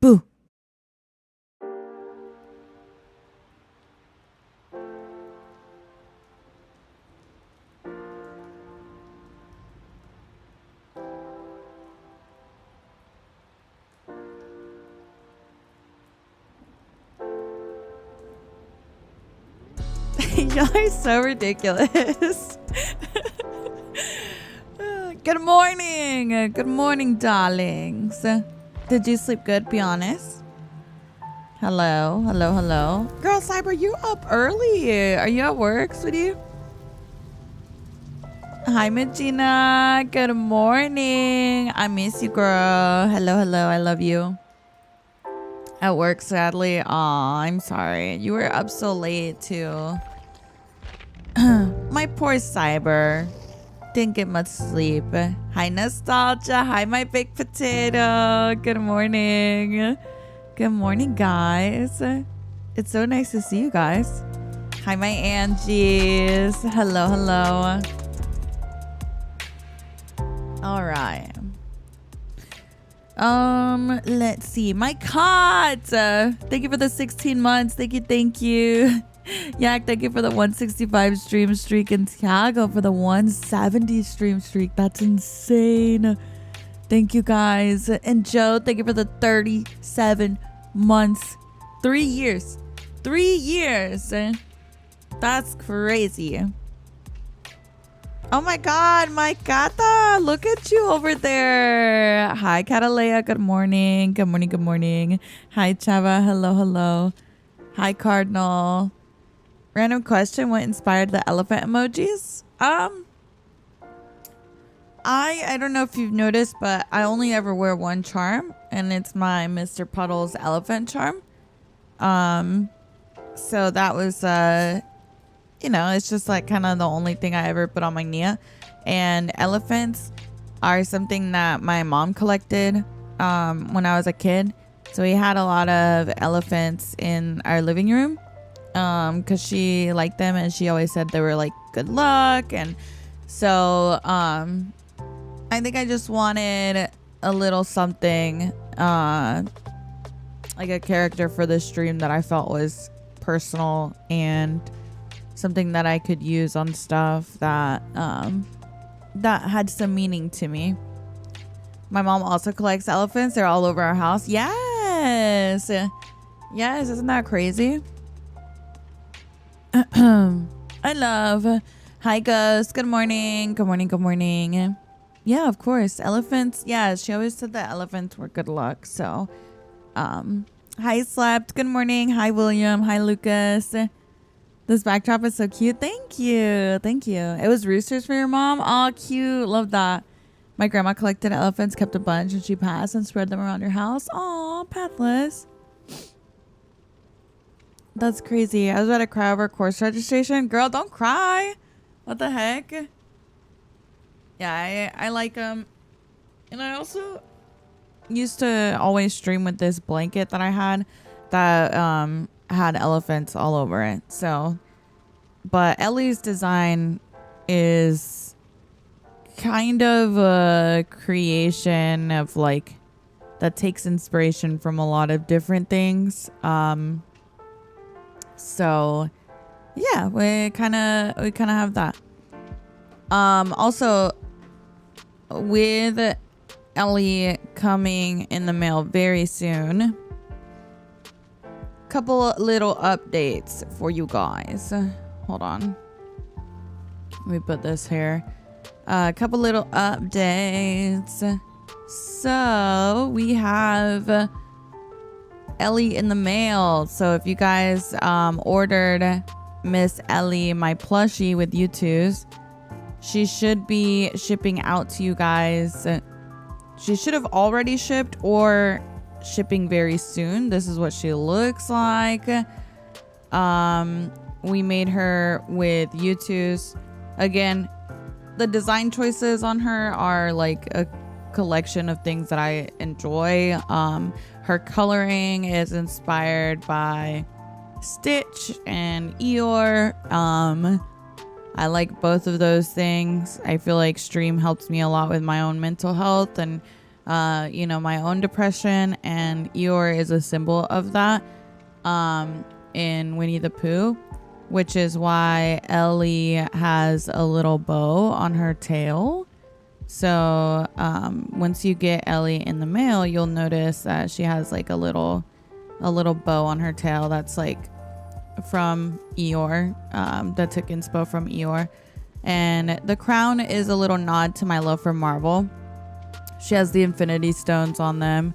Boo. Y'all are so ridiculous. Good morning. Good morning, darlings. Did you sleep good? Be honest. Hello. Hello. Hello. Girl, Cyber, you up early. Are you at work, sweetie? Hi, Magina. Good morning. I miss you, girl. Hello. Hello. I love you. At work, sadly. Aw, I'm sorry. You were up so late, too. My poor Cyber. Didn't get much sleep. Hi, Nostalgia. Hi, my baked potato. Good morning. Good morning, guys. It's so nice to see you guys. Hi, my Angies. Hello, hello. All right. Let's see. My cat. Thank you for the 16 months. Thank you. Yak, thank you for the 165 stream streak, and Tiago for the 170 stream streak. That's insane. Thank you, guys. And Joe, thank you for the 37 months. 3 years. 3 years. That's crazy. Oh my god, my Kata. Look at you over there. Hi, Catalea. Good morning. Good morning. Good morning. Hi, Chava. Hello, hello. Hi, Cardinal. Random question. What inspired the elephant emojis? I don't know if you've noticed, but I only ever wear one charm, and it's my Mr. Puddle's elephant charm. So that was you know, it's just like kind of the only thing I ever put on my Nia. And elephants are something that my mom collected when I was a kid. So we had a lot of elephants in our living room because she liked them, and she always said they were like good luck. And so I think I just wanted a little something like a character for the stream that I felt was personal and something that I could use on stuff that that had some meaning to me. My mom also collects elephants. They're all over our house. Yes. Yes, isn't that crazy? I love. Hi, Ghost. Good morning. Good morning. Good morning. Yeah, of course. Elephants. Yeah, she always said that elephants were good luck. So, hi, Slept. Good morning. Hi, William. Hi, Lucas. This backdrop is so cute. Thank you. Thank you. It was roosters for your mom. Oh, cute. Love that. My grandma collected elephants, kept a bunch, and she passed and spread them around her house. Aw, Pathless. That's crazy. I was about to cry over course registration. Girl, don't cry. What the heck? Yeah, I like them. And I also used to always stream with this blanket that I had that had elephants all over it. So, but Ellie's design is kind of a creation of like that takes inspiration from a lot of different things. So yeah, we kind of have that. Also with Ellie coming in the mail very soon, couple little updates for you guys. Hold on, let me put this here. A couple little updates. So we have Ellie in the mail. So if you guys ordered Miss Ellie, my plushie with you twos, she should be shipping out to you guys. She should have already shipped or shipping very soon. This is what she looks like. We made her with you twos. Again, the design choices on her are like a collection of things that I enjoy. Her coloring is inspired by Stitch and Eeyore. I like both of those things. I feel like stream helps me a lot with my own mental health, and you know, my own depression, and Eeyore is a symbol of that in Winnie the Pooh, which is why Ellie has a little bow on her tail. So once you get Ellie in the mail, you'll notice that she has like a little bow on her tail that's like from Eeyore, that took inspo from Eeyore. And the crown is a little nod to my love for Marvel. She has the Infinity Stones on them.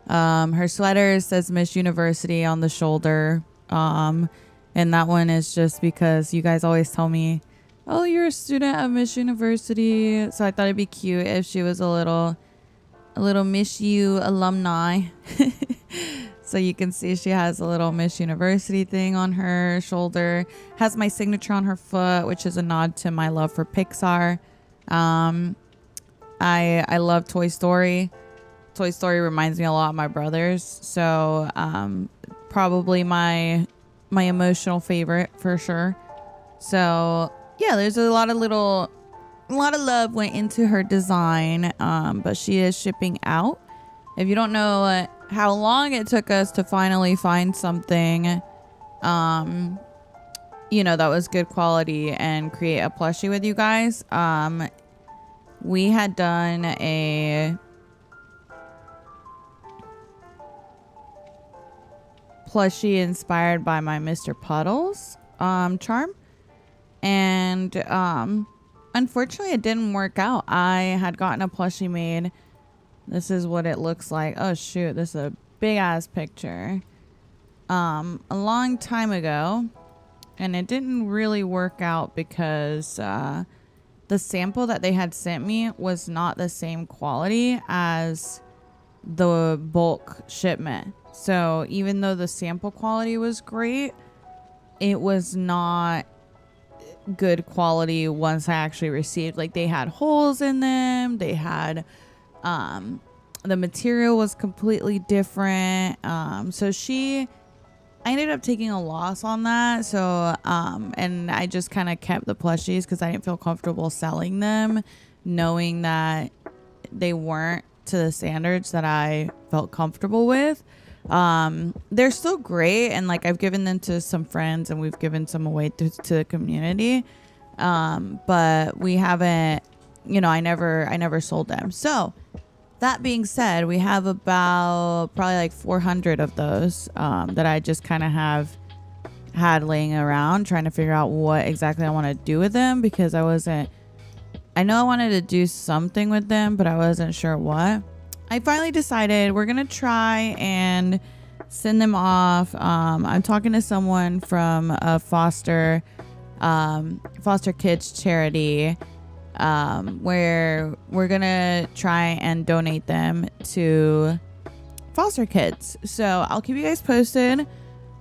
Her sweater says Miss University on the shoulder. And that one is just because you guys always tell me, oh, you're a student at Miss University. So I thought it'd be cute if she was a little Miss U alumni. So you can see she has a little Miss University thing on her shoulder. Has my signature on her foot, which is a nod to my love for Pixar. I love Toy Story. Toy Story reminds me a lot of my brothers. So probably my emotional favorite for sure. So yeah, there's a lot of love went into her design, but she is shipping out. If you don't know how long it took us to finally find something, you know, that was good quality and create a plushie with you guys. We had done a plushie inspired by my Mr. Puddles charm. And unfortunately it didn't work out. I had gotten a plushie made. This is what it looks like. Oh shoot, this is a big ass picture. A long time ago, and it didn't really work out because the sample that they had sent me was not the same quality as the bulk shipment. So even though the sample quality was great, it was not good quality once I actually received. Like, they had holes in them, they had the material was completely different. So I ended up taking a loss on that. So and I just kind of kept the plushies because I didn't feel comfortable selling them, knowing that they weren't to the standards that I felt comfortable with. They're still great, and like I've given them to some friends and we've given some away to the community, but we haven't, you know, I never sold them. So that being said, we have about probably like 400 of those that I just kind of have had laying around, trying to figure out what exactly I want to do with them, because I know I wanted to do something with them, but I wasn't sure what. I finally decided we're going to try and send them off. I'm talking to someone from a foster kids charity, where we're going to try and donate them to foster kids. So I'll keep you guys posted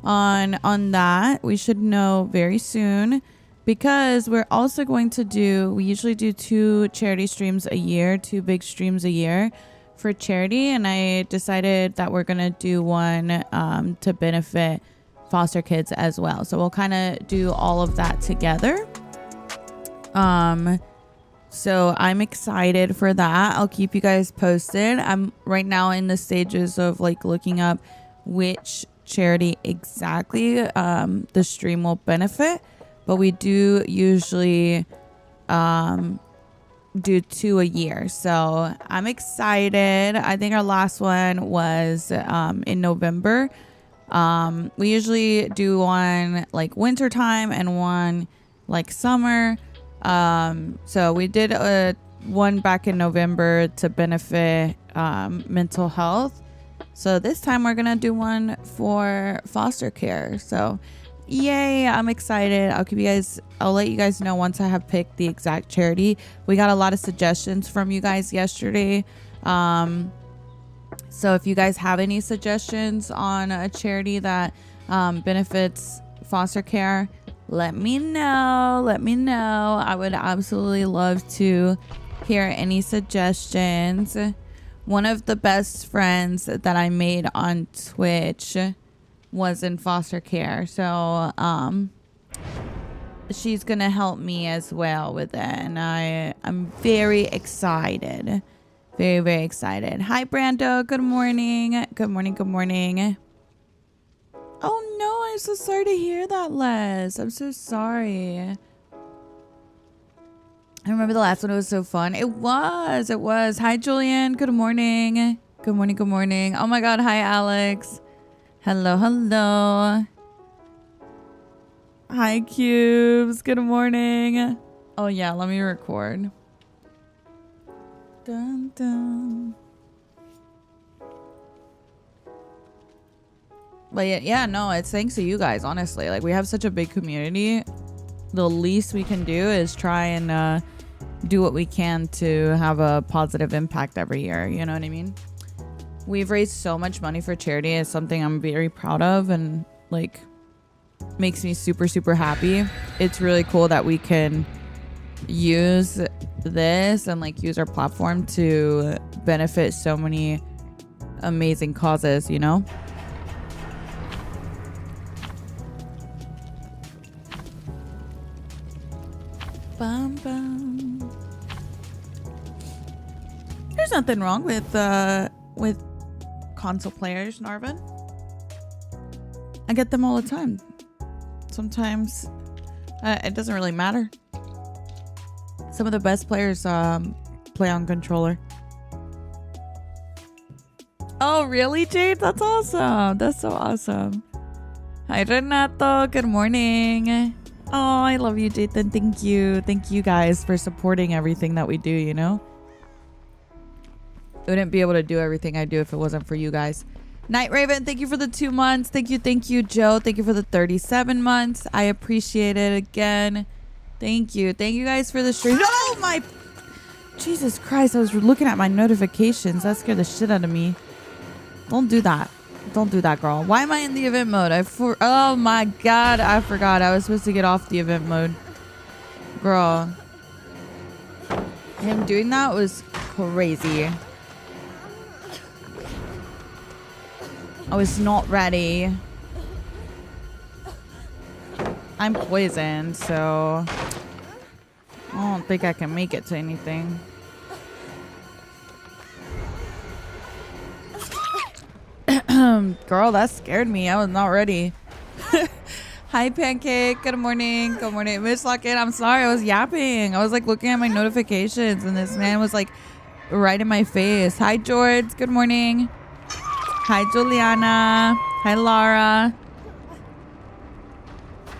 on that. We should know very soon, because we're also going to we usually do 2 charity streams a year, 2 big streams a year for charity, and I decided that we're gonna do one to benefit foster kids as well. So we'll kind of do all of that together. So I'm excited for that. I'll keep you guys posted. I'm right now in the stages of like looking up which charity exactly the stream will benefit, but we do usually do 2 a year. So I'm excited. I think our last one was in November. We usually do one like winter time and one like summer. So we did one back in November to benefit mental health. So this time we're gonna do one for foster care. So yay, I'm excited. I'll let you guys know once I have picked the exact charity. We got a lot of suggestions from you guys yesterday. So if you guys have any suggestions on a charity that benefits foster care, let me know. I would absolutely love to hear any suggestions. One of the best friends that I made on Twitch was in foster care, so she's gonna help me as well with it, and I'm very excited Very, very excited. Hi, Brando. Good morning. Good morning. Good morning. Oh, no. I'm so sorry to hear that, Les. I'm so sorry. I remember the last one. It was so fun. It was. It was. Hi, Julian. Good morning. Good morning. Good morning. Oh, my God. Hi, Alex. Hello. Hello. Hi, Cubes. Good morning. Oh, yeah. Let me record. Dun, dun. But yeah, no, it's thanks to you guys, honestly. Like, we have such a big community. The least we can do is try and do what we can to have a positive impact every year. You know what I mean? We've raised so much money for charity. It's something I'm very proud of and, like, makes me super, super happy. It's really cool that we can use this and, like, use our platform to benefit so many amazing causes, you know? Bum, bum. There's nothing wrong with console players, Narvin. I get them all the time. Sometimes it doesn't really matter. Some of the best players play on controller. Oh, really, Jade? That's awesome. That's so awesome. Hi, Renato. Good morning. Oh, I love you, Jathan. Thank you. Thank you guys for supporting everything that we do, you know? I wouldn't be able to do everything I do if it wasn't for you guys. Night Raven, thank you for the 2 months. Thank you, Joe. Thank you for the 37 months. I appreciate it again. Thank you. Thank you guys for the stream. Oh, my... Jesus Christ, I was looking at my notifications. That scared the shit out of me. Don't do that. Don't do that, girl. Why am I in the event mode? Oh my God, I forgot. I was supposed to get off the event mode. Girl. Him doing that was crazy. I was not ready. I'm poisoned, so I don't think I can make it to anything. Girl, that scared me. I was not ready. Hi, Pancake. Good morning. Good morning. Miss Lockett, I'm sorry. I was yapping. I was like looking at my notifications and this man was like right in my face. Hi, George. Good morning. Hi, Juliana. Hi, Lara.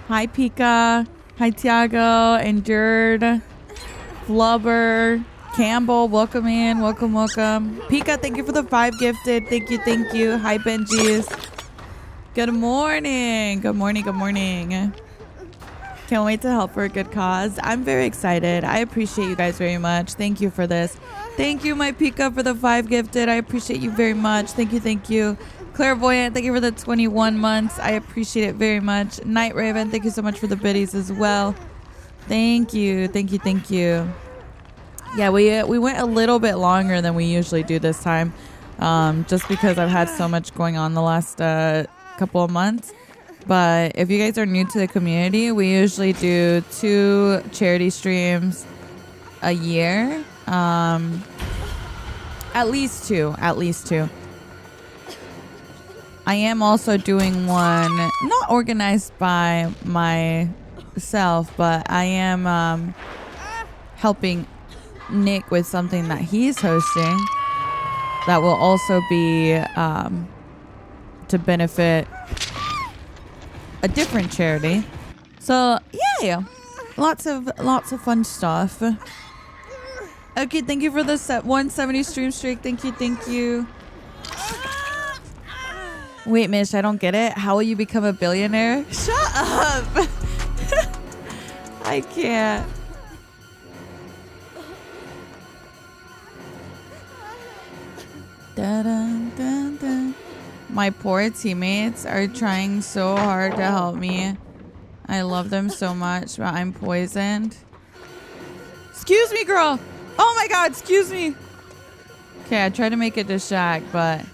Hi, Pika. Hi, Tiago. Endured. Flubber. Campbell, welcome in. Welcome, welcome. Pika, thank you for the 5 gifted. Thank you, thank you. Hi, Benji's. Good morning. Good morning, good morning. Can't wait to help for a good cause. I'm very excited. I appreciate you guys very much. Thank you for this. Thank you, my Pika, for the 5 gifted. I appreciate you very much. Thank you, thank you. Clairvoyant, thank you for the 21 months. I appreciate it very much. Night Raven, thank you so much for the biddies as well. Thank you, thank you, thank you. Yeah, we went a little bit longer than we usually do this time, just because I've had so much going on the last couple of months. But if you guys are new to the community, we usually do 2 charity streams a year. At least two. I am also doing one, not organized by myself, but I am helping Nick with something that he's hosting that will also be to benefit a different charity. So yeah, lots of fun stuff. Okay, thank you for the 170 stream streak. Thank you. Wait, Mish, I don't get it. How will you become a billionaire? Shut up. I can't. Dun, dun, dun, dun. My poor teammates are trying so hard to help me. I love them so much, but I'm poisoned. Excuse me, girl. Oh my God, excuse me. Okay, I tried to make it to Shaq, but...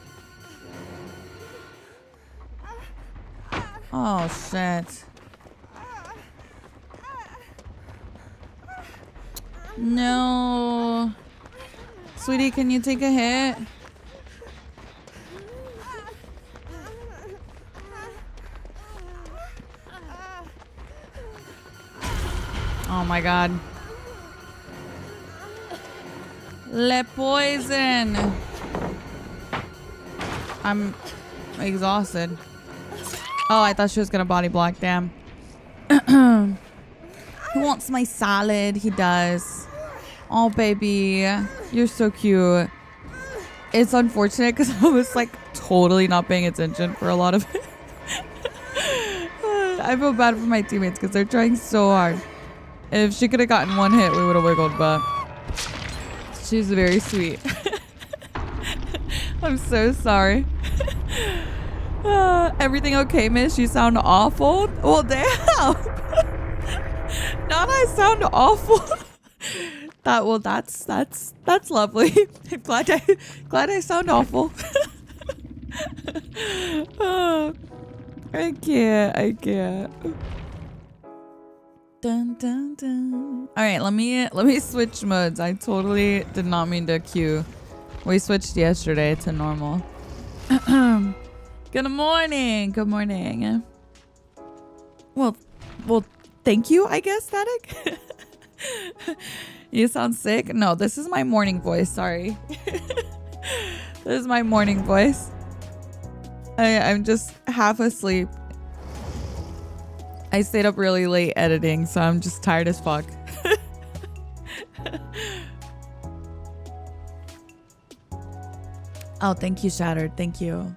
Oh, shit. No. Sweetie, can you take a hit? Oh my god. Le poison. I'm exhausted. Oh, I thought she was gonna body block. Damn. He wants my salad. He does. Oh, baby. You're so cute. It's unfortunate because I was like totally not paying attention for a lot of it. I feel bad for my teammates because they're trying so hard. If she could have gotten one hit, we would have wiggled, but she's very sweet. I'm so sorry. Everything okay, miss? You sound awful. Well, damn. Not I sound awful. That's lovely. I'm glad I sound awful. I can't. Dun, dun, dun. All right, let me switch modes. I totally did not mean to queue. We switched yesterday to normal. Good morning. Good morning. Well, thank you, I guess, Static. You sound sick. No, this is my morning voice. Sorry. This is my morning voice. I'm just half asleep. I stayed up really late editing, so I'm just tired as fuck. Oh, thank you, Shattered. Thank you.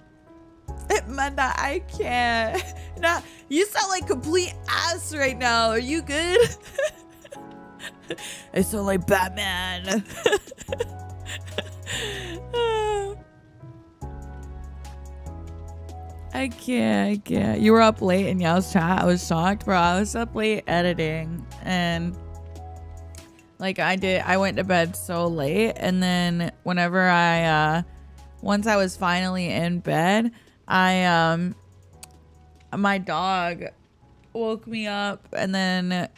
Manda, I can't. Nah, you sound like complete ass right now. Are you good? I sound like Batman. I can't. You were up late in Yao's chat. I was shocked, bro. I was up late editing, and like I went to bed so late, and then whenever once I was finally in bed, my dog woke me up, and then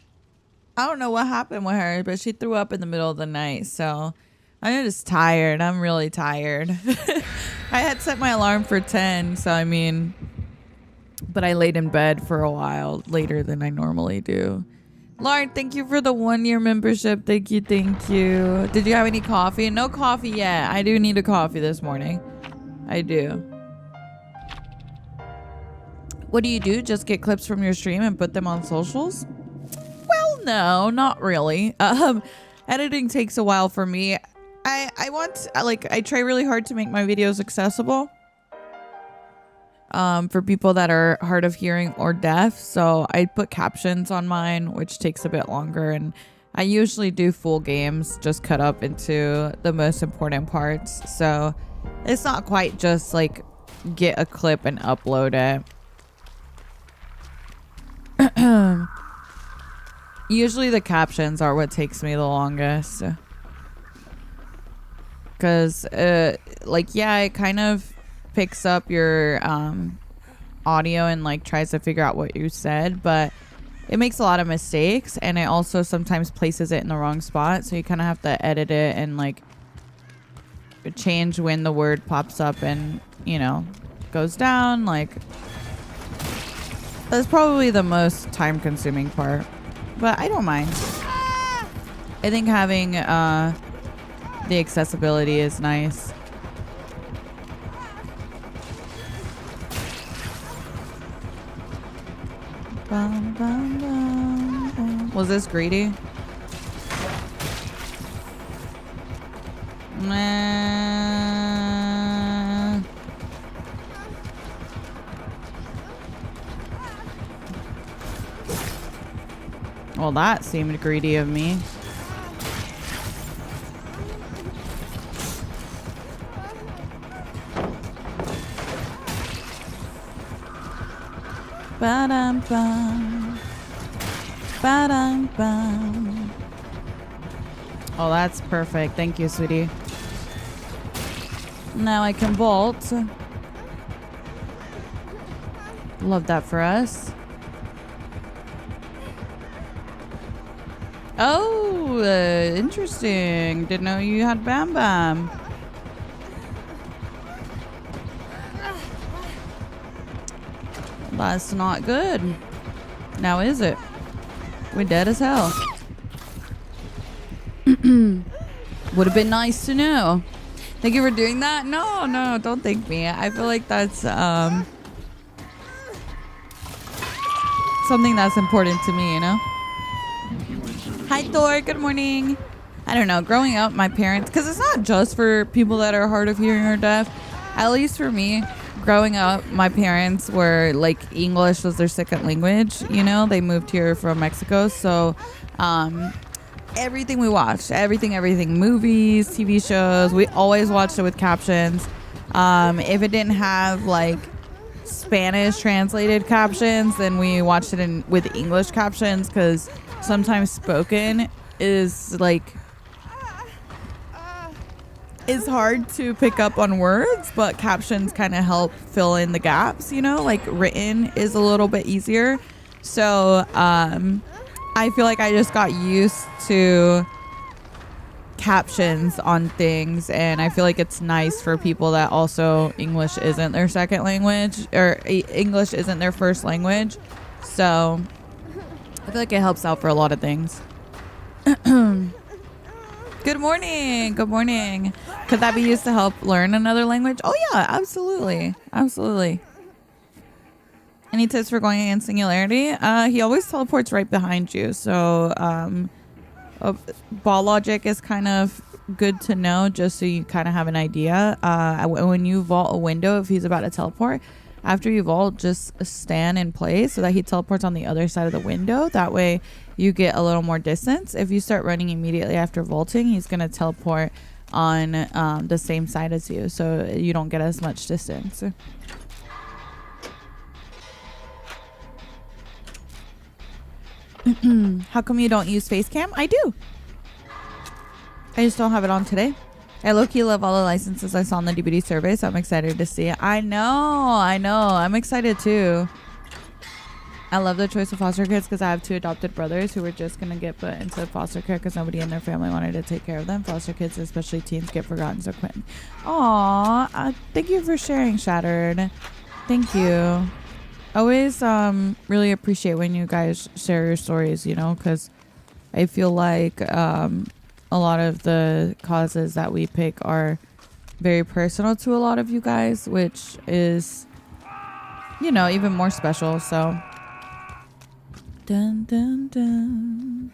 I don't know what happened with her, but she threw up in the middle of the night. So I'm just tired. I'm really tired. I had set my alarm for 10, so I mean, but I laid in bed for a while later than I normally do. Lauren, thank you for the 1-year membership. Thank you. Did you have any coffee? No coffee yet. I do need a coffee this morning. I do. What do? Just get clips from your stream and put them on socials? Well, no, not really. Editing takes a while for me. I try really hard to make my videos accessible for people that are hard of hearing or deaf. So I put captions on mine, which takes a bit longer. And I usually do full games just cut up into the most important parts. So it's not quite just like get a clip and upload it. Usually the captions are what takes me the longest. Because, it kind of picks up your audio and, like, tries to figure out what you said. But it makes a lot of mistakes. And it also sometimes places it in the wrong spot. So you kind of have to edit it and, like, change when the word pops up and, goes down. Like, that's probably the most time-consuming part. But I don't mind. I think having... the accessibility is nice. Bum, bum, bum, bum. Was this greedy? Nah. Well, that seemed greedy of me. Ba-dum-bum. Ba-dum-bum. Oh, that's perfect. Thank you, sweetie. Now I can bolt. Love that for us. Oh, interesting. Didn't know you had Bam Bam. That's not good. Now is it? We're dead as hell. Would have been nice to know. Thank you for doing that. No, no, don't thank me. I feel like that's something that's important to me, you know? Hi, Thor. Good morning. I don't know. Growing up, my parents, because it's not just for people that are hard of hearing or deaf. At least for me, growing up, my parents were like English was their second language. You know, they moved here from Mexico, so everything we watched, everything, movies, TV shows, we always watched it with captions. If it didn't have like Spanish translated captions, then we watched it with English captions, because sometimes spoken is like it's hard to pick up on words, but captions kind of help fill in the gaps, you know, like written is a little bit easier. So I feel like I just got used to captions on things, and I feel like it's nice for people that also English isn't their second language, or English isn't their first language. So I feel like it helps out for a lot of things. Good morning. Good morning. Could that be used to help learn another language? Oh yeah, absolutely. Absolutely. Any tips for going in singularity? He always teleports right behind you. So ball logic is kind of good to know, just so you kind of have an idea. When you vault a window, if he's about to teleport, after you vault, just stand in place so that he teleports on the other side of the window. That way you get a little more distance. If you start running immediately after vaulting, he's going to teleport on the same side as you, so you don't get as much distance. How come you don't use face cam? I do. I just don't have it on today. I low-key love all the licenses I saw on the DVD survey, so I'm excited to see it. I know. I'm excited too. I love the choice of foster kids because I have 2 adopted brothers who were just going to get put into foster care because nobody in their family wanted to take care of them. Foster kids, especially teens, get forgotten so quick. Aw, thank you for sharing, Shattered. Thank you. Always really appreciate when you guys share your stories, you know, because I feel like a lot of the causes that we pick are very personal to a lot of you guys, which is, you know, even more special. So dun dun dun.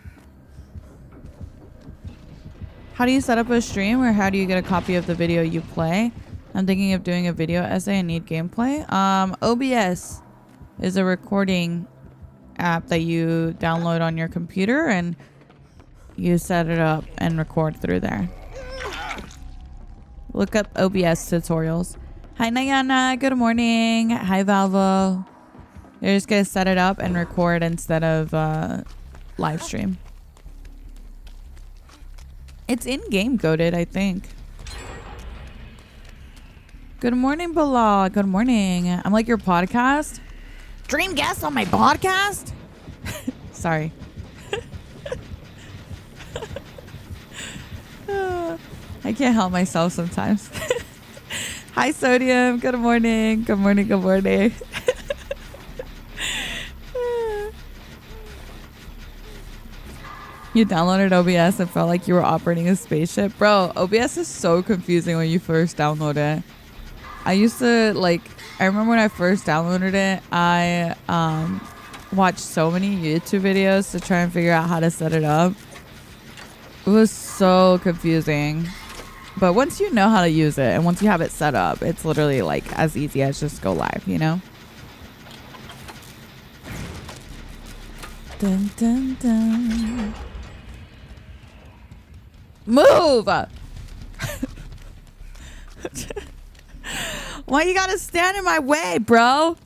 How do you set up a stream, or how do you get a copy of the video you play? I'm thinking of doing a video essay and need gameplay. OBS is a recording app that you download on your computer, and you set it up and record through there. Look up OBS tutorials. Hi, Nayana. Good morning. Hi, Valvo. You're just going to set it up and record instead of live stream. It's in-game coded, I think. Good morning, Bilal. Good morning. I'm like your podcast. Dream guest on my podcast? Sorry. I can't help myself sometimes. Hi, Sodium. Good morning. Good morning. Good morning. You downloaded OBS and felt like you were operating a spaceship. Bro, OBS is so confusing when you first download it. I used to, like, I remember when I first downloaded it, I watched so many YouTube videos to try and figure out how to set it up. It was so confusing. But once you know how to use it and once you have it set up, it's literally like as easy as just go live, you know? Dun, dun, dun. Move! Why you gotta stand in my way, bro?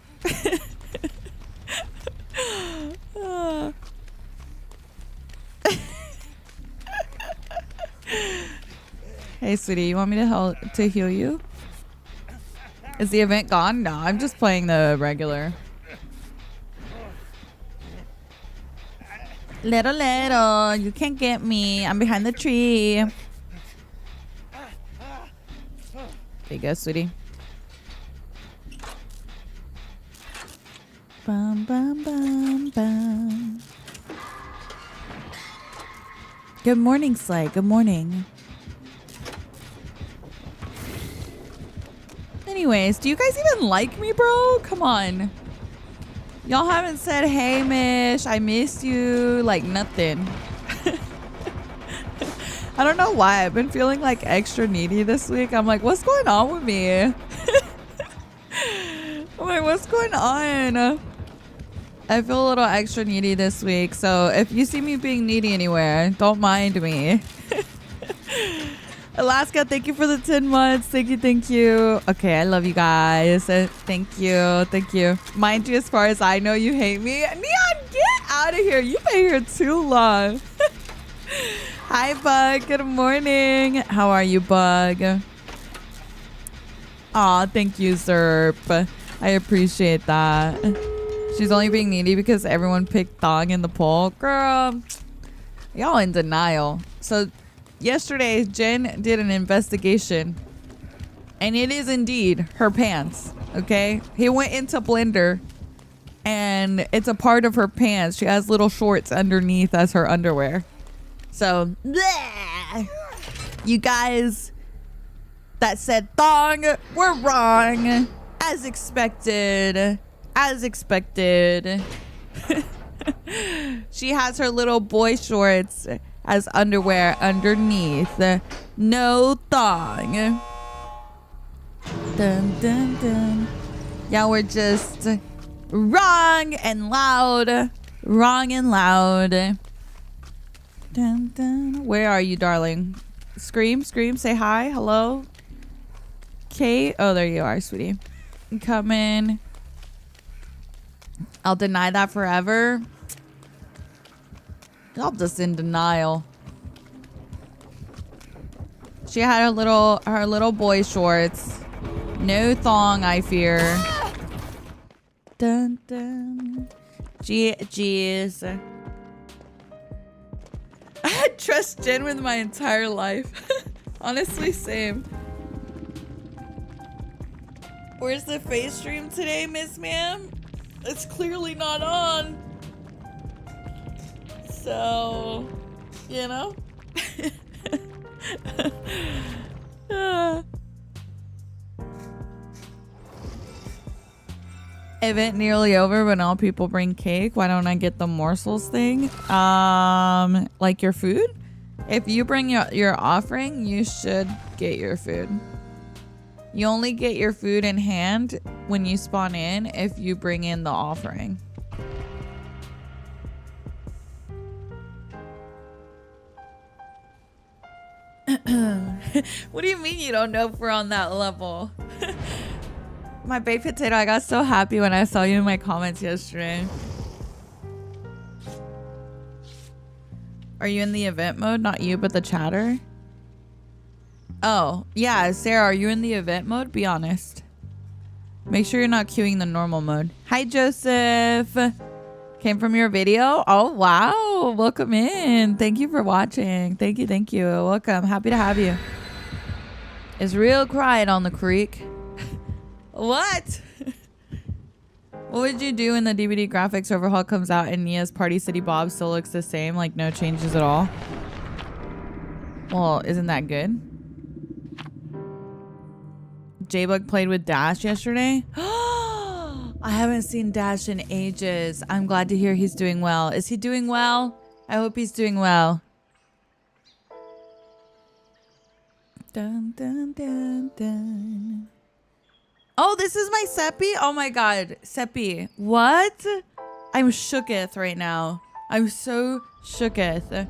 Hey, sweetie, you want me to heal you? Is the event gone? No, I'm just playing the regular. Little, you can't get me. I'm behind the tree. There you go, sweetie. Bum, bum, bum, bum. Good morning, Slay. Good morning. Anyways, do you guys even like me, bro? Come on. Y'all haven't said, hey, Mish, I missed you. Like, nothing. I don't know why. I've been feeling, like, extra needy this week. I'm like, what's going on with me? I'm like, what's going on? I feel a little extra needy this week. So if you see me being needy anywhere, don't mind me. Alaska, thank you for the 10 months. Thank you. Okay, I love you guys. Thank you. Mind you, as far as I know, you hate me. Neon, get out of here. You've been here too long. Hi, Bug. Good morning. How are you, Bug? Aw, thank you, Zerp. I appreciate that. She's only being needy because everyone picked Thong in the poll. Girl, y'all in denial. So yesterday, Jen did an investigation. And it is indeed her pants. Okay? He went into Blender. And it's a part of her pants. She has little shorts underneath as her underwear. So, bleh. You guys that said Thong were wrong. As expected. She has her little boy shorts as underwear underneath. No thong. Dun, dun, dun. Yeah, we're just wrong and loud. Dun, dun. Where are you, darling? Scream, say hi, hello. Kate, oh, there you are, sweetie. Come in. I'll deny that forever. Y'all just in denial. She had her little boy shorts. No thong, I fear. Dun dun. Jeez. I trust Jen with my entire life. Honestly, same. Where's the face stream today, Miss Ma'am? It's clearly not on. So, you know. Event nearly over, but now people bring cake. Why don't I get the morsels thing? Like your food? If you bring your offering, you should get your food. You only get your food in hand when you spawn in if you bring in the offering. What do you mean you don't know if we're on that level? My baked potato, I got so happy when I saw you in my comments yesterday. Are you in the event mode? Not you, but the chatter? Oh, yeah, Sarah, are you in the event mode? Be honest. Make sure you're not queuing the normal mode. Hi, Joseph. Came from your video? Oh, wow. Welcome in. Thank you for watching. Thank you. Welcome. Happy to have you. It's real quiet on the creek. What? What would you do when the DVD graphics overhaul comes out and Nia's Party City Bob still looks the same? Like no changes at all? Well, isn't that good? J-Bug played with Dash yesterday. I haven't seen Dash in ages. I'm glad to hear he's doing well. Is he doing well? I hope he's doing well. Dun, dun, dun, dun. Oh, this is my Seppi? Oh my god. Seppi. What? I'm shooketh right now. I'm so shooketh.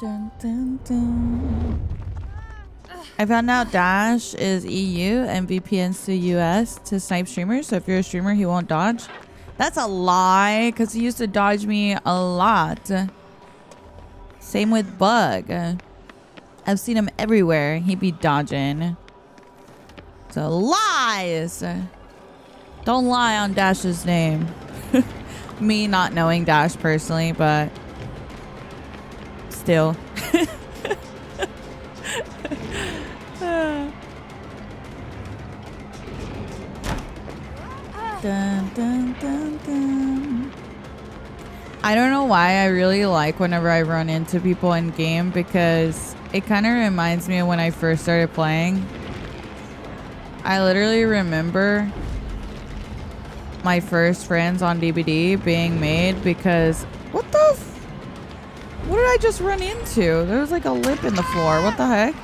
Dun, dun, dun. I found out Dash is EU and VPNs to US to snipe streamers. So if you're a streamer, he won't dodge. That's a lie, because he used to dodge me a lot. Same with Bug. I've seen him everywhere. He'd be dodging. So lies. Don't lie on Dash's name. Me not knowing Dash personally, but still. Dun, dun, dun, dun. I don't know why I really like whenever I run into people in game, because it kind of reminds me of when I first started playing. I literally remember my first friends on DVD being made because what did I just run into? There was like a lip in the floor. What the heck?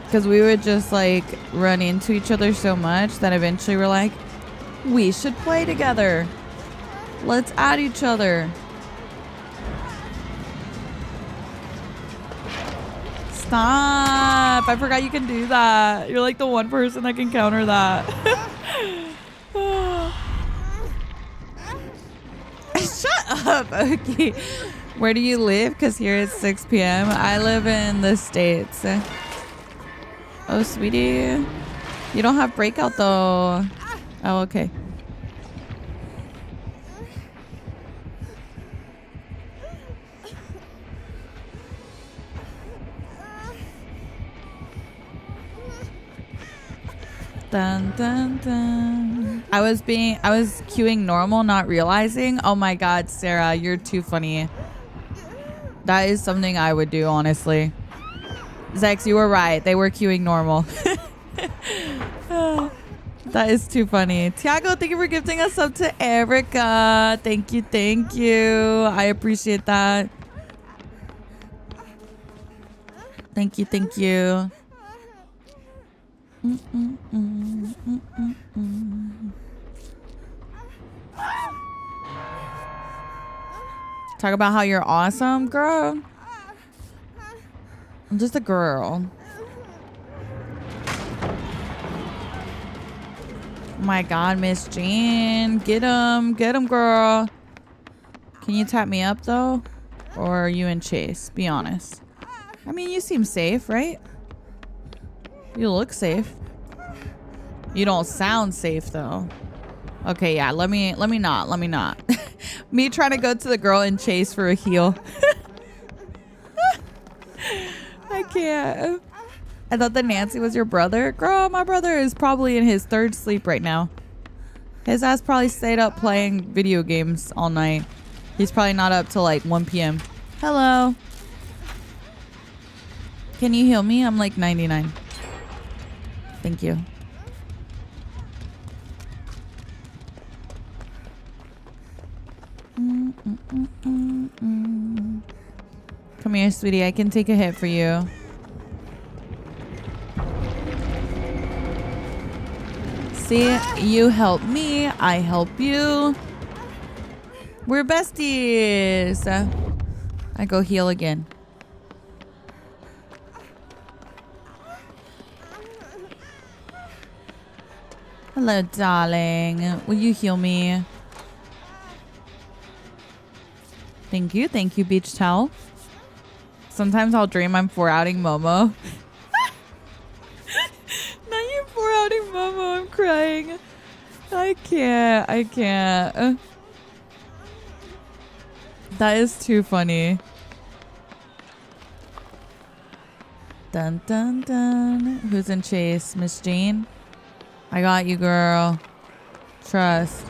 Because we would just like run into each other so much that eventually we're like, we should play together. Let's add each other. Stop. I forgot you can do that. You're like the one person that can counter that. Shut up. Okay. Where do you live? Because here it's 6 p.m. I live in the States. Oh, sweetie. You don't have breakout though. Oh, okay. Dun, dun, dun. I was queuing normal, not realizing. Oh my God, Sarah, you're too funny. That is something I would do, honestly. Zex, you were right. They were queuing normal. That is too funny. Tiago, thank you for gifting us up to Erica. Thank you, thank you. I appreciate that. Thank you, thank you. Talk about how you're awesome, girl. I'm just a girl. Oh my God, Miss Jean. Get him, girl. Can you tap me up though? Or are you in chase? Be honest. I mean, you seem safe, right? You look safe. You don't sound safe though. Okay, yeah, let me not. Me trying to go to the girl in chase for a heal. I can't. I thought that Nancy was your brother. Girl, my brother is probably in his third sleep right now. His ass probably stayed up playing video games all night. He's probably not up till like 1 p.m. Hello. Can you heal me? I'm like 99. Thank you. Come here, sweetie. I can take a hit for you. See, you help me. I help you. We're besties. I go heal again. Hello, darling. Will you heal me? Thank you. Thank you, beach towel. Sometimes I'll dream I'm 4-outing Momo. Not you 4-outing Momo. I'm crying. I can't. That is too funny. Dun, dun, dun. Who's in chase? Miss Jean? I got you, girl. Trust.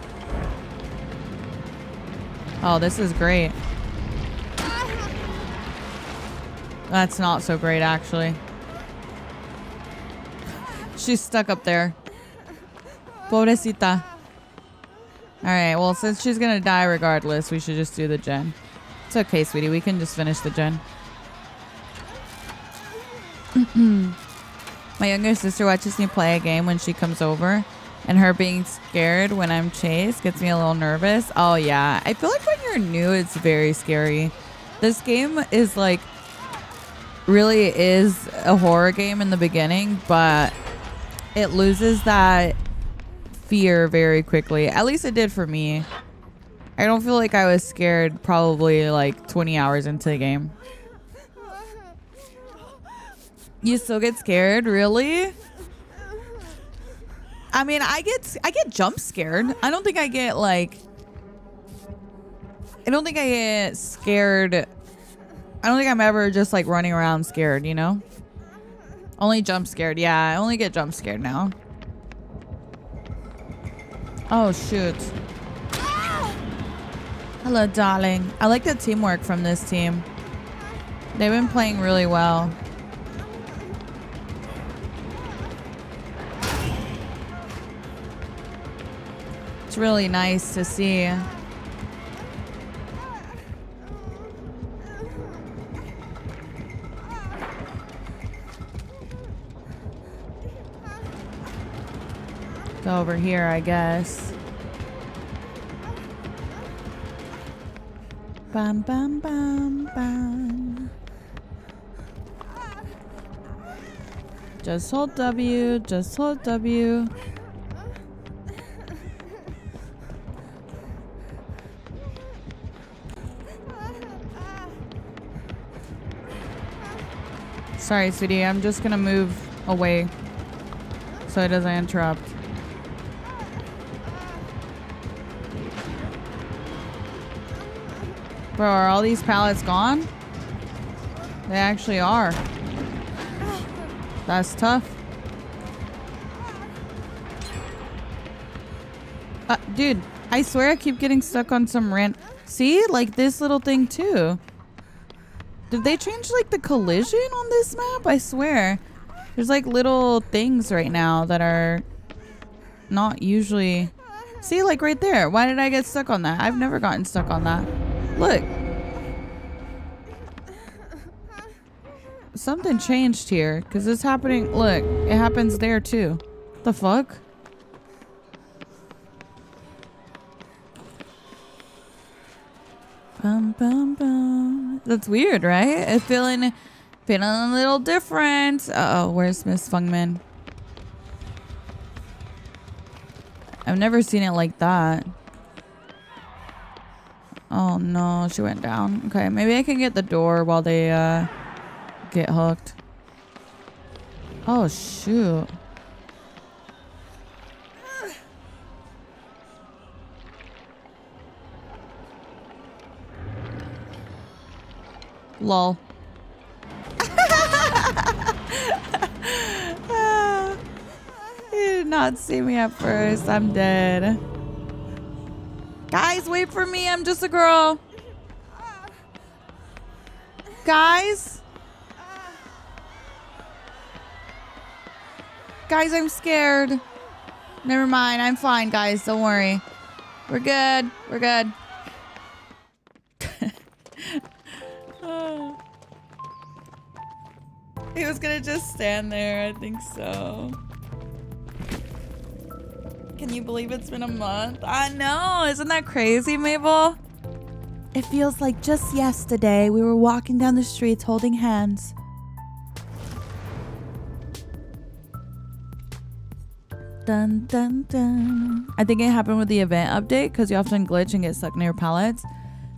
Oh, this is great. That's not so great, actually. She's stuck up there. Pobrecita. Alright, well, since she's gonna die regardless, we should just do the gen. It's okay, sweetie. We can just finish the gen. My younger sister watches me play a game when she comes over, and her being scared when I'm chased gets me a little nervous. Oh, yeah. I feel like when you're new, it's very scary. This game is like... really is a horror game in the beginning, but it loses that fear very quickly. At least it did for me. I don't feel like I was scared probably like 20 hours into the game. You still get scared? Really? I mean, I get jump scared. I don't think I get like, I don't think I get scared. I don't think I'm ever just like running around scared, you know? Only jump scared. Yeah, I only get jump scared now. Oh, shoot. Hello, darling. I like the teamwork from this team. They've been playing really well. It's really nice to see. Go over here, I guess. Bam, bam, bam, bam. Just hold W. Just hold W. Sorry, sweetie. I'm just gonna move away so it doesn't interrupt. Bro, are all these pallets gone? They actually are. That's tough. Dude, I swear I keep getting stuck on some rant. See? Like this little thing too. Did they change like the collision on this map? I swear. There's like little things right now that are not usually... See, like right there. Why did I get stuck on that? I've never gotten stuck on that. Look. Something changed here. Because it's happening. Look. It happens there too. What the fuck? Bum, bum, bum. That's weird, right? It's feeling a little different. Uh-oh. Where's Miss Fungman? I've never seen it like that. Oh no, she went down. Okay, maybe I can get the door while they get hooked. Oh shoot. Lol. You did not see me at first. I'm dead. Guys, wait for me. I'm just a girl. Guys? Guys, I'm scared. Never mind. I'm fine, guys. Don't worry. We're good. We're good. He was gonna just stand there. I think so. Can you believe it's been a month? I know. Isn't that crazy, Mabel? It feels like just yesterday we were walking down the streets holding hands. Dun, dun, dun. I think it happened with the event update because you often glitch and get stuck near pallets.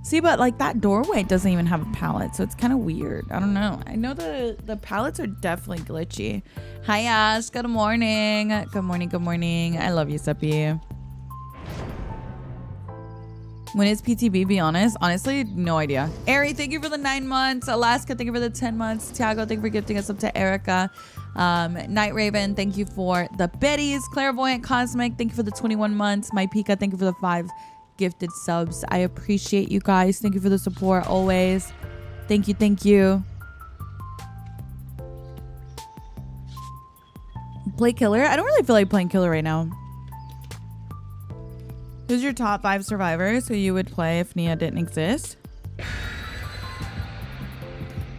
See, but like that doorway doesn't even have a pallet, so it's kind of weird. I don't know. I know the pallets are definitely glitchy. Hi, Ash. Good morning. Good morning. Good morning. I love you, Seppi. When is PTB, be honest? Honestly, no idea. Ari, thank you for the 9 months. Alaska, thank you for the 10 months. Tiago, thank you for gifting us up to Erica. Night Raven, thank you for the Betties. Clairvoyant Cosmic, thank you for the 21 months. My Pika, thank you for the 5 gifted subs. I appreciate you guys. Thank you for the support always. Thank you. Thank you. Play killer? I don't really feel like playing killer right now. Who's your top 5 survivors who you would play if Nia didn't exist?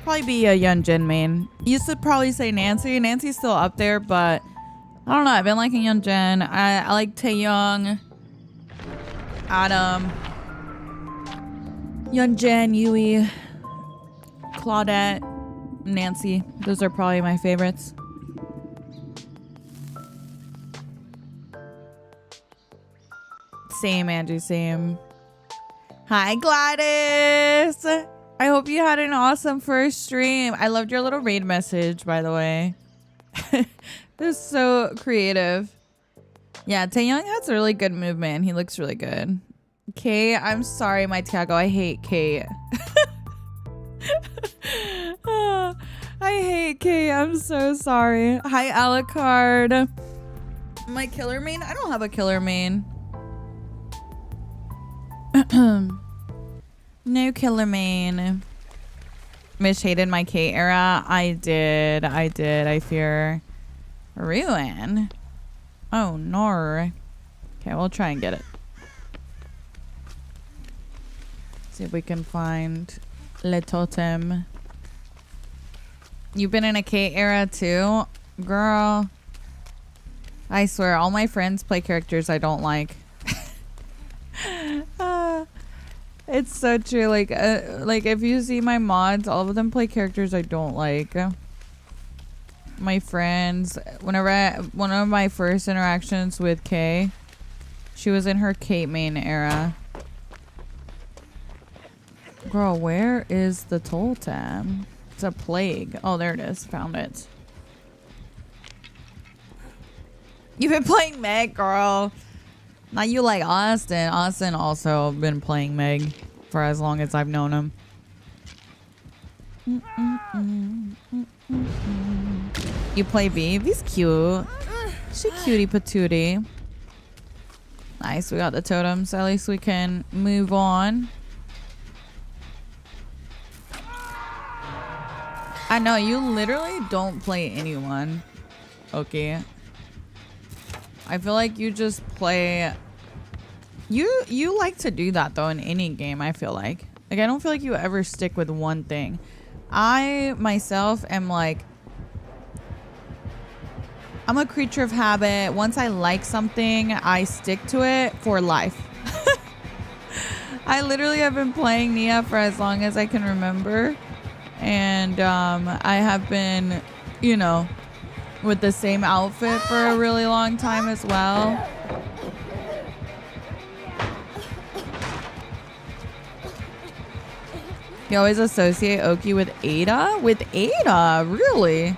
Probably be a Yunjin main. Used to probably say Nancy. Nancy's still up there, but I don't know. I've been liking Yunjin. I like Taeyong, Adam, Yunjin, Yui, Claudette, Nancy. Those are probably my favorites. Same, Andrew, same. Hi, Gladys. I hope you had an awesome first stream. I loved your little raid message, by the way. It was so creative. Yeah, Taeyong has really good movement. He looks really good. Kate, I'm sorry, my Tiago. I hate Kate. I hate Kate. I'm so sorry. Hi, Alucard. My killer main? I don't have a killer main. No killer main. Mish hated my Kate era. I did. I fear ruin. Oh no. Okay, we'll try and get it. See if we can find Le Totem. You've been in a Kate era too? Girl. I swear, all my friends play characters I don't like. It's so true. Like if you see my mods, all of them play characters I don't like. My friends, one of my first interactions with Kay, she was in her Kate main era. Girl, where is the totem? It's a plague. Oh, there it is. Found it. You've been playing Meg, girl. Not you like Austin. Austin also been playing Meg for as long as I've known him. You play Vive? He's cute. She cutie patootie. Nice, we got the totems. At least we can move on. I know, you literally don't play anyone. Okay. I feel like you just play... You like to do that though in any game, I feel like. Like, I don't feel like you ever stick with one thing. I, myself, am like... I'm a creature of habit. Once I like something, I stick to it for life. I literally have been playing Nia for as long as I can remember. And I have been, you know, with the same outfit for a really long time as well. You always associate Oki with Ada? With Ada? Really?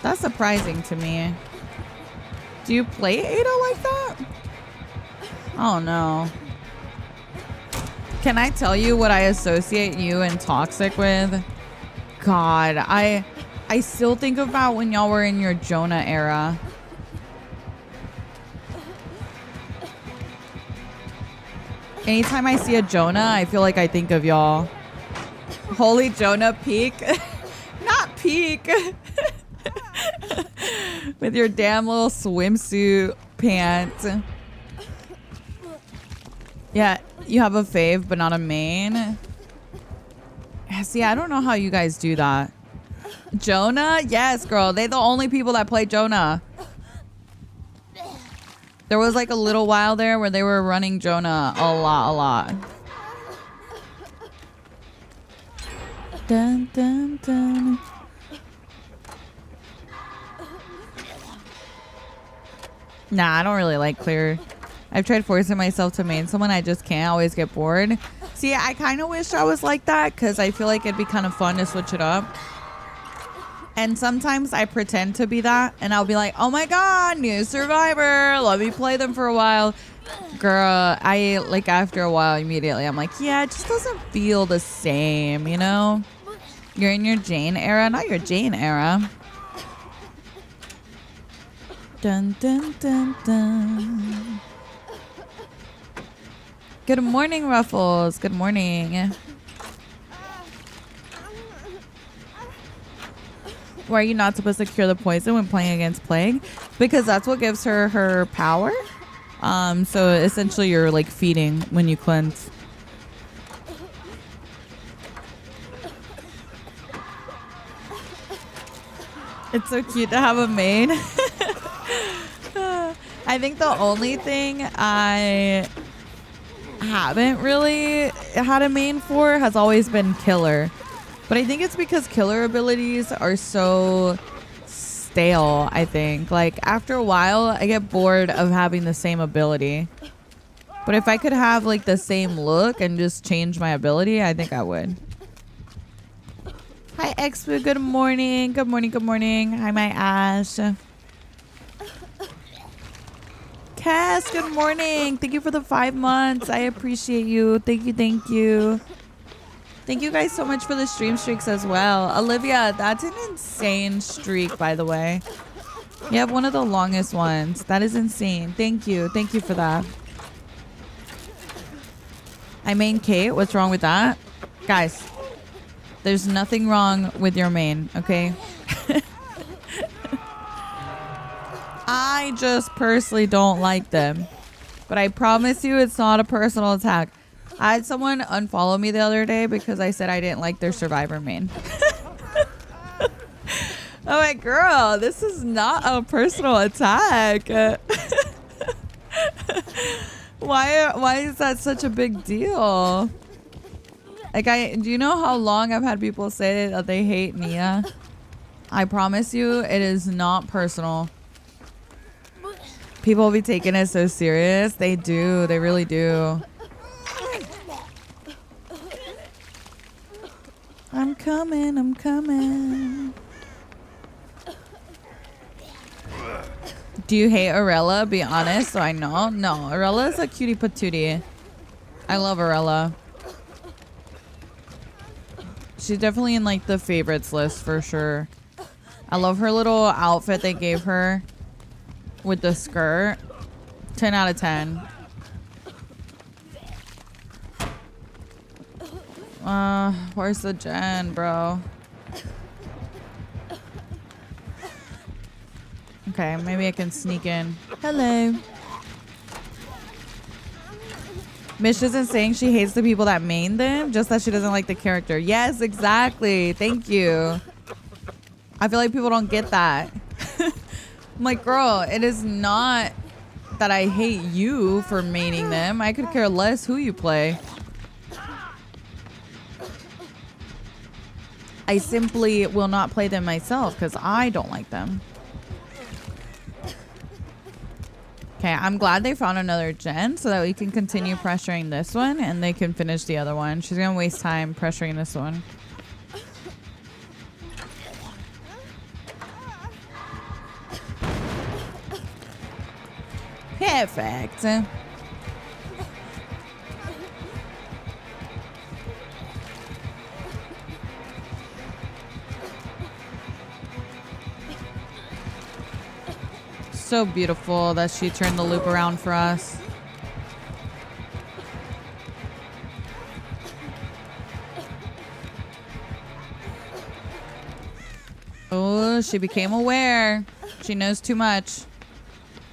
That's surprising to me. Do you play Ada like that? Oh no. Can I tell you what I associate you and Toxic with? God, I still think about when y'all were in your Jonah era. Anytime I see a Jonah, I feel like I think of y'all. Holy Jonah peak. Not peak. With your damn little swimsuit pants. Yeah, you have a fave, but not a main. See, I don't know how you guys do that. Jonah? Yes, girl. They're the only people that play Jonah. There was like a little while there where they were running Jonah a lot. Dun, dun, dun. Nah, I don't really like clear. I've tried forcing myself to main someone. I just can't. I always get bored. See, I kind of wish I was like that because I feel like it'd be kind of fun to switch it up. And sometimes I pretend to be that and I'll be like, oh my God, new survivor. Let me play them for a while. Girl, I like after a while immediately, I'm like, yeah, it just doesn't feel the same, you know? You're in your Jane era, not your Jane era. Dun, dun, dun, dun. Good morning, Ruffles. Good morning. Why are you not supposed to cure the poison when playing against Plague? Because that's what gives her her power. So essentially you're like feeding when you cleanse. It's so cute to have a main. I think the only thing I haven't really had a main for has always been killer. But I think it's because killer abilities are so stale, I think. Like, after a while, I get bored of having the same ability. But if I could have, like, the same look and just change my ability, I think I would. Hi, Expo. Good morning. Good morning. Good morning. Hi, my Ash. Cass, good morning. Thank you for the 5 months. I appreciate you. Thank you, thank you. Thank you guys so much for the stream streaks as well. Olivia, that's an insane streak, by the way. You have one of the longest ones. That is insane. Thank you. Thank you for that. I main Kate. What's wrong with that? Guys, there's nothing wrong with your main, okay? I just personally don't like them. But I promise you it's not a personal attack. I had someone unfollow me the other day because I said I didn't like their survivor main. I'm like, girl, this is not a personal attack. Why is that such a big deal? Like, do you know how long I've had people say that they hate Nia? I promise you, it is not personal. People be taking it so serious. They do. They really do. I'm coming. I'm coming. Do you hate Arella? Be honest, so I know. No, Arella is a cutie patootie. I love Arella. She's definitely in like the favorites list for sure. I love her little outfit they gave her with the skirt. 10 out of 10. Where's the gen, bro? Okay, maybe I can sneak in. Hello. Mish isn't saying she hates the people that main them, just that she doesn't like the character. Yes, exactly. Thank you. I feel like people don't get that. I'm like, girl, it is not that I hate you for maining them. I could care less who you play. I simply will not play them myself because I don't like them. Okay, I'm glad they found another gen so that we can continue pressuring this one and they can finish the other one. She's going to waste time pressuring this one. Perfect. So beautiful that she turned the loop around for us. Oh, she became aware. She knows too much.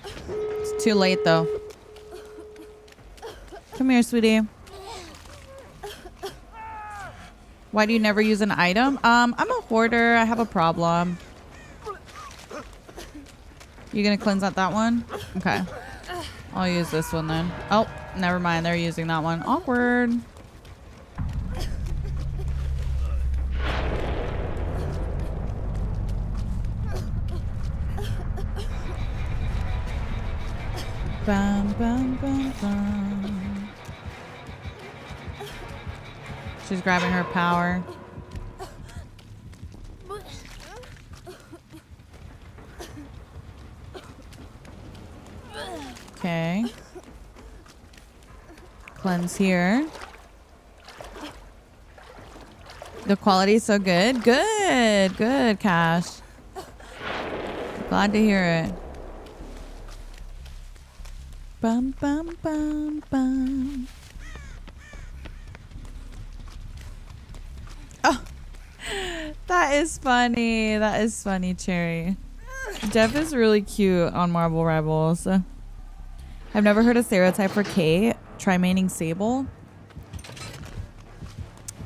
It's too late though. Come here, sweetie. Why do you never use an item? I'm a hoarder. I have a problem. You gonna cleanse out that one? Okay. I'll use this one then. Oh, never mind. They're using that one. Awkward. Bum, bum, bum, bum. She's grabbing her power. Okay. Cleanse here. The quality is so good. Good. Good, Cash. Glad to hear it. Bum, bum, bum, bum. Oh. That is funny. That is funny, Cherry. Jeff is really cute on Marble Rebels. I've never heard a stereotype for Kate. Try maining Sable.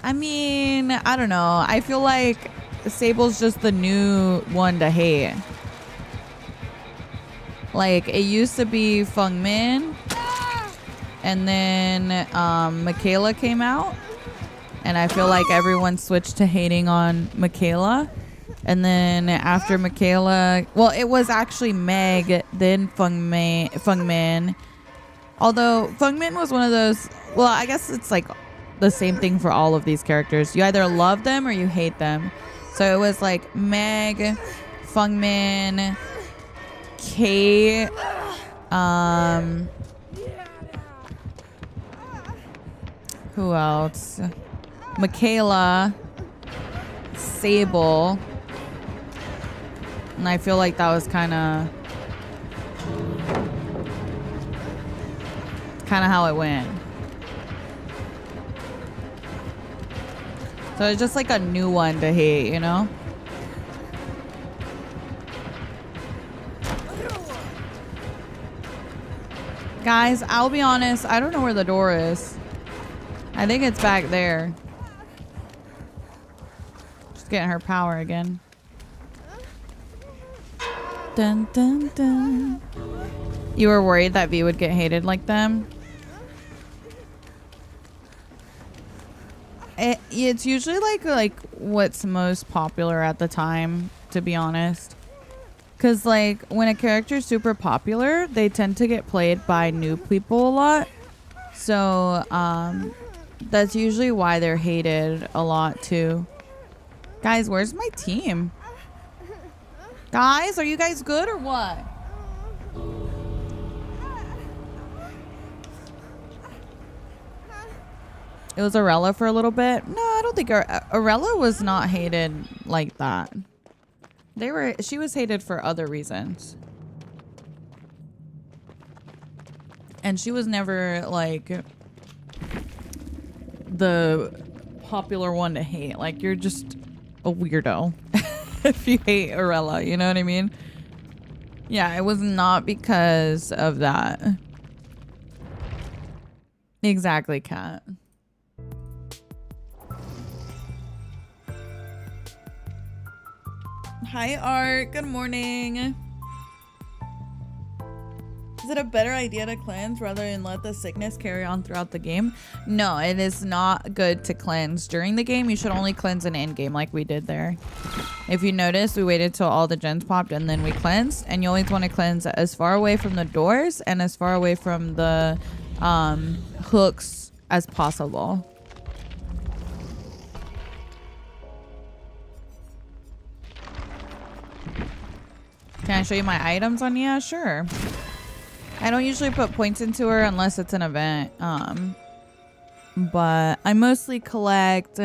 I mean, I don't know. I feel like Sable's just the new one to hate. Like, it used to be Feng Min. And then Michaela came out. And I feel like everyone switched to hating on Michaela. And then after Michaela, well, it was actually Meg, then Feng Min. Although Feng Min was one of those, well, I guess it's like the same thing for all of these characters. You either love them or you hate them. So it was like Meg, Feng Min, Kate, Who else? Michaela, Sable. And I feel like that was kind of how it went. So it's just like a new one to hate, you know? Guys, I'll be honest, I don't know where the door is. I think it's back there. Just getting her power again. Dun, dun, dun. You were worried that V would get hated like them? It's usually like what's most popular at the time, to be honest. Because like when a character's super popular, they tend to get played by new people a lot. So that's usually why they're hated a lot too. Guys, where's my team? Guys, are you guys good or what? It was Arella for a little bit. No, I don't think Arella was not hated like that. She was hated for other reasons. And she was never like the popular one to hate. Like, you're just a weirdo if you hate Arella, you know what I mean? Yeah, it was not because of that. Exactly, Kat. Hi, Art. Good morning. Is it a better idea to cleanse rather than let the sickness carry on throughout the game? No, it is not good to cleanse during the game. You should only cleanse in end-game like we did there. If you notice, we waited till all the gens popped and then we cleansed. And you always want to cleanse as far away from the doors and as far away from the hooks as possible. Can I show you my items on Nia? Sure. I don't usually put points into her unless it's an event. But I mostly collect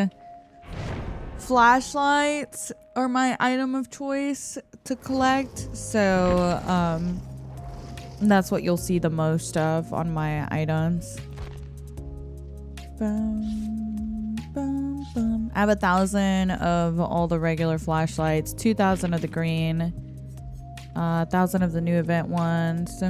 flashlights are my item of choice to collect. So that's what you'll see the most of on my items. Bum, bum, bum. I have 1,000 of all the regular flashlights, 2,000 of the green. 1,000 of the new event ones.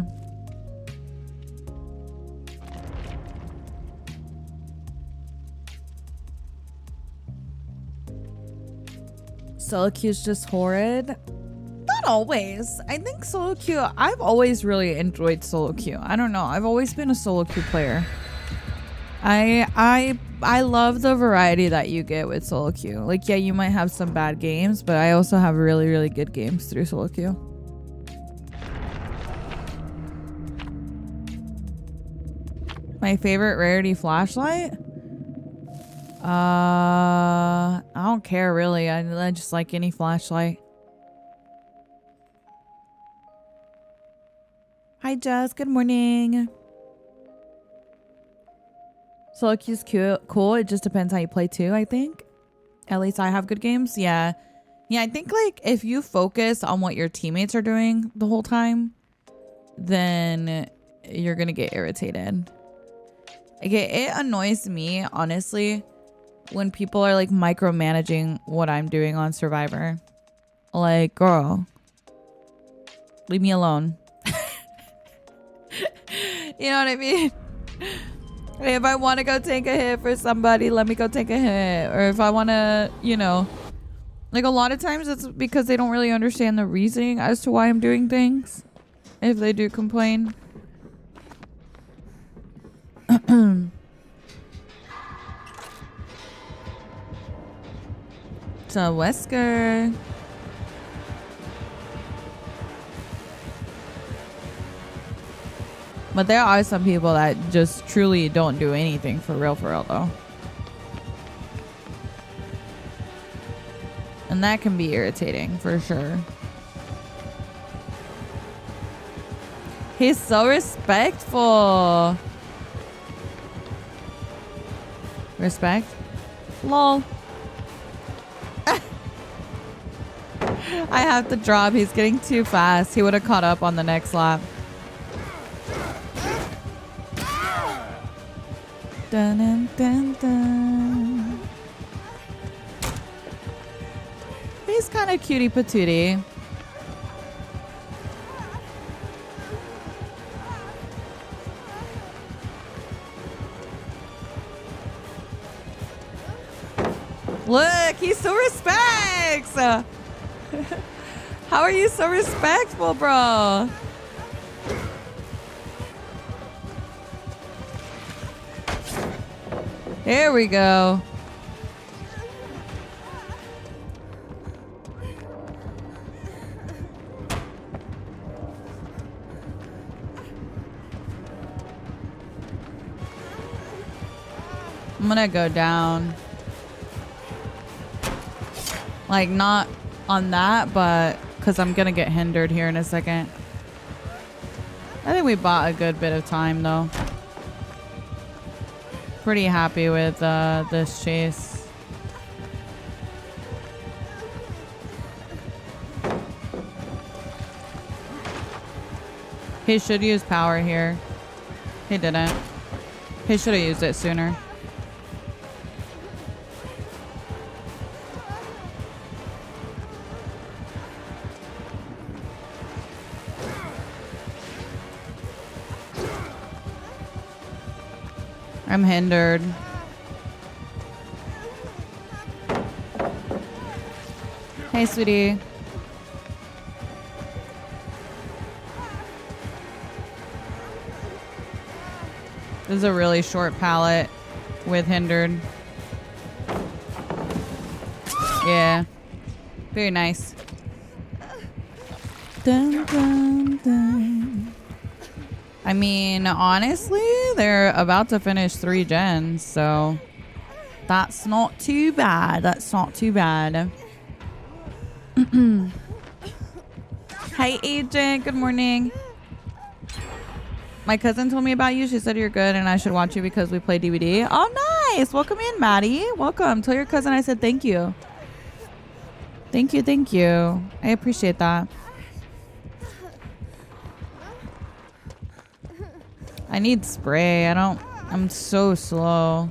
Solo queue's just horrid. Not always. I think solo queue, I've always really enjoyed solo queue. I don't know. I've always been a solo queue player. I love the variety that you get with solo queue. Like, yeah, you might have some bad games, but I also have really, really good games through solo queue. My favorite rarity flashlight? I don't care really. I just like any flashlight. Hi Jess, good morning. Solo queue's cool. It just depends how you play too, I think. At least I have good games. Yeah. Yeah, I think like if you focus on what your teammates are doing the whole time, then you're gonna get irritated. Okay, it annoys me, honestly, when people are like micromanaging what I'm doing on Survivor. Like, girl, leave me alone. You know what I mean? If I want to go take a hit for somebody, let me go take a hit. Or if I want to, you know, like a lot of times it's because they don't really understand the reasoning as to why I'm doing things. If they do complain. So Wesker. But there are some people that just truly don't do anything for real though. And that can be irritating for sure. He's so respectful. Respect? Lol. I have to drop. He's getting too fast. He would have caught up on the next lap. Dun, dun, dun, dun. He's kind of cutie patootie. Look, he so respects. How are you so respectful, bro? Here we go. I'm gonna go down. Like, not on that, but because I'm gonna get hindered here in a second. I think we bought a good bit of time, though. Pretty happy with this chase. He should use power here. He didn't. He should have used it sooner. I'm hindered. Hey, sweetie. This is a really short pallet with hindered. Yeah. Very nice. Dun, dun, dun. I mean, honestly, they're about to finish 3 gens, so that's not too bad. That's not too bad. Hi, Agent. Good morning. My cousin told me about you. She said you're good and I should watch you because we play DVD. Oh, nice. Welcome in, Maddie. Welcome. Tell your cousin I said thank you. Thank you. Thank you. I appreciate that. I need spray. I'm so slow.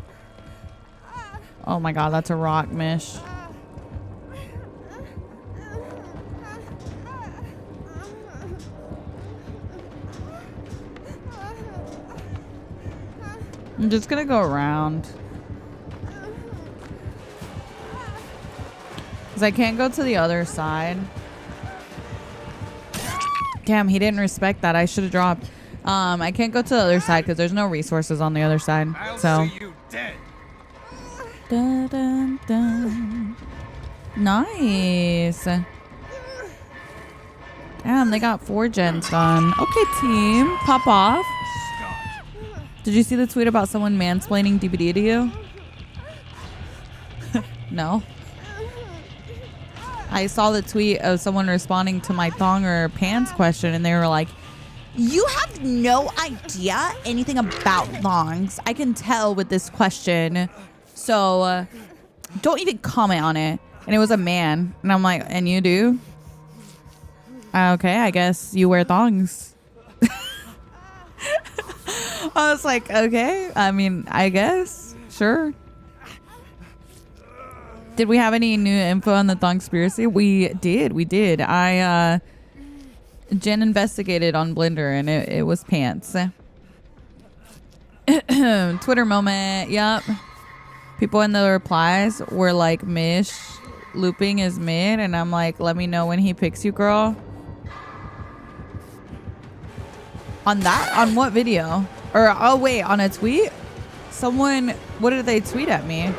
Oh my god, that's a rock, Mish. I'm just gonna go around. Because I can't go to the other side. Damn, he didn't respect that. I should have dropped. I can't go to the other side because there's no resources on the other side. So. See you dead. Dun, dun, dun. Nice. Damn, they got 4 gens done. Okay, team, pop off. Did you see the tweet about someone mansplaining DBD to you? No. I saw the tweet of someone responding to my thong or pants question, and they were like, "You have no idea anything about thongs. I can tell with this question. So don't even comment on it." And it was a man. And I'm like, "And you do?" Okay, I guess you wear thongs. I was like, okay. I mean, I guess. Sure. Did we have any new info on the thongspiracy? We did. Jen investigated on Blender and it was pants. Twitter moment. Yep. People in the replies were like, "Mish, looping is mid." And I'm like, "Let me know when he picks you, girl." On that? On what video? Or, oh wait, on a tweet? Someone, what did they tweet at me?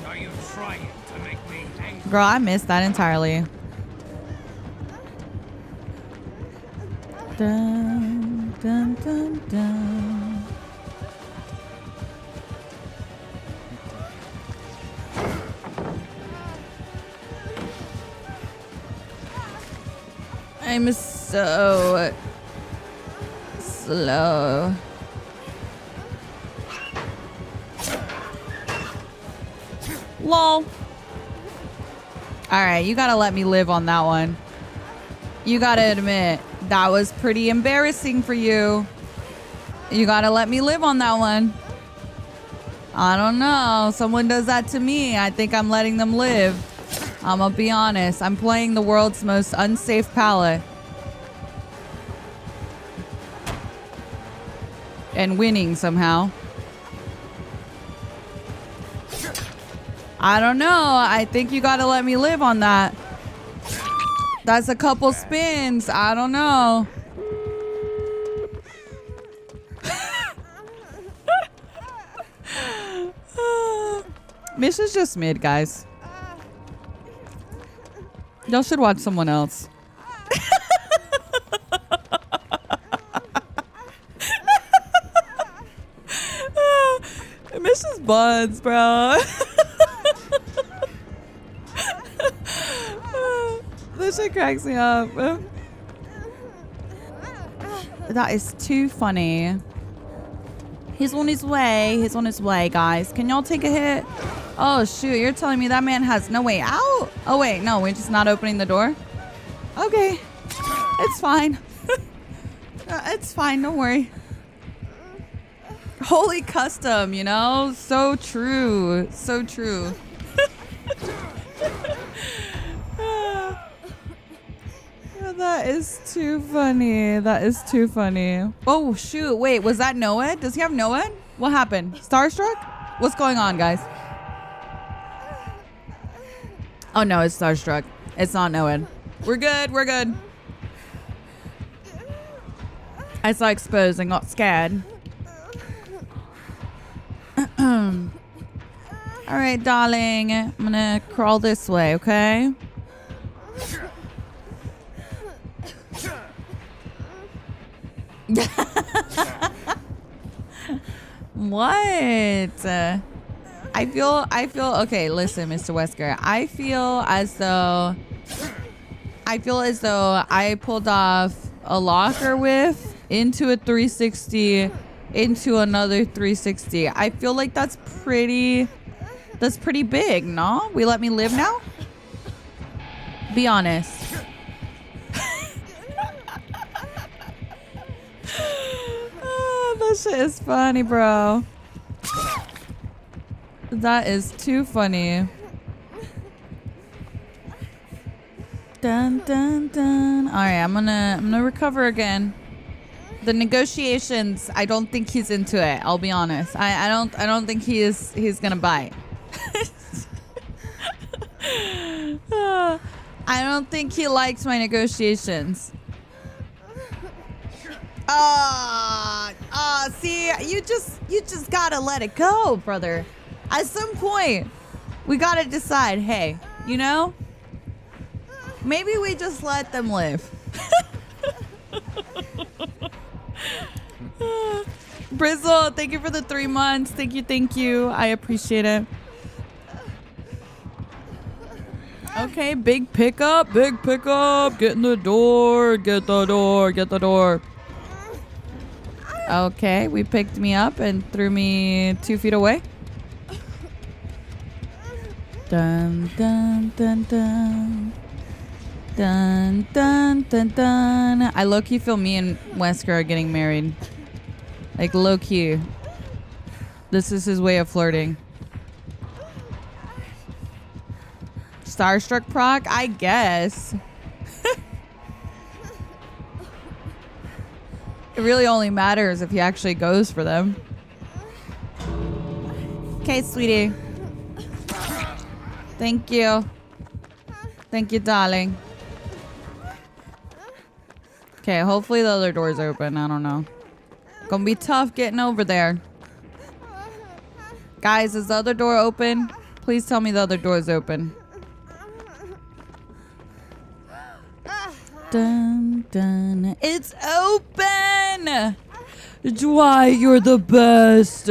Are you trying to make me angry? Girl, I missed that entirely. Dun, dun, dun, dun. I'm so slow. Lol. Alright, you gotta let me live on that one. You gotta admit, that was pretty embarrassing for you. You gotta let me live on that one. I don't know. Someone does that to me. I think I'm letting them live. I'm gonna be honest. I'm playing the world's most unsafe palette. And winning somehow. I don't know. I think you gotta let me live on that. That's a couple spins. I don't know. Mish is just mid, guys. Y'all should watch someone else. Mish is buds, bro. This shit cracks me up. That is too funny. He's on his way. He's on his way, guys. Can y'all take a hit? Oh, shoot. You're telling me that man has no way out? Oh, wait. No, we're just not opening the door? Okay. It's fine. It's fine. Don't worry. Holy custom, you know? So true. So true. That is too funny. That is too funny. Oh, shoot. Wait, was that Noed? Does he have Noed? What happened? Starstruck? What's going on, guys? Oh, no, it's Starstruck. It's not Noed. We're good. We're good. I saw exposed and got scared. All right, darling. I'm going to crawl this way, okay? What? I feel okay, listen, Mr. Wesker. I feel as though I pulled off a locker whiff into a 360 into another 360. I feel like that's pretty big, no? We let me live now? Be honest. That shit is funny, bro. That is too funny. Dun dun dun. All right, I'm gonna recover again. The negotiations, I don't think he's into it. I'll be honest. I don't think he's gonna bite. I don't think he likes my negotiations. See, you just gotta let it go, brother. At some point, we gotta decide, hey, you know, maybe we just let them live. Brizzle, thank you for the 3 months. Thank you. I appreciate it. Okay, big pickup. Get in the door. Get the door. Okay, we picked me up and threw me 2 feet away. Dun dun dun dun. Dun dun dun dun. I low-key feel me and Wesker are getting married. Like low-key. This is his way of flirting. Starstruck proc? I guess. It really only matters if he actually goes for them. Okay, sweetie. Thank you. Thank you, darling. Okay, hopefully the other door's open. I don't know. Gonna be tough getting over there. Guys, is the other door open? Please tell me the other door's open. Dun, dun. It's open! Dwight, you're the best.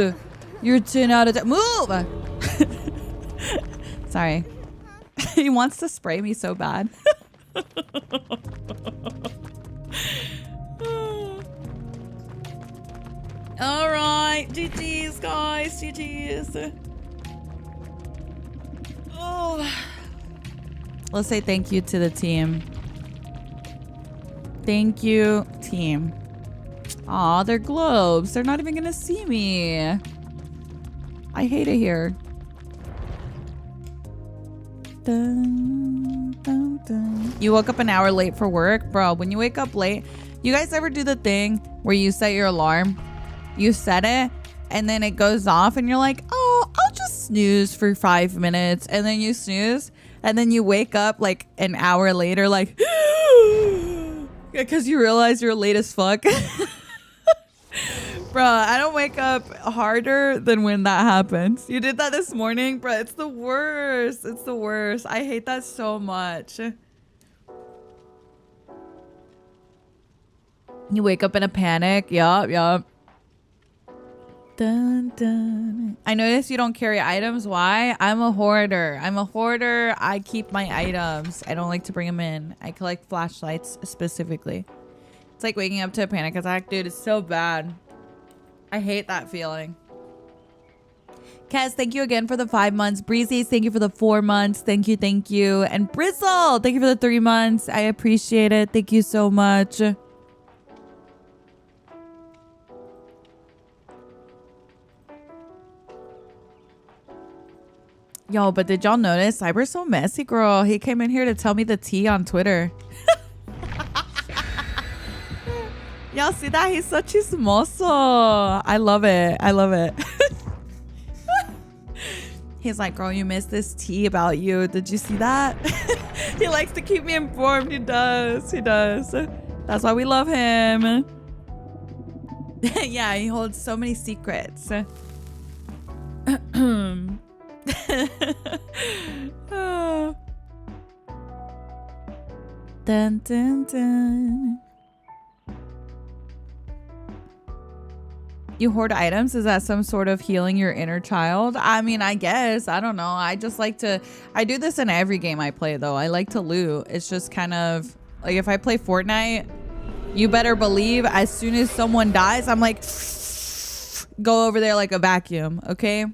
You're 10 out of 10. Move! Sorry. He wants to spray me so bad. All right, GG's, guys, GG's. Oh, let's say thank you to the team. Thank you, team. Aw, they're globes. They're not even gonna see me. I hate it here. Dun, dun, dun. You woke up an hour late for work? Bro, when you wake up late, you guys ever do the thing where you set your alarm? You set it and then it goes off and you're like, oh, I'll just snooze for 5 minutes. And then you snooze and then you wake up like an hour later like, because you realize you're late as fuck. Bro, I don't wake up harder than when that happens. You did that this morning? Bro, it's the worst. It's the worst. I hate that so much. You wake up in a panic. Yup. Dun, dun. I notice you don't carry items. Why? I'm a hoarder. I keep my items. I don't like to bring them in. I collect flashlights specifically. It's like waking up to a panic attack. Dude, it's so bad. I hate that feeling. Kez, thank you again for the 5 months. Breezy, thank you for the 4 months. Thank you. And Brizzle, thank you for the 3 months. I appreciate it. Thank you so much. Yo, but did y'all notice Cyber's so messy, girl? He came in here to tell me the tea on Twitter. Y'all see that? He's so chismoso. I love it. He's like, girl, you missed this tea about you. Did you see that? He likes to keep me informed. He does. That's why we love him. Yeah, he holds so many secrets. Dun, dun, dun. You hoard items? Is that some sort of healing your inner child? I mean, I guess. I don't know. I just like to... I do this in every game I play, though. I like to loot. It's just kind of... Like, if I play Fortnite, you better believe as soon as someone dies, I'm like... Go over there like a vacuum, okay?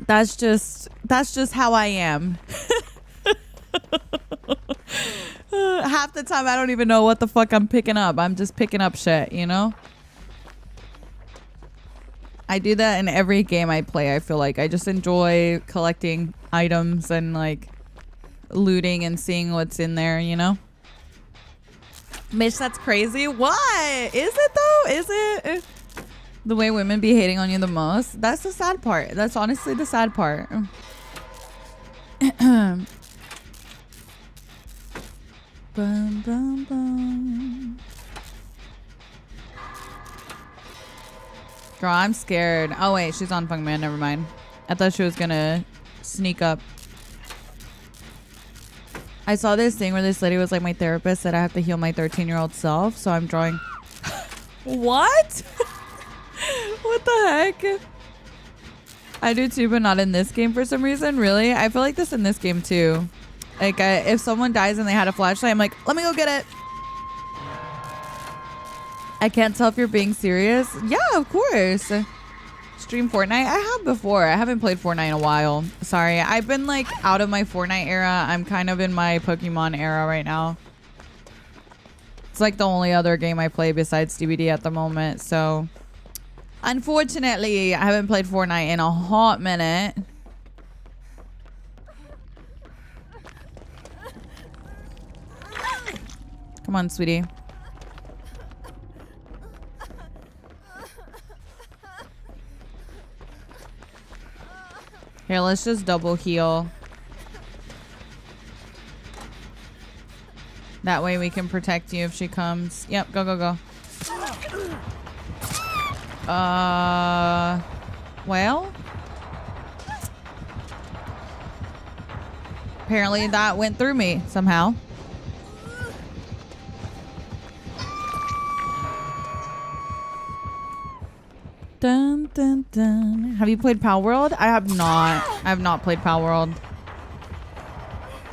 That's just how I am. Half the time, I don't even know what the fuck I'm picking up. I'm just picking up shit, you know? I do that in every game I play. I feel like I just enjoy collecting items and like looting and seeing what's in there, you know? Mitch, that's crazy. What? Is it though? Is it? The way women be hating on you the most? That's the sad part. That's honestly the sad part. Bum, bum, bum. Girl, I'm scared. Oh, wait. She's on Funk Man. Never mind. I thought she was gonna sneak up. I saw this thing where this lady was like, my therapist said I have to heal my 13-year-old self. So I'm drawing... What? What the heck? I do too, but not in this game for some reason. Really? I feel like this in this game too. Like, if someone dies and they had a flashlight, I'm like, let me go get it. I can't tell if you're being serious. Yeah, of course. Stream Fortnite? I have before. I haven't played Fortnite in a while. Sorry. I've been like out of my Fortnite era. I'm kind of in my Pokemon era right now. It's like the only other game I play besides DBD at the moment. So, unfortunately, I haven't played Fortnite in a hot minute. Come on, sweetie. Here, let's just double heal. That way we can protect you if she comes. Yep, go, go, go. Well. Apparently that went through me somehow. Dun, dun, dun. Have you played Pal World? I have not. I have not played Pal World.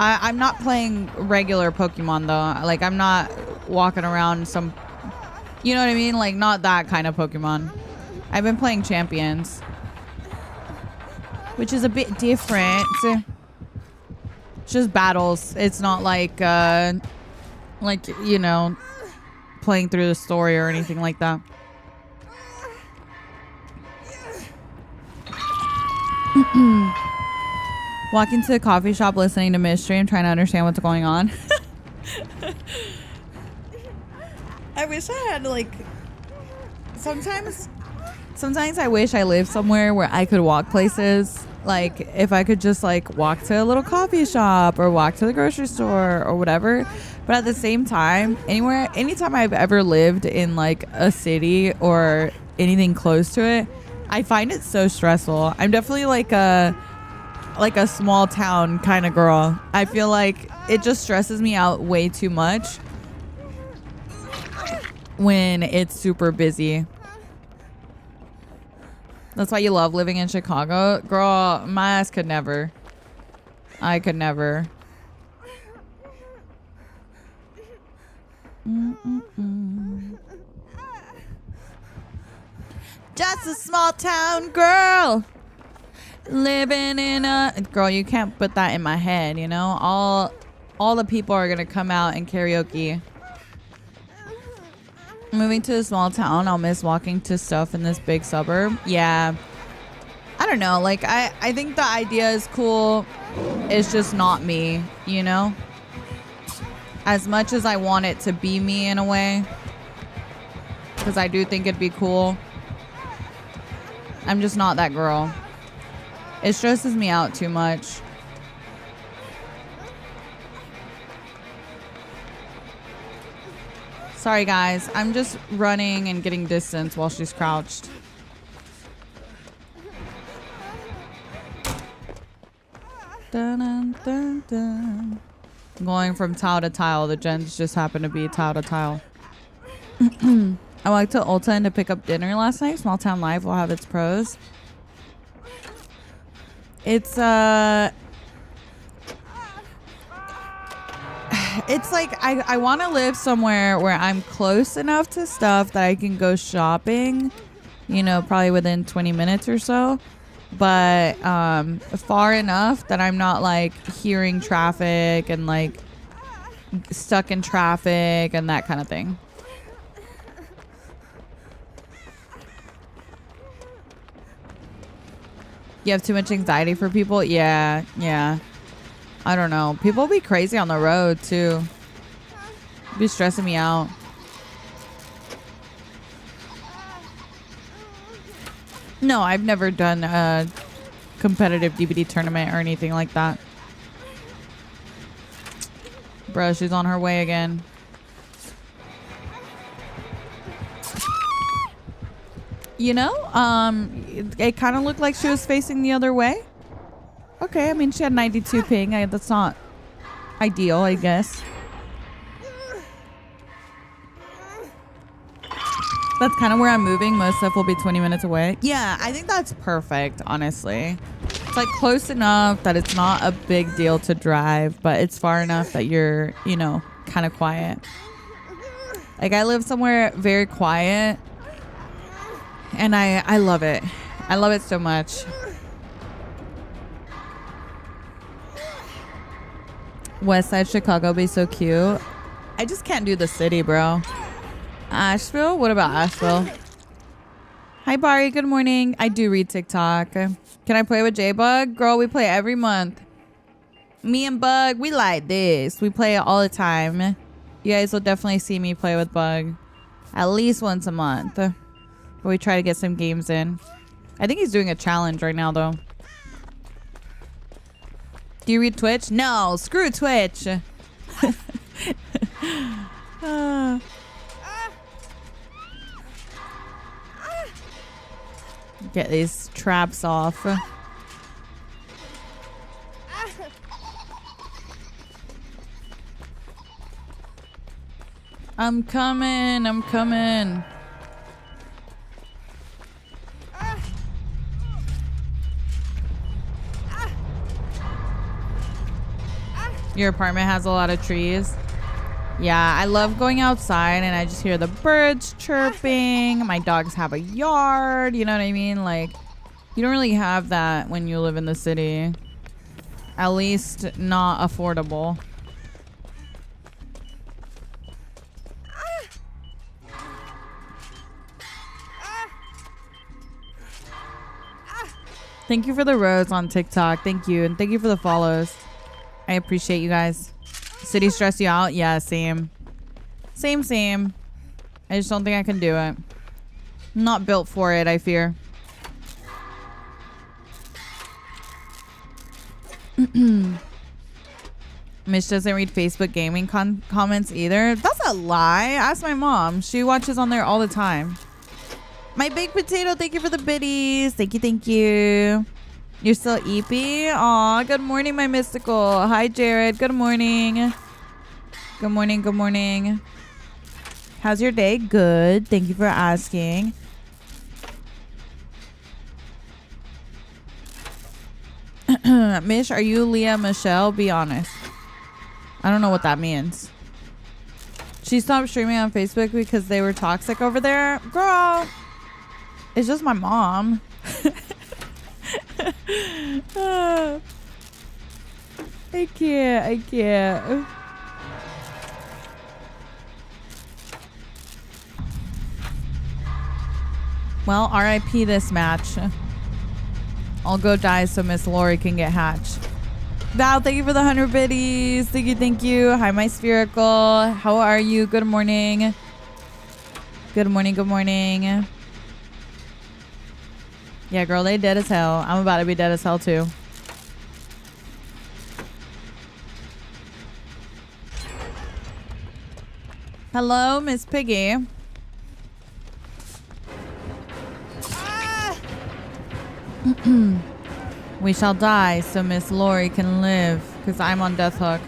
I'm not playing regular Pokemon though. Like, I'm not walking around some... You know what I mean? Like, not that kind of Pokemon. I've been playing Champions, which is a bit different. It's just battles. It's not like, you know, playing through the story or anything like that. Walking to a coffee shop, listening to Midstream, trying to understand what's going on. I wish I had, like, sometimes I wish I lived somewhere where I could walk places. Like, if I could just, like, walk to a little coffee shop or walk to the grocery store or whatever. But at the same time, anytime I've ever lived in, like, a city or anything close to it, I find it so stressful. I'm definitely like a small town kind of girl. I feel like it just stresses me out way too much when it's super busy. That's why you love living in Chicago? Girl, my ass could never. I could never. Just a small town girl living in a... Girl, you can't put that in my head, you know? All the people are gonna come out and karaoke. Moving to a small town, I'll miss walking to stuff in this big suburb. Yeah. I don't know. Like, I think the idea is cool. It's just not me, you know? As much as I want it to be me in a way. Because I do think it'd be cool. I'm just not that girl. It stresses me out too much. Sorry, guys. I'm just running and getting distance while she's crouched. Dun, dun, dun, dun. Going from tile to tile. The gens just happen to be tile to tile. I went to Ulta to pick up dinner last night. Small town life will have its pros. It's like I want to live somewhere where I'm close enough to stuff that I can go shopping, you know, probably within 20 minutes or so, but far enough that I'm not like hearing traffic and like stuck in traffic and that kind of thing. You have too much anxiety for people? Yeah. I don't know. People be crazy on the road too. Be stressing me out. No, I've never done a competitive DBD tournament or anything like that. Bro, she's on her way again. You know, it kind of looked like she was facing the other way. Okay, I mean, she had 92 ping. That's not ideal, I guess. That's kind of where I'm moving. Most stuff will be 20 minutes away. Yeah, I think that's perfect, honestly. It's like close enough that it's not a big deal to drive, but it's far enough that you're, you know, kind of quiet. Like, I live somewhere very quiet. And I love it. I love it so much. West Side Chicago be so cute. I just can't do the city, bro. Asheville? What about Asheville? Hi, Bari. Good morning. I do read TikTok. Can I play with J-Bug? Girl, we play every month. Me and Bug, we like this. We play it all the time. You guys will definitely see me play with Bug at least once a month. We try to get some games in. I think he's doing a challenge right now, though. Do you read Twitch? No, screw Twitch. Get these traps off. I'm coming. Your apartment has a lot of trees. Yeah, I love going outside and I just hear the birds chirping. My dogs have a yard. You know what I mean? Like, you don't really have that when you live in the city. At least not affordable. Thank you for the rose on TikTok. Thank you. And thank you for the follows. I appreciate you guys. City stress you out? Yeah, same. Same. I just don't think I can do it. I'm not built for it, I fear. Mish doesn't read Facebook gaming comments either. That's a lie. Ask my mom. She watches on there all the time. My baked potato, thank you for the biddies. Thank you. You're still eepy? Aw, good morning, my mystical. Hi, Jared. Good morning. Good morning. How's your day? Good. Thank you for asking. Mish, are you Leah Michelle? Be honest. I don't know what that means. She stopped streaming on Facebook because they were toxic over there. Girl, it's just my mom. I can't. Well, RIP this match. I'll go die so Miss Lori can get hatched. Val, thank you for the 100 biddies. Thank you. Hi, my spherical. How are you? Good morning. Good morning. Yeah, girl, they dead as hell. I'm about to be dead as hell, too. Hello, Miss Piggy. We shall die so Miss Lori can live, because I'm on death hook.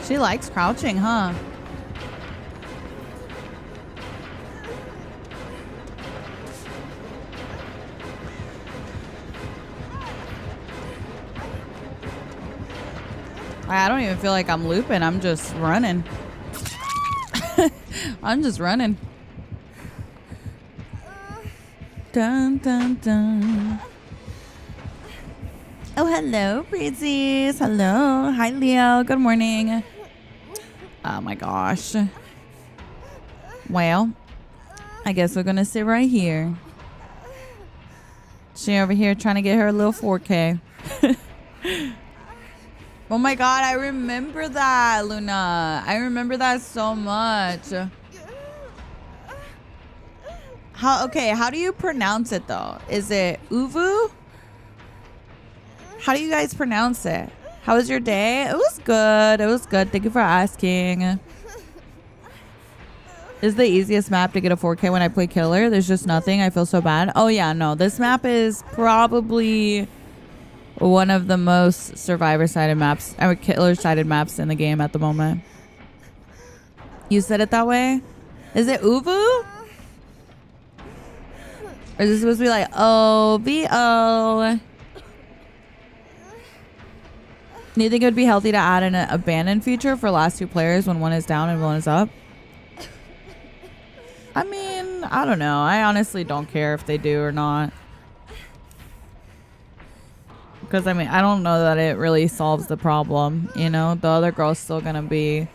She likes crouching, huh? I don't even feel like I'm looping. I'm just running. I'm just running. Dun, dun, dun. Oh, hello, breezies. Hello. Hi, Leo. Good morning. Oh, my gosh. Well, I guess we're going to sit right here. She over here trying to get her little 4K. Oh my god, I remember that, Luna. I remember that so much. How do you pronounce it though? Is it Uvu? How do you guys pronounce it? How was your day? It was good. Thank you for asking. This is the easiest map to get a 4K when I play killer. There's just nothing. I feel so bad. Oh yeah, no. This map is probably one of the most survivor-sided maps, or killer-sided maps in the game at the moment. You said it that way? Is it Uvu? Or is it supposed to be like O-V-O? Do you think it would be healthy to add an abandon feature for last two players when one is down and one is up? I mean, I don't know. I honestly don't care if they do or not. Because, I mean, I don't know that it really solves the problem. You know, the other girl's still going to be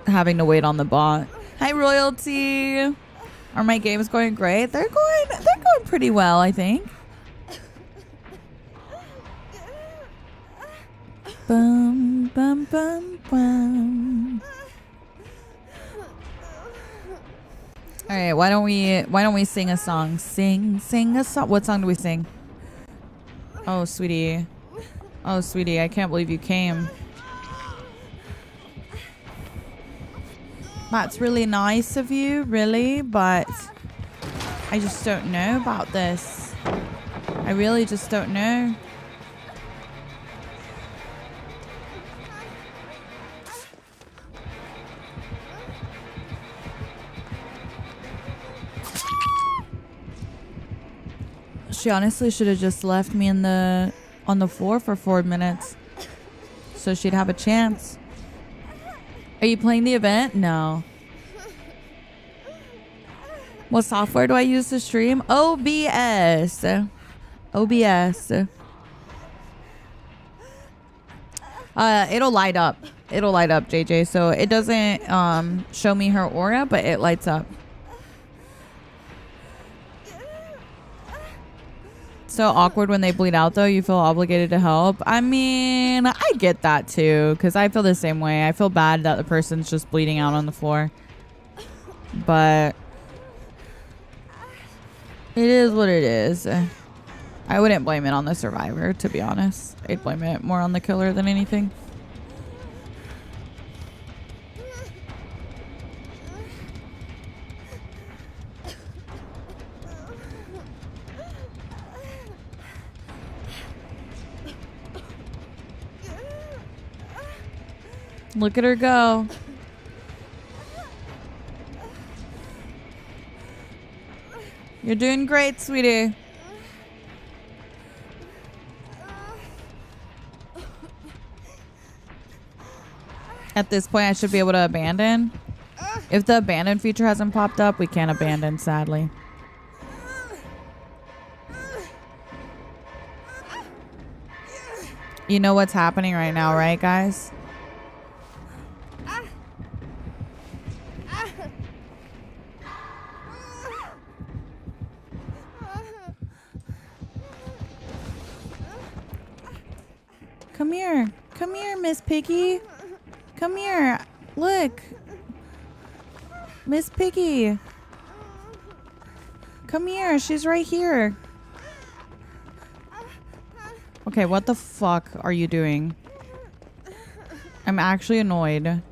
having to wait on the bot. Hi, Royalty. Are my games going great? They're going pretty well, I think. Bum, bum, bum, bum. All right, why don't we sing a song? Sing a song. What song do we sing? Oh, sweetie. I can't believe you came. That's really nice of you, really, but I just don't know about this. I really just don't know. She honestly should have just left me on the floor for 4 minutes so she'd have a chance. Are you playing the event? No. What software do I use to stream? OBS. OBS. It'll light up. It'll light up, JJ. So it doesn't show me her aura, but it lights up. So awkward when they bleed out, though. You feel obligated to help. I mean, I get that too, because I feel the same way. I feel bad that the person's just bleeding out on the floor, but it is what it is. I wouldn't blame it on the survivor, to be honest. I'd blame it more on the killer than anything. Look at her go. You're doing great, sweetie. At this point, I should be able to abandon. If the abandon feature hasn't popped up, we can't abandon, sadly. You know what's happening right now, right, guys? Come here. Come here, Miss Piggy. Come here. Look. Miss Piggy. Come here. She's right here. Okay, what the fuck are you doing? I'm actually annoyed.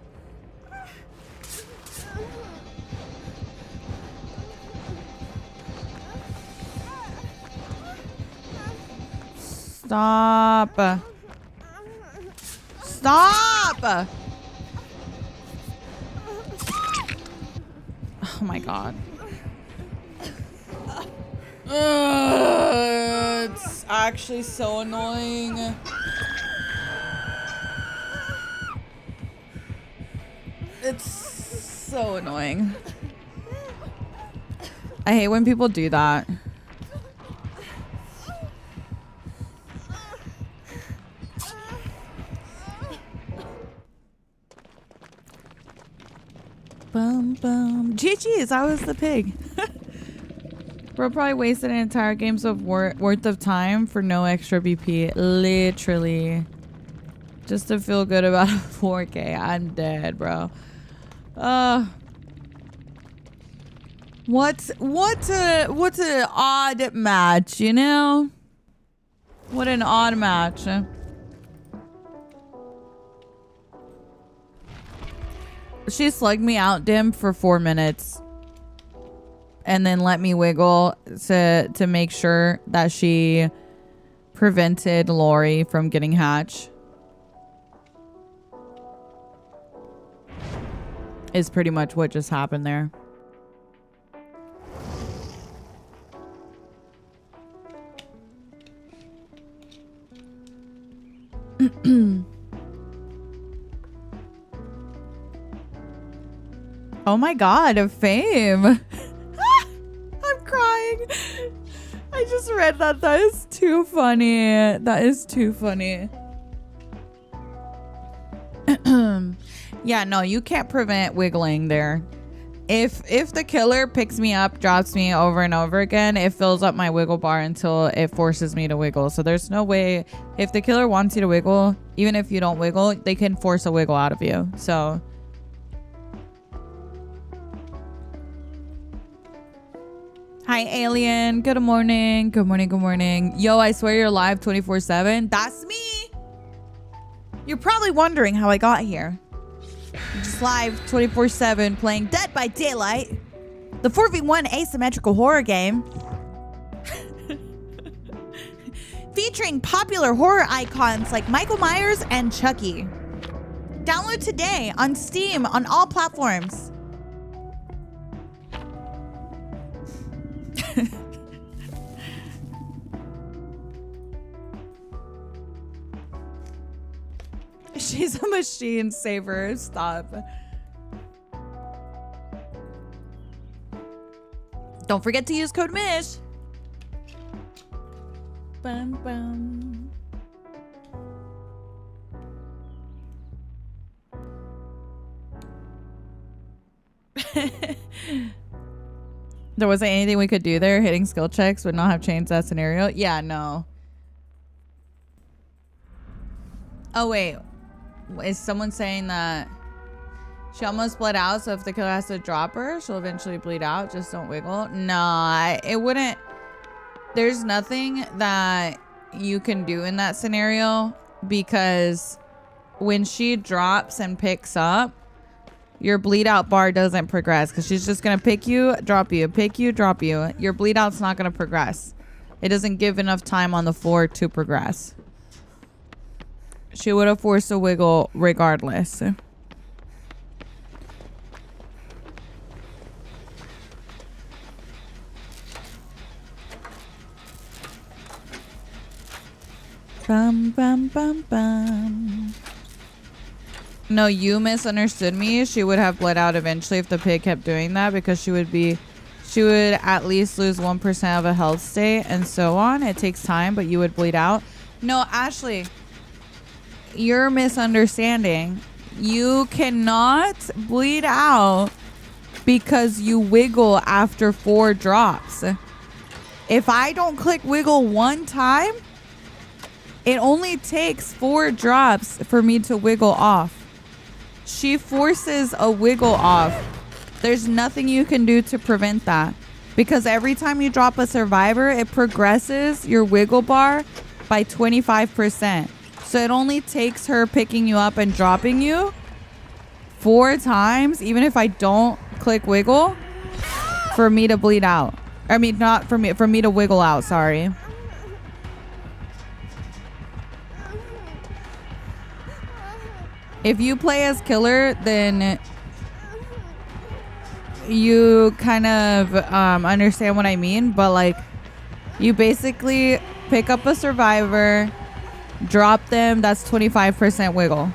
Stop. Stop! Oh my god. It's actually so annoying. It's so annoying. I hate when people do that. Bum bum. GG's, I was the pig. Bro probably wasted an entire game's worth of time for no extra BP. Literally. Just to feel good about a 4K. I'm dead, bro. What's an odd match, you know? What an odd match. She slugged me out, Dim, for 4 minutes. And then let me wiggle to make sure that she prevented Lori from getting hatch. Is pretty much what just happened there. Oh my god, of fame. I'm crying. I just read that. That is too funny. That is too funny. Yeah, no, you can't prevent wiggling there. If the killer picks me up, drops me over and over again, it fills up my wiggle bar until it forces me to wiggle. So there's no way. If the killer wants you to wiggle, even if you don't wiggle, they can force a wiggle out of you. So hi, Alien. Good morning. Good morning. Good morning. Yo, I swear you're live 24/7. That's me. You're probably wondering how I got here. I'm just live 24/7 playing Dead by Daylight. The 4v1 asymmetrical horror game featuring popular horror icons like Michael Myers and Chucky. Download today on Steam on all platforms. She's a machine saver. Stop. Don't forget to use code MISH. Bum, bum. There wasn't anything we could do there. Hitting skill checks would not have changed that scenario. Yeah, no. Oh, wait. Is someone saying that she almost bled out, so if the killer has to drop her, she'll eventually bleed out? Just don't wiggle. No, it wouldn't. There's nothing that you can do in that scenario, because when she drops and picks up, your bleed out bar doesn't progress, because she's just going to pick you, drop you, pick you, drop you. Your bleed out's not going to progress. It doesn't give enough time on the floor to progress. She would have forced a wiggle regardless. Bum, bum, bum, bum. No, you misunderstood me. She would have bled out eventually if the pig kept doing that, because she would at least lose 1% of a health state and so on. It takes time, but you would bleed out. No, Ashley, you're misunderstanding. You cannot bleed out because you wiggle after 4 drops. If I don't click wiggle one time, it only takes 4 drops for me to wiggle off. She forces a wiggle off. There's nothing you can do to prevent that, because every time you drop a survivor, it progresses your wiggle bar by 25%. So it only takes her picking you up and dropping you 4 times, even if I don't click wiggle, for me to bleed out. I mean, not for me to wiggle out, sorry. If you play as killer, then you kind of understand what I mean. But like, you basically pick up a survivor, drop them, that's 25% wiggle.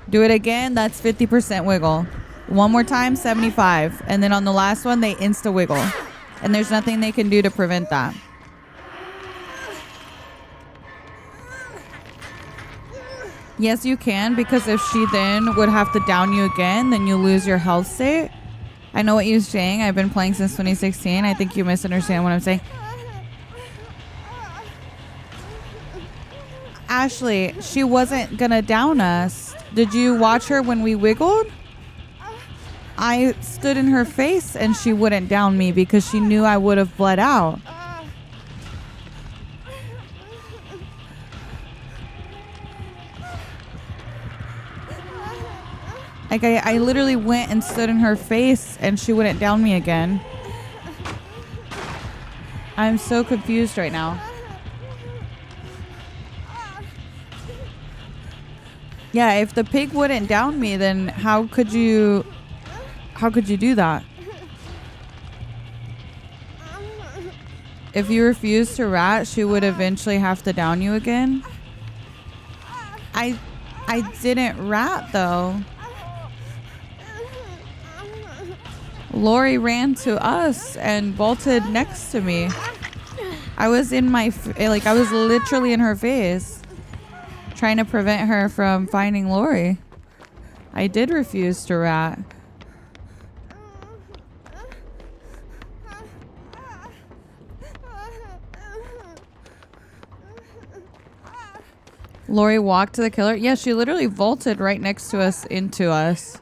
Do it again, that's 50% wiggle. One more time, 75. And then on the last one, they insta wiggle. And there's nothing they can do to prevent that. Yes, you can, because if she then would have to down you again, then you lose your health state. I know what you're saying. I've been playing since 2016. I think you misunderstand what I'm saying. Ashley, she wasn't gonna down us. Did you watch her when we wiggled? I stood in her face and she wouldn't down me because she knew I would have bled out. Like, I literally went and stood in her face and she wouldn't down me again. I'm so confused right now. Yeah, if the pig wouldn't down me, then how could you do that? If you refuse to rat, she would eventually have to down you again. I didn't rat though. Lori ran to us and bolted next to me. I was in my, I was literally in her face, trying to prevent her from finding Lori. I did refuse to rat. Lori walked to the killer. Yeah, she literally vaulted right next to us into us.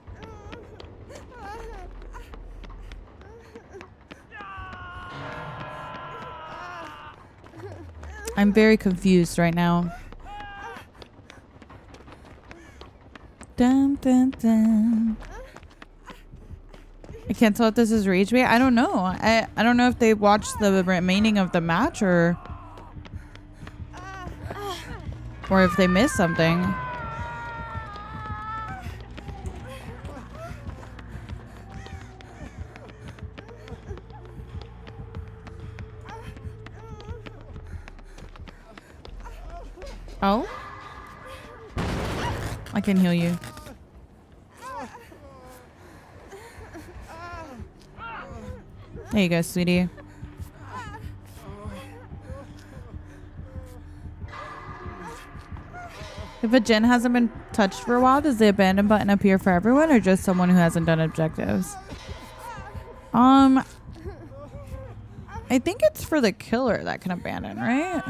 I'm very confused right now. Dun, dun, dun. I can't tell if this is rage bait. I don't know. I don't know if they watched the remaining of the match or if they missed something. Oh? I can heal you. There you go, sweetie. If a gen hasn't been touched for a while, does the abandon button appear for everyone or just someone who hasn't done objectives? I think it's for the killer that can abandon, right?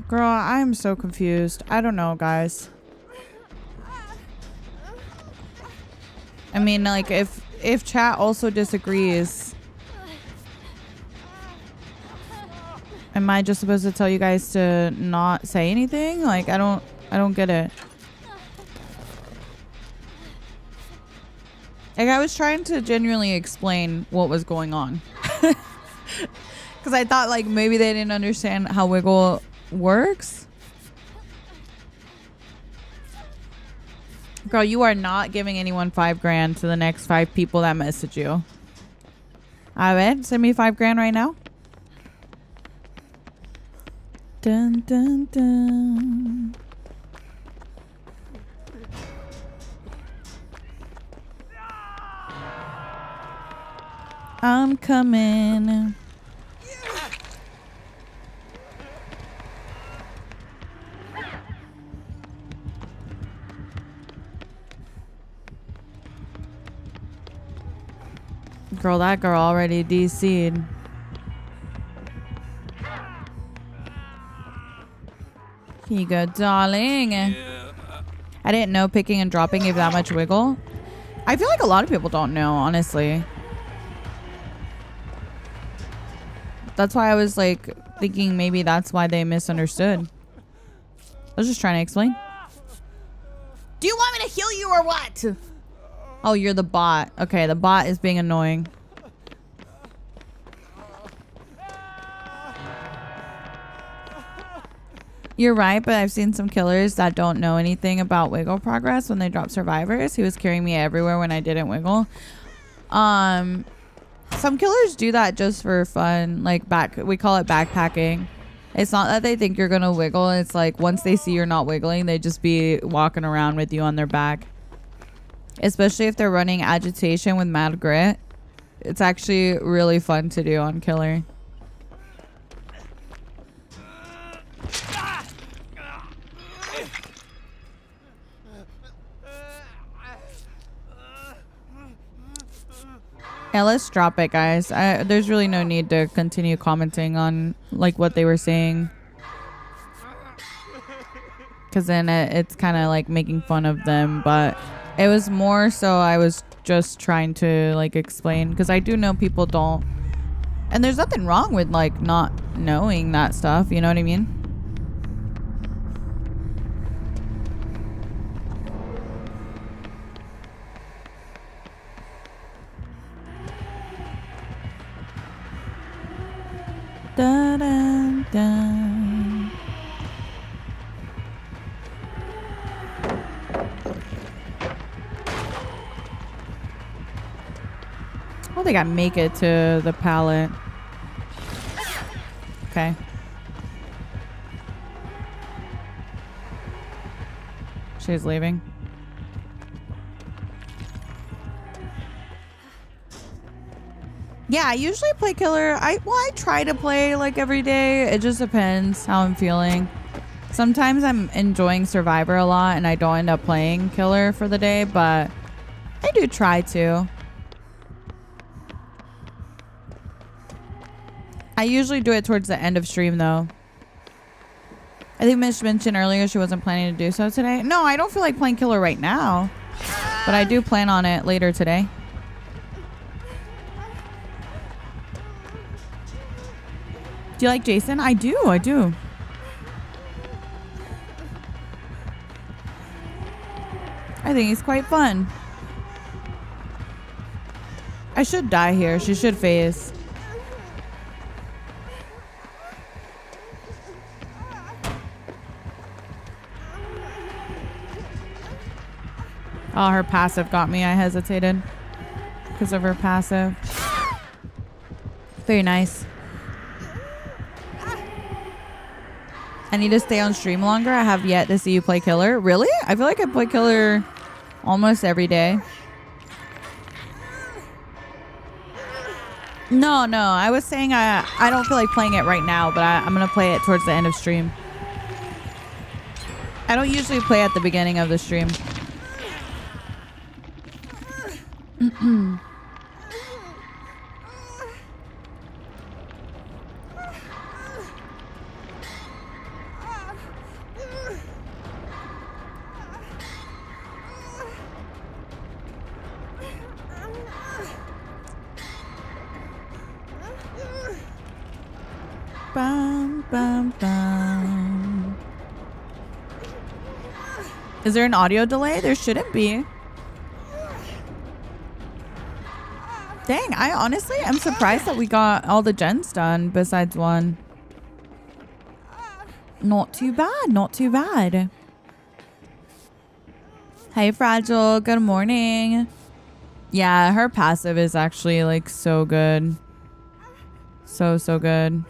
Girl, I'm so confused. I don't know, guys. I mean, like, if chat also disagrees, am I just supposed to tell you guys to not say anything? Like, I don't get it. Like, I was trying to genuinely explain what was going on. Because I thought, like, maybe they didn't understand how Wiggle works. Girl, you are not giving anyone $5,000 to the next 5 people that message you. A ver, send me $5,000 right now. Dun dun dun. I'm coming. Girl, that girl already DC'd. Here you go, darling. Yeah. I didn't know picking and dropping gave that much wiggle. I feel like a lot of people don't know, honestly. That's why I was like thinking maybe that's why they misunderstood. I was just trying to explain. Do you want me to heal you or what? Oh, you're the bot. Okay, the bot is being annoying. You're right, but I've seen some killers that don't know anything about wiggle progress when they drop survivors. He was carrying me everywhere when I didn't wiggle. Some killers do that just for fun. Like we call it backpacking. It's not that they think you're gonna wiggle. It's like once they see you're not wiggling, they just be walking around with you on their back. Especially if they're running agitation with mad grit. It's actually really fun to do on killer. Yeah, let's drop it, guys. There's really no need to continue commenting on like what they were saying, because then it's kind of like making fun of them. But it was more so I was just trying to like explain, because I do know people don't, and there's nothing wrong with like not knowing that stuff, you know what I mean? Da, da, da. Oh, they got make it to the pallet. Okay. She's leaving. Yeah, I usually play killer. I try to play like every day. It just depends how I'm feeling. Sometimes I'm enjoying Survivor a lot and I don't end up playing killer for the day, but I do try to. I usually do it towards the end of stream though. I think Mish mentioned earlier she wasn't planning to do so today. No, I don't feel like playing killer right now. But I do plan on it later today. Do you like Jason? I do. I do. I think he's quite fun. I should die here. She should phase. Oh, her passive got me. I hesitated because of her passive. Very nice. I need to stay on stream longer. I have yet to see you play killer. Really? I feel like I play killer almost every day. No. I was saying I don't feel like playing it right now, but I'm going to play it towards the end of stream. I don't usually play at the beginning of the stream. Bum, bum, bum. Is there an audio delay? There shouldn't be. Dang, I honestly am surprised that we got all the gens done besides one. Not too bad, not too bad. Hey, Fragile, good morning. Yeah, her passive is actually like so good. So good.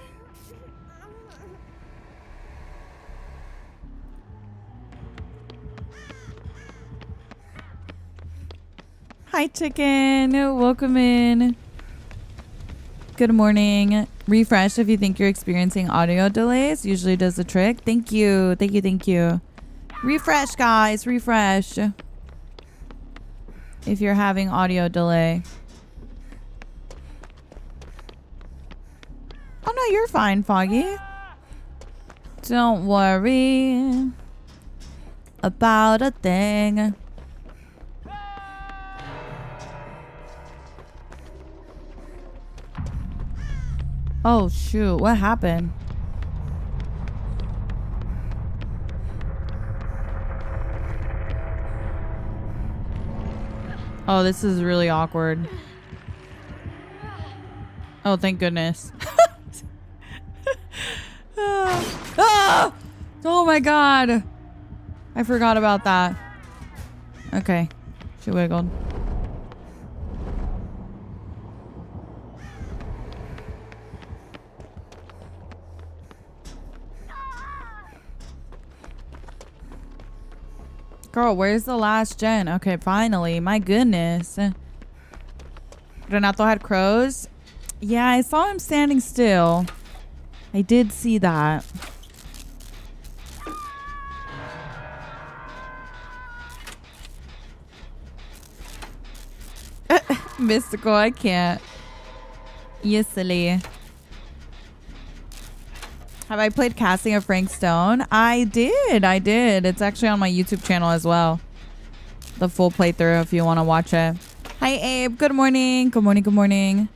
Hi, chicken. Welcome in. Good morning. Refresh if you think you're experiencing audio delays. Usually does the trick. Thank you. Thank you. Thank you. Refresh, guys. Refresh. If you're having audio delay. Oh, no, you're fine, Foggy. Don't worry about a thing. Oh, shoot. What happened? Oh, this is really awkward. Oh, thank goodness. Ah! Oh, my God. I forgot about that. Okay. She wiggled. Girl, where's the last gen? Okay, finally. My goodness. Renato had crows. Yeah, I saw him standing still. I did see that. Mystical, I can't. Yes, silly. Have I played Casting of Frank Stone? I did. It's actually on my YouTube channel as well. The full playthrough if you want to watch it. Hi, Abe. Good morning. Good morning. Good morning.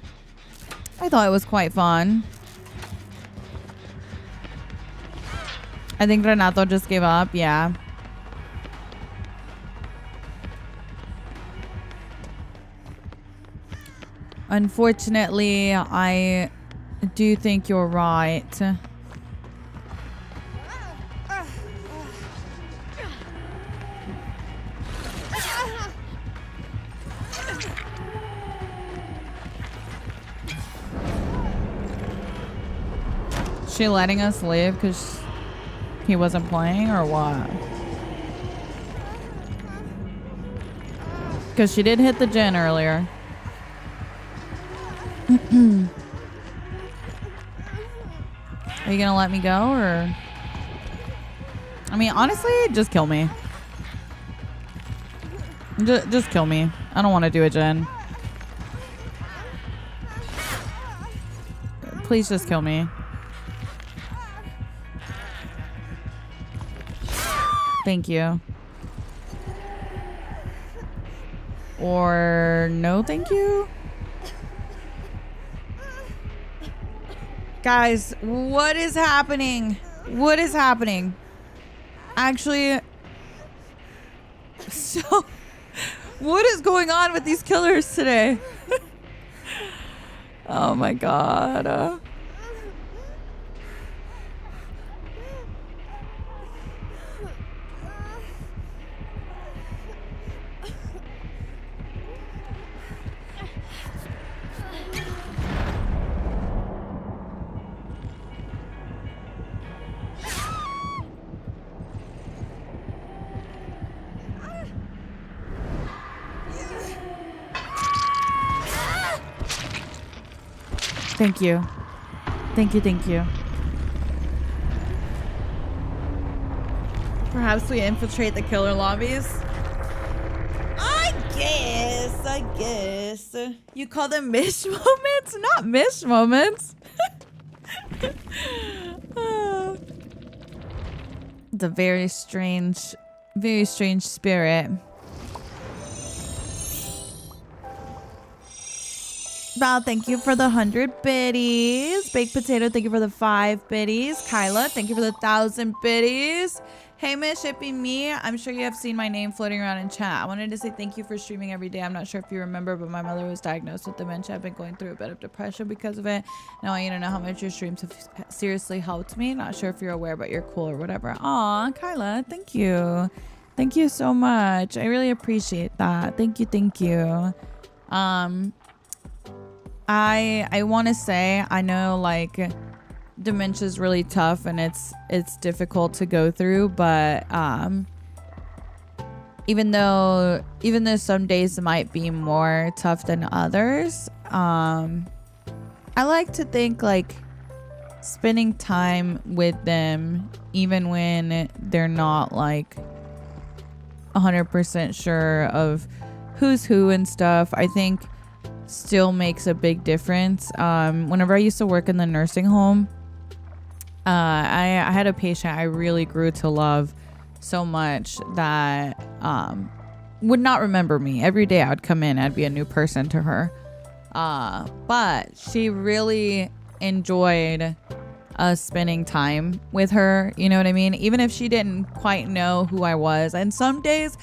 I thought it was quite fun. I think Renato just gave up. Yeah. Unfortunately, I do think you're right. She letting us live because he wasn't playing or what? Because she did hit the gen earlier. Are you gonna let me go or? I mean, honestly, just kill me. Just kill me. I don't want to do a gen. Please just kill me. Thank you. Or no, thank you. Guys, what is happening? What is happening? Actually, so what is going on with these killers today? Oh my god. Thank you. Thank you, thank you. Perhaps we infiltrate the killer lobbies? I guess. You call them mish moments? Not mish moments. It's a very strange spirit. Val, thank you for the 100 biddies. Baked Potato, thank you for the 5 biddies. Kyla, thank you for the 1,000 biddies. Hey, Miss Shippy Me, I'm sure you have seen my name floating around in chat. I wanted to say thank you for streaming every day. I'm not sure if you remember, but my mother was diagnosed with dementia. I've been going through a bit of depression because of it. And I want you to know how much your streams have seriously helped me. Not sure if you're aware, but you're cool or whatever. Aw, Kyla, thank you. Thank you so much. I really appreciate that. Thank you, thank you. I want to say, I know like dementia is really tough and it's difficult to go through, but even though some days might be more tough than others, I like to think like spending time with them even when they're not like 100% sure of who's who and stuff, I think still makes a big difference. Whenever I used to work in the nursing home, I had a patient I really grew to love so much that would not remember me. Every day I would come in, I'd be a new person to her. But she really enjoyed us spending time with her, you know what I mean? Even if she didn't quite know who I was. And some days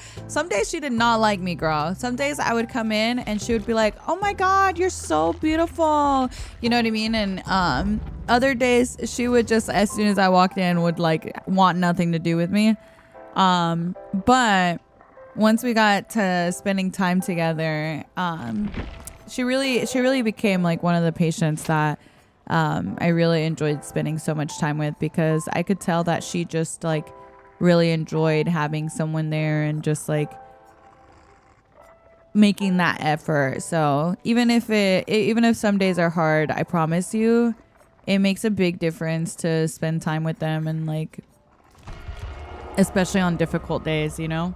she did not like me, girl. Some days I would come in and she would be like, oh my God, you're so beautiful. You know what I mean? And other days she would just, as soon as I walked in, would like want nothing to do with me. But once we got to spending time together, she really became like one of the patients that I really enjoyed spending so much time with, because I could tell that she just like really enjoyed having someone there and just like making that effort. So even if some days are hard, I promise you it makes a big difference to spend time with them, and like especially on difficult days, you know.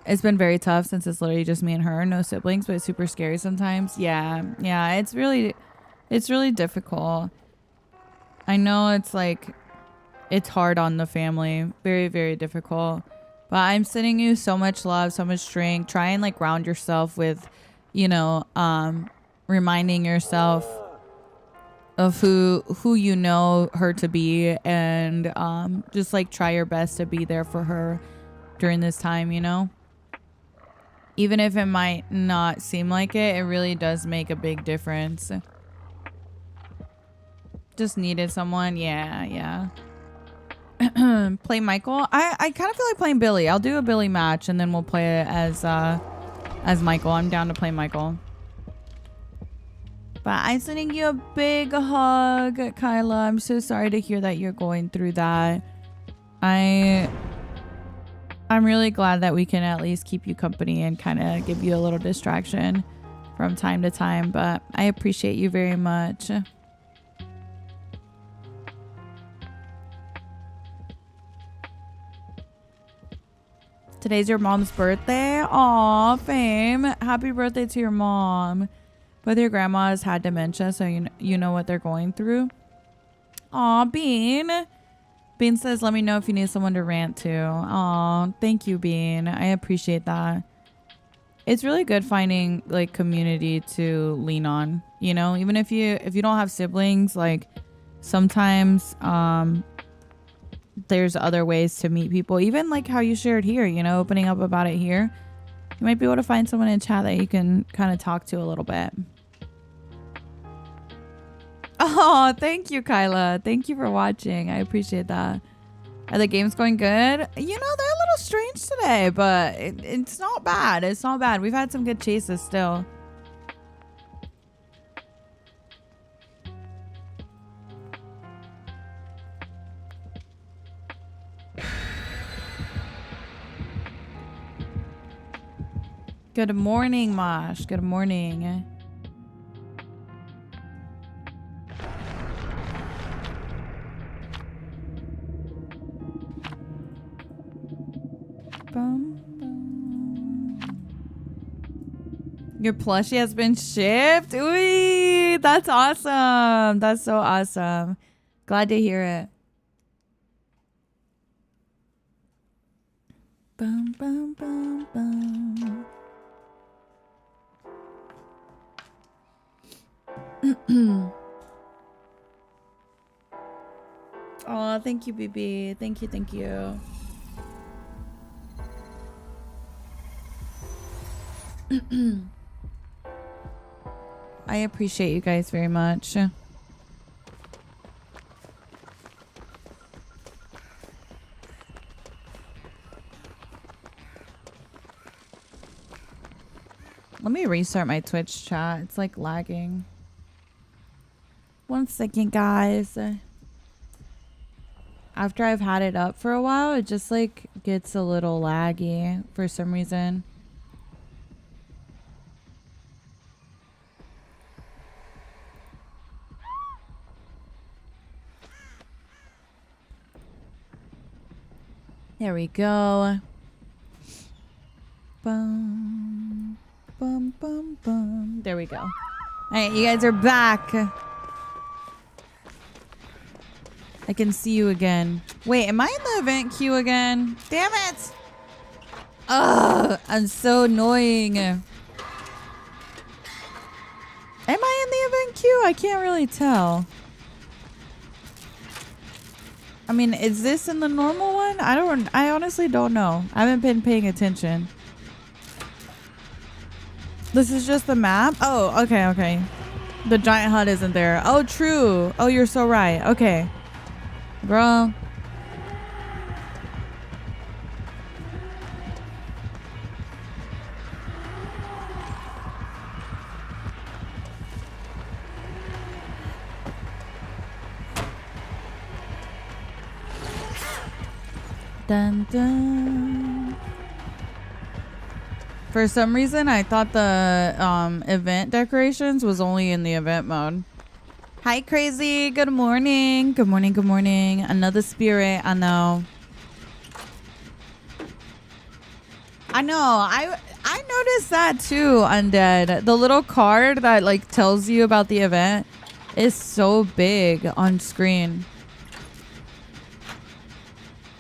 It's been very tough since it's literally just me and her, no siblings, but it's super scary sometimes. Yeah, it's really difficult. I know it's like, it's hard on the family, very, very difficult, but I'm sending you so much love, so much strength. Try and like ground yourself with, you know, reminding yourself of who you know her to be, and just like try your best to be there for her during this time, you know. Even if it might not seem like it, it really does make a big difference. Just needed someone. Yeah. Play Michael. I kind of feel like playing Billy. I'll do a Billy match and then we'll play it as Michael. I'm down to play Michael. But I'm sending you a big hug, Kyla. I'm so sorry to hear that you're going through that. I'm really glad that we can at least keep you company and kind of give you a little distraction from time to time, but I appreciate you very much. Today's your mom's birthday. Aw, Fame. Happy birthday to your mom. Both your grandmas had dementia, so you know what they're going through. Aw, Bean. Bean says, let me know if you need someone to rant to. Aw, thank you, Bean. I appreciate that. It's really good finding like community to lean on, you know, even if you don't have siblings, like sometimes there's other ways to meet people, even like how you shared here, you know, opening up about it here. You might be able to find someone in chat that you can kind of talk to a little bit. Oh, thank you, Kyla. Thank you for watching. I appreciate that. Are the games going good? You know, they're a little strange today, but it's not bad. It's not bad. We've had some good chases still. Good morning, Mosh. Good morning. Your plushie has been shipped. Ooh, that's awesome. That's so awesome. Glad to hear it. Bum, bum, bum, bum. Oh, thank you, BB. Thank you, thank you. I appreciate you guys very much. Let me restart my Twitch chat. It's like lagging. 1 second, guys. After I've had it up for a while, it just like gets a little laggy for some reason. There we go. Bum, bum, bum, bum. There we go. All right, you guys are back. I can see you again. Wait, am I in the event queue again? Damn it! Ugh, I'm so annoying. Am I in the event queue? I can't really tell. I mean, is this in the normal one? I honestly don't know. I haven't been paying attention. This is just the map? Oh, okay, okay. The giant hut isn't there. Oh, true. Oh, you're so right. Okay. Girl. Dun, dun. For some reason, I thought the event decorations was only in the event mode. Hi, Crazy. Good morning. Good morning. Good morning. Another spirit. I know. I know. I noticed that too, Undead. The little card that like tells you about the event is so big on screen.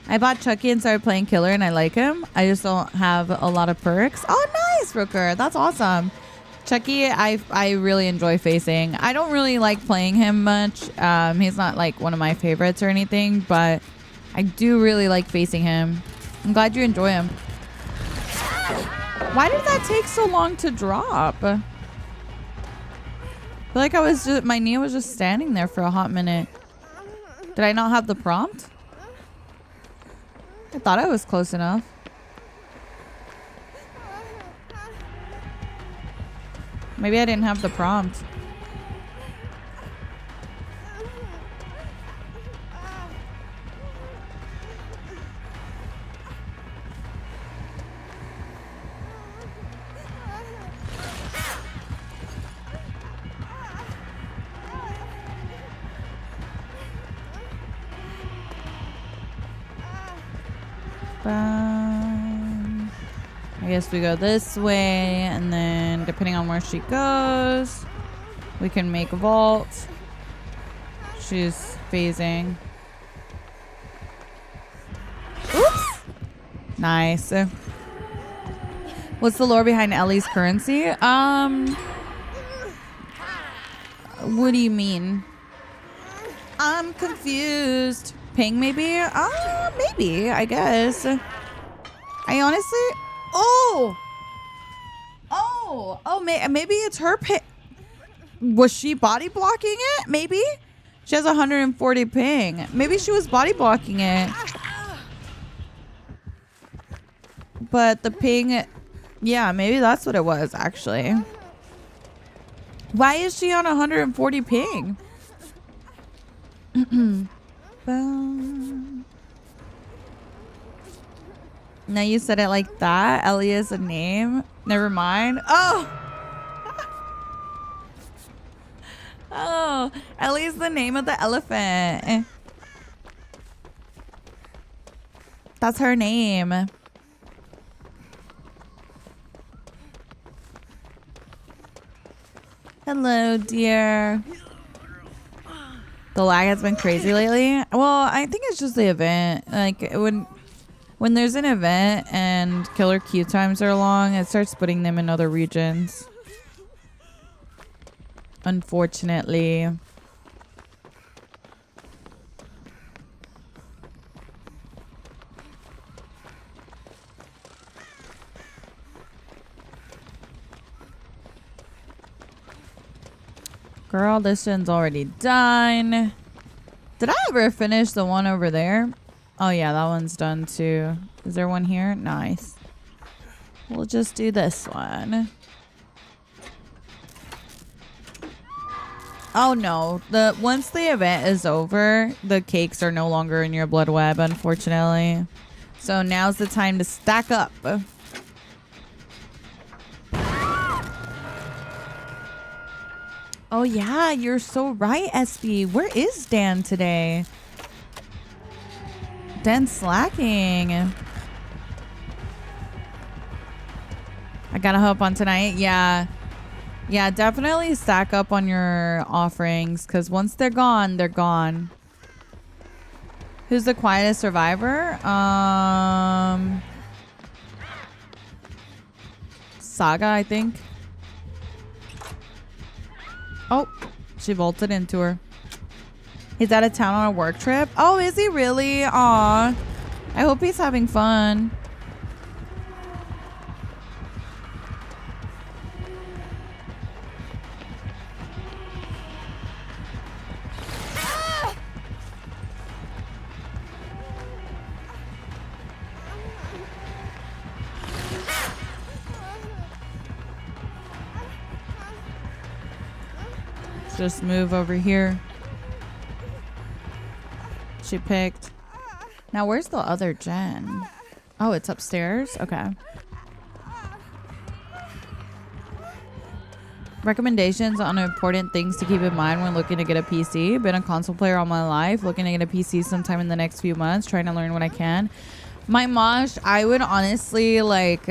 I bought Chucky and started playing Killer and I like him. I just don't have a lot of perks. Oh, nice, Rooker. That's awesome. Chucky, I really enjoy facing. I don't really like playing him much. He's not like one of my favorites or anything, but I do really like facing him. I'm glad you enjoy him. Why did that take so long to drop? I feel like my knee was just standing there for a hot minute. Did I not have the prompt? I thought I was close enough. Maybe I didn't have the prompt. I guess we go this way, and then depending on where she goes, we can make a vault. She's phasing. Nice. What's the lore behind Ellie's currency? What do you mean? I'm confused. Ping maybe? Maybe, I guess. I honestly... maybe it's her ping. Was she body blocking it? Maybe? She has 140 ping. Maybe she was body blocking it. But the ping... Yeah, maybe that's what it was, actually. Why is she on 140 ping? Now you said it like that. Ellie is a name. Never mind. Oh! Oh, Ellie's the name of the elephant. That's her name. Hello, dear. The lag has been crazy lately. Well, I think it's just the event. Like when there's an event and killer queue times are long, it starts putting them in other regions. Unfortunately. Girl, this one's already done. Did I ever finish the one over there? Oh yeah, that one's done too. Is there one here? Nice. We'll just do this one. Oh no, once the event is over, the cakes are no longer in your blood web, unfortunately. So now's the time to stack up. Oh yeah, you're so right, SB. Where is Dan today? Dan's slacking. I gotta hop on tonight. Yeah. Yeah, definitely stack up on your offerings, because once they're gone, they're gone. Who's the quietest survivor? Saga, I think. Oh, she vaulted into her. He's out of town on a work trip. Oh, is he really? Aw. I hope he's having fun. Just move over here. She picked. Now where's the other gen? Oh, it's upstairs? Okay. Recommendations on important things to keep in mind when looking to get a PC. Been a console player all my life. Looking to get a PC sometime in the next few months. Trying to learn what I can. My mosh, I would honestly like...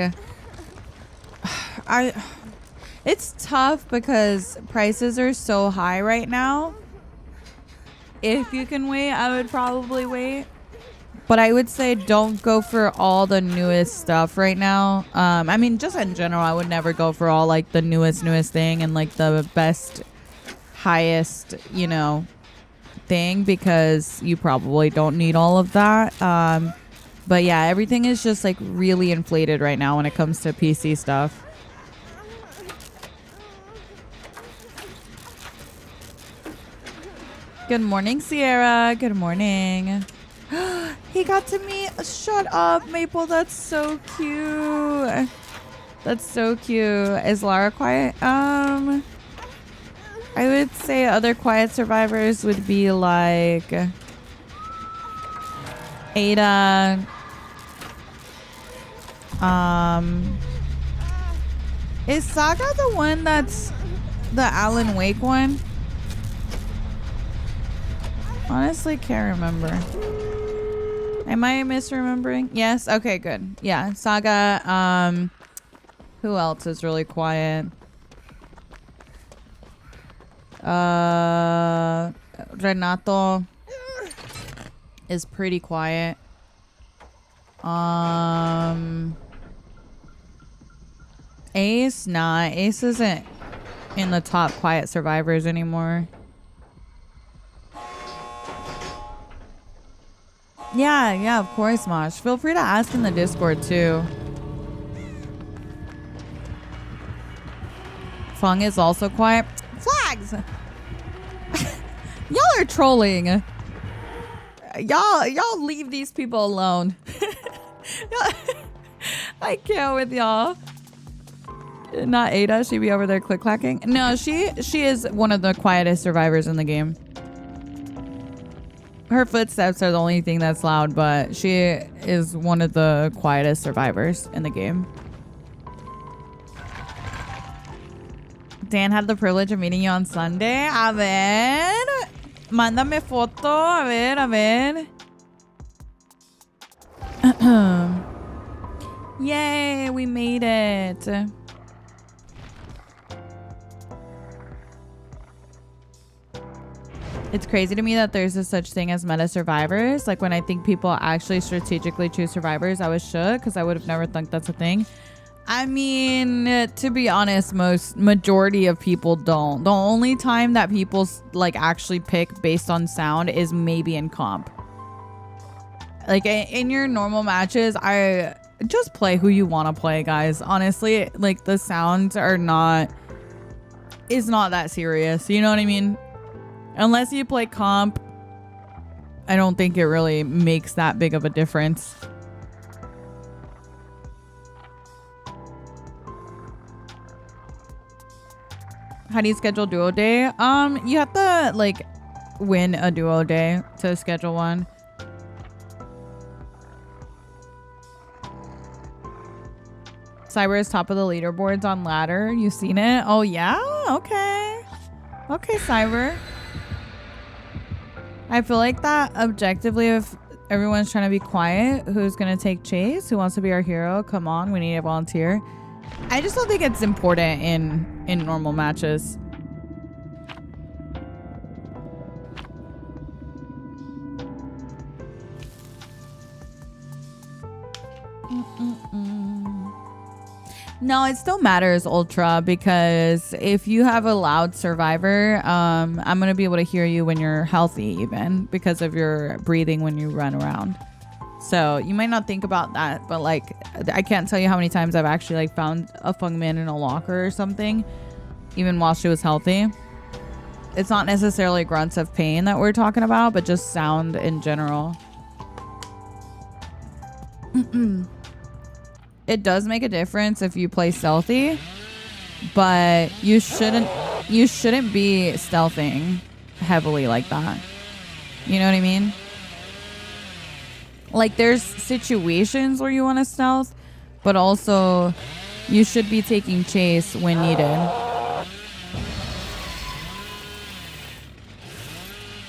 It's tough because prices are so high right now. If you can wait, I would probably wait. But I would say don't go for all the newest stuff right now. I mean, just in general, I would never go for all like the newest thing and like the best, highest, you know, thing, because you probably don't need all of that. But yeah, everything is just like really inflated right now when it comes to PC stuff. Good morning, Sierra. Good morning. He got to meet. Shut up, Maple. That's so cute. That's so cute. Is Lara quiet? I would say other quiet survivors would be like Ada. Is Saga the one that's the Alan Wake one? Honestly, can't remember. Am I misremembering? Yes. Okay, good. Yeah, Saga. Who else is really quiet? Renato is pretty quiet. Ace? Nah, Ace isn't in the top quiet survivors anymore. Yeah, of course, Mosh. Feel free to ask in the Discord too. Fung is also quiet. Flags! Y'all are trolling. Y'all leave these people alone. I can't with y'all. Not Ada, she be over there click-clacking. No, she is one of the quietest survivors in the game. Her footsteps are the only thing that's loud, but she is one of the quietest survivors in the game. Dan had the privilege of meeting you on Sunday. A ver. Mándame foto. A ver. Yay, we made it. It's crazy to me that there's a such thing as meta survivors. Like when I think people actually strategically choose survivors, I was shook because I would have never thought that's a thing. I mean, to be honest, majority of people don't. The only time that people like actually pick based on sound is maybe in comp. Like in your normal matches, I just play who you want to play, guys. Honestly, like the sounds are is not that serious. You know what I mean? Unless you play comp, I don't think it really makes that big of a difference. How do you schedule duo day? You have to like win a duo day to schedule one. Cyber is top of the leaderboards on ladder. You seen it? Oh yeah? Okay. Okay, Cyber. I feel like that objectively, if everyone's trying to be quiet, who's gonna take Chase? Who wants to be our hero? Come on, we need a volunteer. I just don't think it's important in normal matches. No, it still matters, Ultra, because if you have a loud survivor, I'm going to be able to hear you when you're healthy even because of your breathing when you run around. So you might not think about that, but like I can't tell you how many times I've actually like found a Fung Min in a locker or something, even while she was healthy. It's not necessarily grunts of pain that we're talking about, but just sound in general. It does make a difference if you play stealthy, but you shouldn't be stealthing heavily like that. You know what I mean? Like there's situations where you want to stealth, but also you should be taking chase when needed.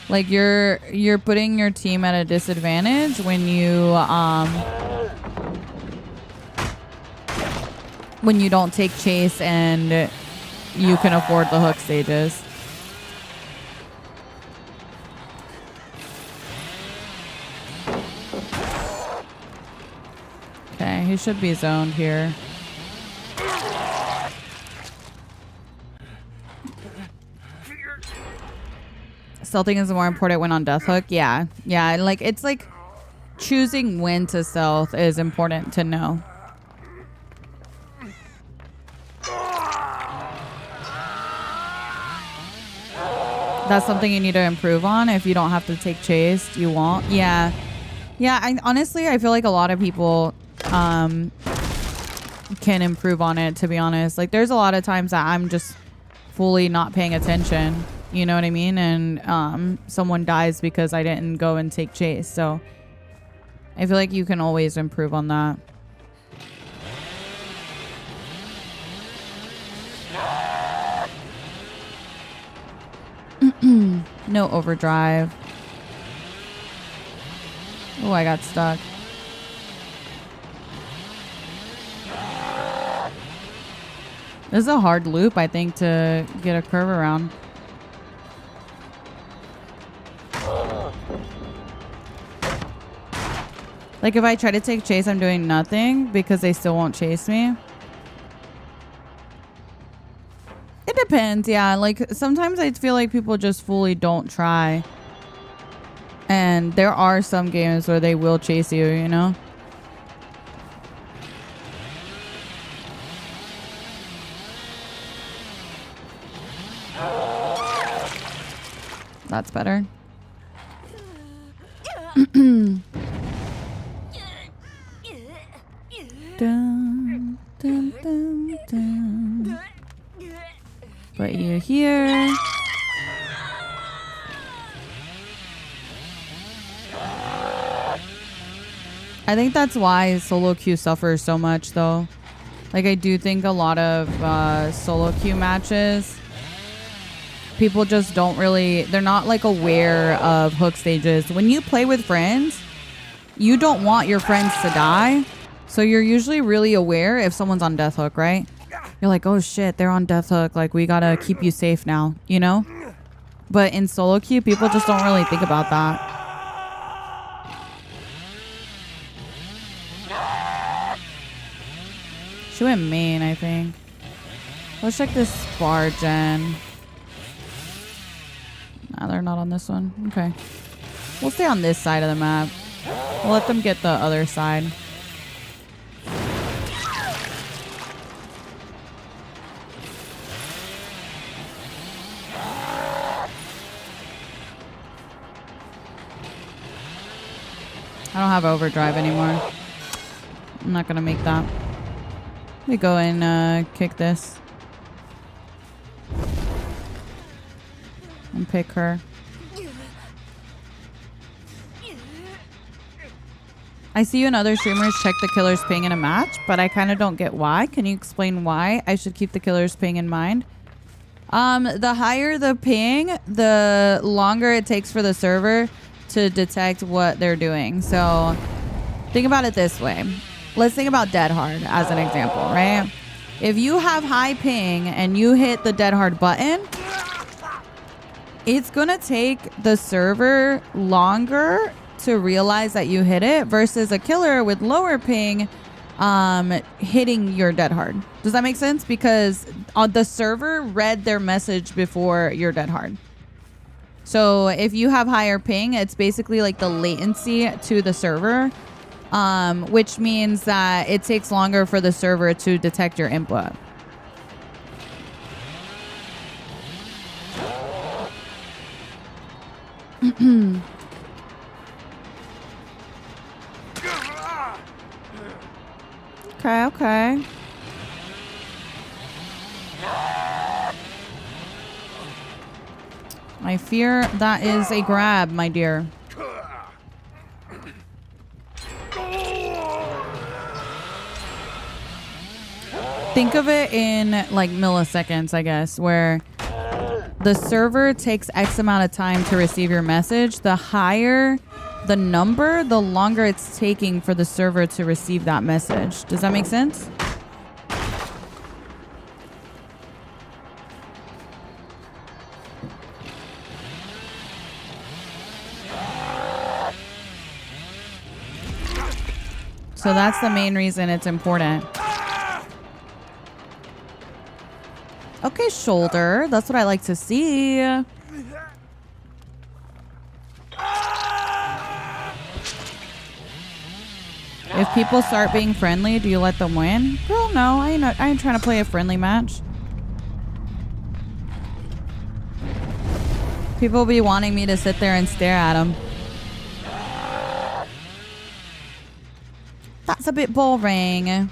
Like you're putting your team at a disadvantage when you don't take chase and you can afford the hook stages. Okay, he should be zoned here. Stealthing is the more important when on death hook. Yeah, like it's like choosing when to stealth is important to know. That's something you need to improve on. If you don't have to take chase, you won't. Yeah. Honestly, I feel like a lot of people can improve on it, to be honest. Like there's a lot of times that I'm just fully not paying attention. You know what I mean? And someone dies because I didn't go and take chase. So I feel like you can always improve on that. No overdrive. Oh, I got stuck. This is a hard loop, I think, to get a curve around. Like if I try to take chase, I'm doing nothing because they still won't chase me. It depends, yeah. Like sometimes I feel like people just fully don't try. And there are some games where they will chase you, you know? That's better. Dun, dun, dun, dun. Put you here. I think that's why solo queue suffers so much, though. Like, I do think a lot of solo queue matches, people just don't really, they're not like aware of hook stages. When you play with friends, you don't want your friends to die. So you're usually really aware if someone's on death hook, right? You're like, oh shit, they're on death hook. Like, we gotta keep you safe now, you know? But in solo queue, people just don't really think about that. She went main, I think. Let's check this bar gen. Nah, they're not on this one. Okay. We'll stay on this side of the map. We'll let them get the other side. I don't have overdrive anymore. I'm not gonna make that. Let me go and kick this. And pick her. I see you and other streamers check the killer's ping in a match, but I kind of don't get why. Can you explain why I should keep the killer's ping in mind? The higher the ping, the longer it takes for the server to detect what they're doing. So think about it this way. Let's think about dead hard as an example, right? If you have high ping and you hit the dead hard button, it's gonna take the server longer to realize that you hit it versus a killer with lower ping hitting your dead hard. Does that make sense? Because the server read their message before your dead hard. So if you have higher ping, it's basically like the latency to the server, which means that it takes longer for the server to detect your input. Okay. I fear that is a grab, my dear. Think of it in like milliseconds, I guess, where the server takes X amount of time to receive your message. The higher the number, the longer it's taking for the server to receive that message. Does that make sense? So that's the main reason it's important. Okay, shoulder. That's what I like to see. If people start being friendly, do you let them win? Girl, no. I ain't trying to play a friendly match. People be wanting me to sit there and stare at them. That's a bit boring.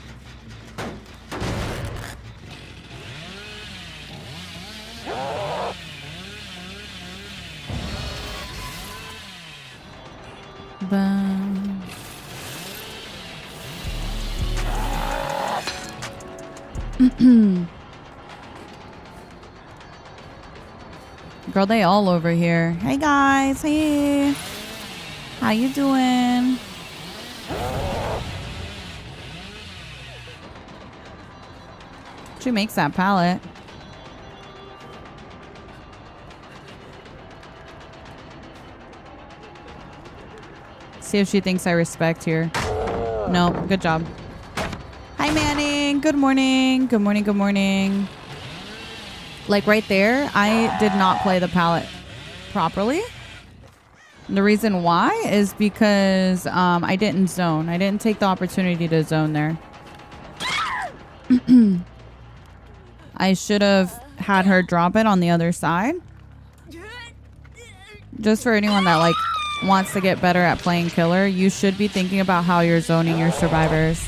Girl, they all over here. Hey guys, hey. How you doing? She makes that pallet. See if she thinks I respect here. No, good job. Hi, Manning. Good morning. Good morning. Good morning. Like right there, I did not play the pallet properly. The reason why is because I didn't zone. I didn't take the opportunity to zone there. I should have had her drop it on the other side. Just for anyone that like wants to get better at playing killer, you should be thinking about how you're zoning your survivors.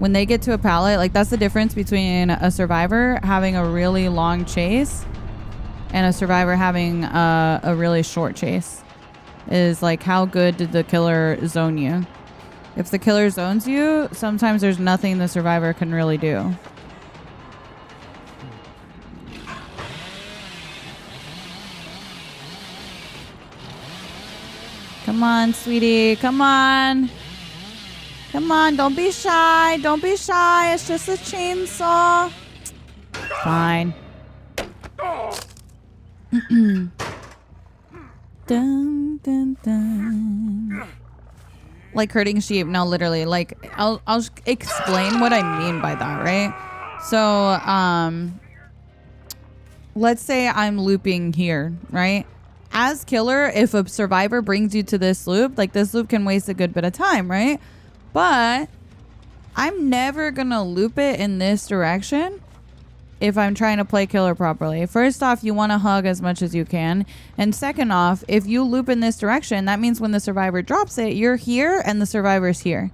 When they get to a pallet, like that's the difference between a survivor having a really long chase and a survivor having a really short chase. Is like, how good did the killer zone you? If the killer zones you, sometimes there's nothing the survivor can really do. Come on, sweetie. Come on. Come on. Don't be shy. Don't be shy. It's just a chainsaw. Fine. Dun, dun, dun. Like herding sheep. No, literally. Like, I'll explain what I mean by that, right? So, let's say I'm looping here, right? As killer, if a survivor brings you to this loop, like this loop can waste a good bit of time, right? But I'm never gonna loop it in this direction if I'm trying to play killer properly. First off, you want to hug as much as you can. And second off, if you loop in this direction, that means when the survivor drops it, you're here and the survivor's here.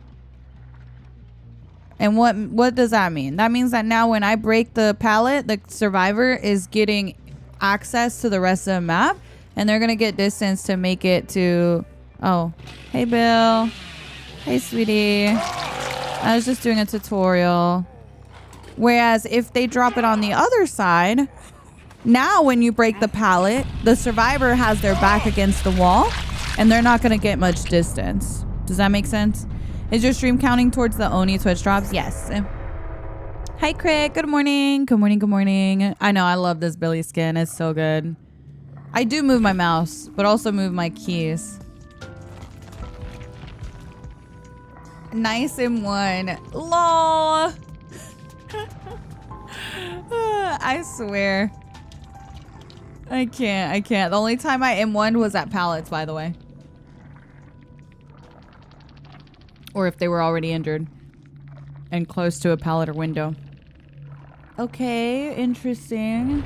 And what does that mean? That means that now when I break the pallet, the survivor is getting access to the rest of the map. And they're going to get distance to make it to... Oh, hey, Bill. Hey, sweetie. I was just doing a tutorial. Whereas if they drop it on the other side, now when you break the pallet, the survivor has their back against the wall and they're not going to get much distance. Does that make sense? Is your stream counting towards the Oni Twitch drops? Yes. Hi, Craig. Good morning. Good morning. Good morning. I know. I love this Billy skin. It's so good. I do move my mouse, but also move my keys. Nice in one. LOL. I swear. I can't. The only time I M1'd was at pallets, by the way. Or if they were already injured and close to a pallet or window. Okay, interesting.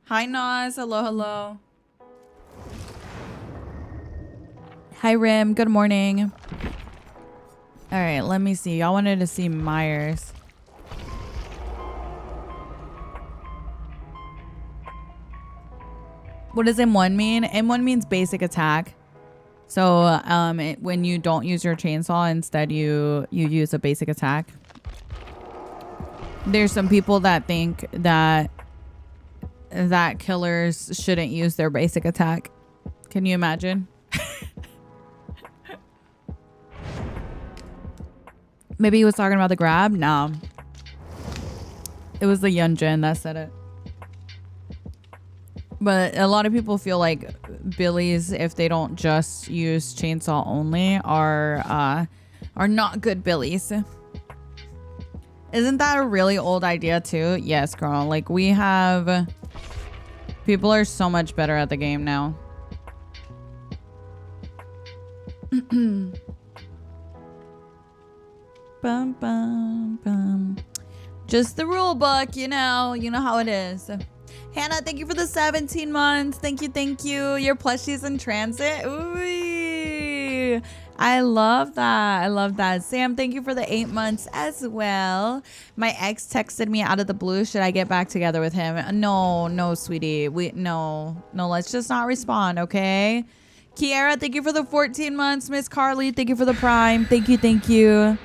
Hi, Nas. Hello, hello. Hi, Rim. Good morning. All right, let me see. Y'all wanted to see Myers. What does M1 mean? M1 means basic attack. So when you don't use your chainsaw, instead you use a basic attack. There's some people that think that killers shouldn't use their basic attack. Can you imagine? Maybe he was talking about the grab? No. It was the Yunjin that said it. But a lot of people feel like billies, if they don't just use chainsaw only, are not good billies. Isn't that a really old idea too? Yes, girl. Like we have... People are so much better at the game now. Bum, bum, bum. Just the rule book, you know how it is. Hannah, thank you for the 17 months. Thank you. Your plushies in transit. Ooh, I love that. Sam, thank you for the 8 months as well. My ex texted me out of the blue. Should I get back together with him? No, sweetie. No, let's just not respond, okay? Kiara, thank you for the 14 months. Miss Carly, thank you for the prime. Thank you. Do you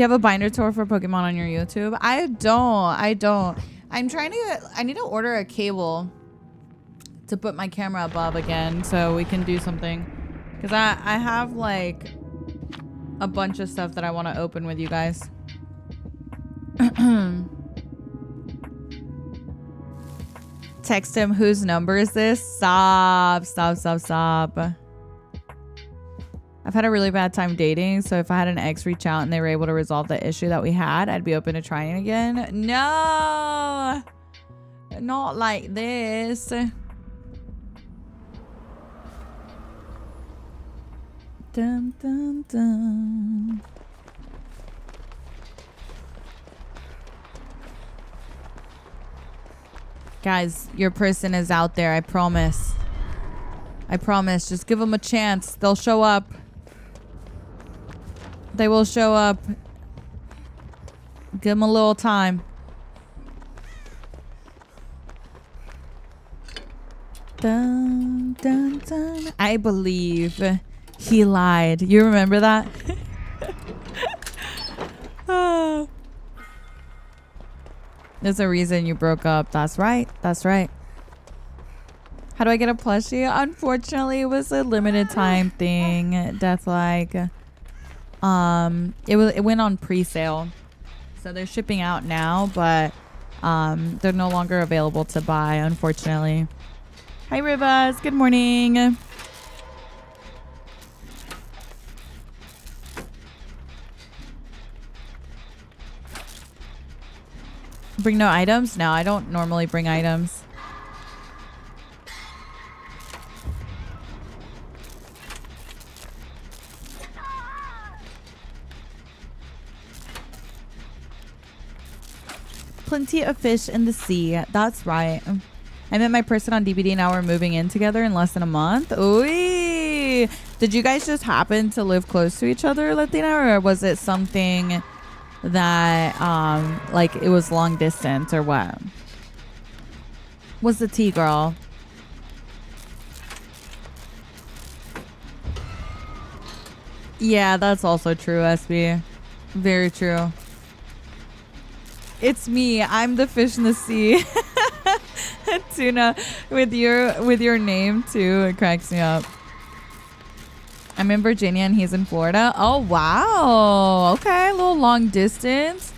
have a binder tour for Pokemon on your YouTube? I don't. I need to order a cable to put my camera above again so we can do something. Because I have like a bunch of stuff that I want to open with you guys. Text him, whose number is this? Stop. I've had a really bad time dating, so if I had an ex reach out and they were able to resolve the issue that we had, I'd be open to trying again. No, not like this. Dun, dun, dun. Guys, your person is out there. I promise. I promise. Just give them a chance. They'll show up. They will show up. Give them a little time. Dun, dun, dun. I believe he lied. You remember that? Oh. There's a reason you broke up. That's right. That's right. How do I get a plushie? Unfortunately, it was a limited time thing. Deathlike. It went on pre-sale, so they're shipping out now, but they're no longer available to buy, unfortunately. Hi, Rivas. Good morning. Bring no items? No, I don't normally bring items. Plenty of fish in the sea. That's right. I met my person on DVD. Now we're moving in together in less than a month. Ooh. Did you guys just happen to live close to each other, Latina, or was it something that like it was long distance, or what? What's the tea, girl? Yeah, that's also true, SB. Very true. It's me. I'm the fish in the sea. Tuna, with your name too, it cracks me up. I'm in Virginia and he's in Florida. Oh wow. Okay, a little long distance.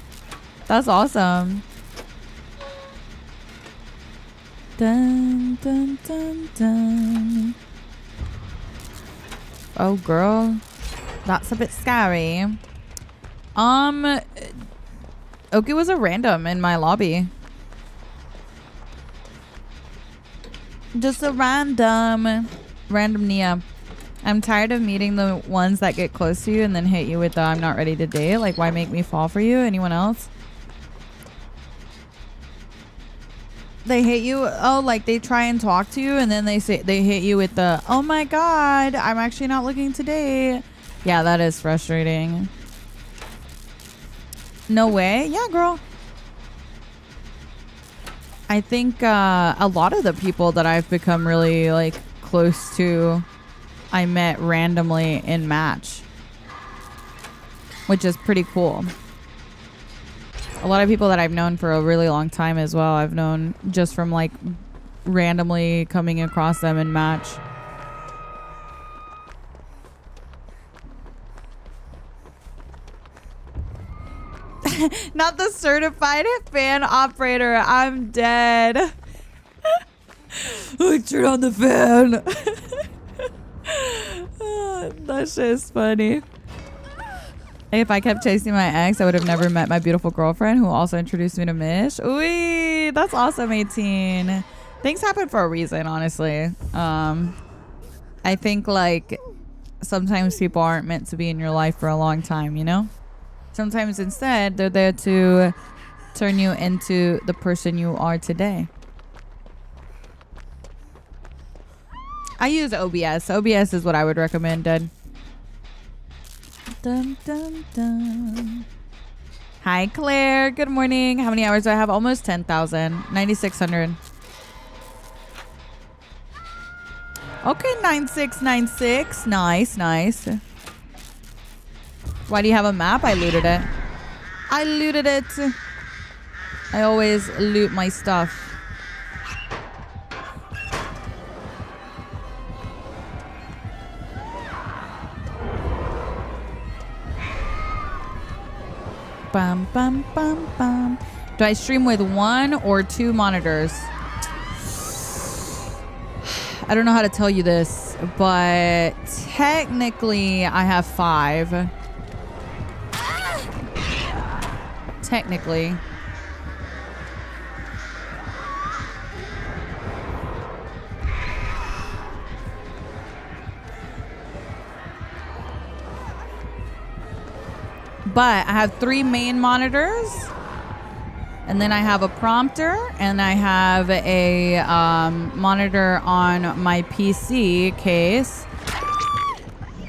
That's awesome. Dun dun dun dun. Oh girl, that's a bit scary. Oki was a random in my lobby. Just a random Nia. I'm tired of meeting the ones that get close to you and then hit you with the I'm not ready to date. Like, why make me fall for you? Anyone else? They hit you. Oh, like they try and talk to you and then they hit you with the, oh my God, I'm actually not looking to date. Yeah, that is frustrating. No way. Yeah, girl. I think a lot of the people that I've become really like close to, I met randomly in Match, which is pretty cool. A lot of people that I've known for a really long time as well, I've known just from like randomly coming across them in Match. Not the certified fan operator. I'm dead. I turn on the fan. Oh, that shit is funny. If I kept chasing my ex, I would have never met my beautiful girlfriend who also introduced me to Mish. Ooh, that's awesome, 18. Things happen for a reason, honestly. I think like sometimes people aren't meant to be in your life for a long time, you know? Sometimes instead, they're there to turn you into the person you are today. I use OBS. OBS is what I would recommend, Dad. Dun, dun, dun. Hi, Claire. Good morning. How many hours do I have? Almost 10,000. 9,600. Okay, 9696. Nice, nice. Why do you have a map? I looted it. I looted it. I always loot my stuff. Bum, bum, bum, bum. Do I stream with 1 or 2 monitors? I don't know how to tell you this, but technically I have 5. Technically. But I have 3 main monitors. And then I have a prompter, and I have a monitor on my PC case.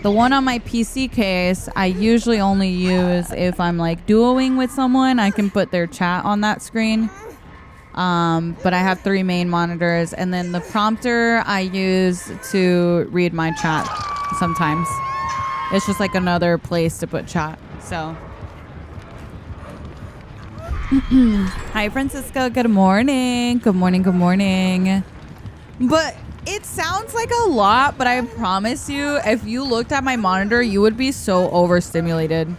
The one on my PC case, I usually only use if I'm like duoing with someone. I can put their chat on that screen. But I have 3 main monitors, and then the prompter I use to read my chat sometimes. It's just like another place to put chat. So... Hi, Francisco. Good morning. Good morning. Good morning. But it sounds like a lot, but I promise you, if you looked at my monitor, you would be so overstimulated.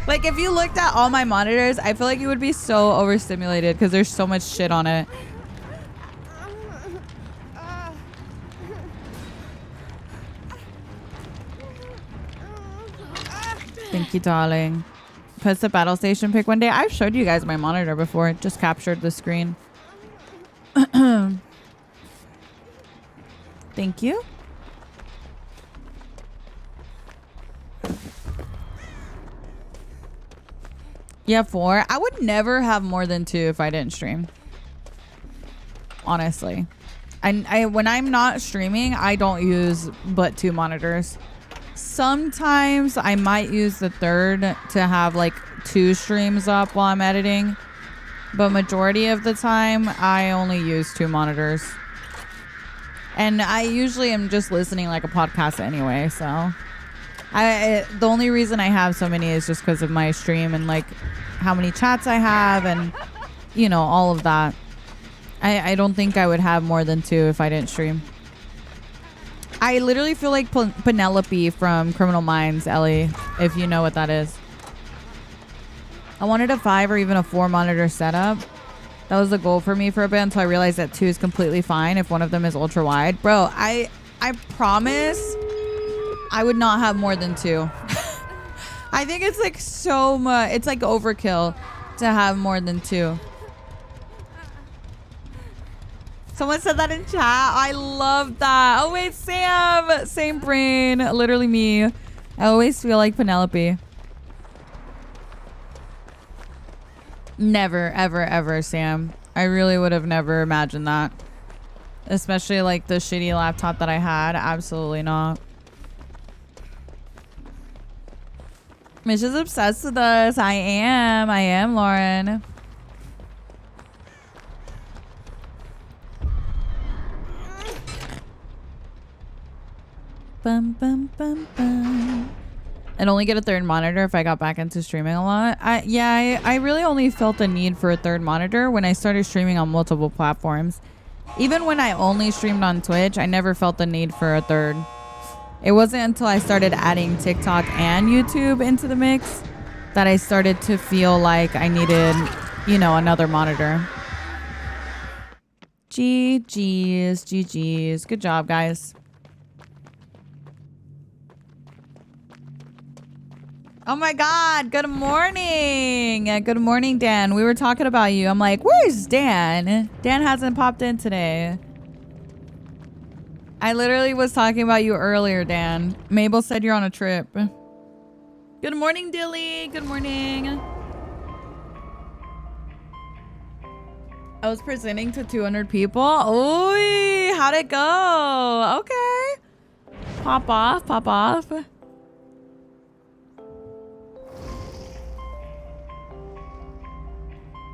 Like, if you looked at all my monitors, I feel like you would be so overstimulated because there's so much shit on it. Thank you, darling. Post the battle station pic one day. I've showed you guys my monitor before. It just captured the screen. Thank you. You have 4? I would never have more than 2 if I didn't stream. Honestly. I when I'm not streaming, I don't use but 2 monitors. Sometimes I might use the 3rd to have like 2 streams up while I'm editing. But majority of the time, I only use 2 monitors. And I usually am just listening like a podcast anyway, so... the only reason I have so many is just because of my stream and like how many chats I have and, you know, all of that. I don't think I would have more than 2 if I didn't stream. I literally feel like Penelope from Criminal Minds, Ellie, if you know what that is. I wanted a 5 or even a 4 monitor setup. That was the goal for me for a bit until I realized that 2 is completely fine if one of them is ultra wide. Bro, I promise I would not have more than 2. I think it's like so much. It's like overkill to have more than 2. Someone said that in chat. I love that. Oh, wait, Sam. Same brain. Literally me. I always feel like Penelope. Never, ever, ever, Sam. I really would have never imagined that. Especially like the shitty laptop that I had. Absolutely not. Mish is obsessed with us. I am, Lauren. Bum, bum, bum, bum. I'd only get a 3rd monitor if I got back into streaming a lot. I really only felt the need for a 3rd monitor when I started streaming on multiple platforms. Even when I only streamed on Twitch, I never felt the need for a 3rd. It wasn't until I started adding TikTok and YouTube into the mix that I started to feel like I needed, you know, another monitor. GG's. Good job, guys. Oh my God. Good morning. Good morning, Dan. We were talking about you. I'm like, where's Dan? Dan hasn't popped in today. I literally was talking about you earlier, Dan. Mabel said you're on a trip. Good morning, Dilly. Good morning. I was presenting to 200 people. Ooh, how'd it go? Okay. Pop off, pop off.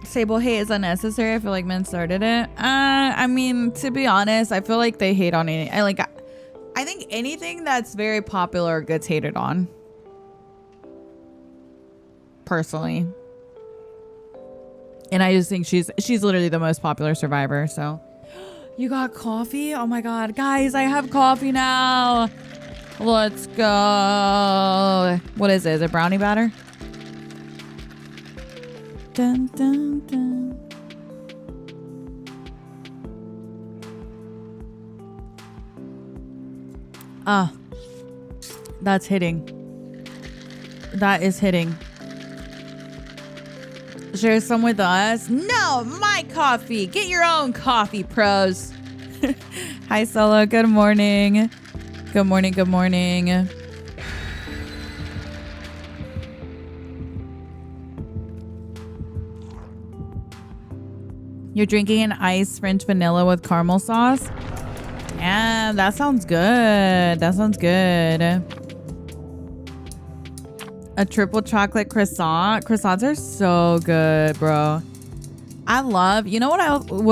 Sable hate is unnecessary. I feel like men started it. I mean, to be honest, I feel like they hate on any. I think anything that's very popular gets hated on. Personally. And I just think she's literally the most popular survivor. So, you got coffee? Oh my God, guys, I have coffee now. Let's go. What is it? Is it brownie batter? Dun, dun, dun. Ah, that's hitting. That is hitting. Share some with us. No, my coffee. Get your own coffee, pros. Hi, Solo. Good morning. Good morning. Good morning. You're drinking an iced French vanilla with caramel sauce? Yeah, that sounds good. That sounds good. A triple chocolate croissant. Croissants are so good, bro. I love, you know what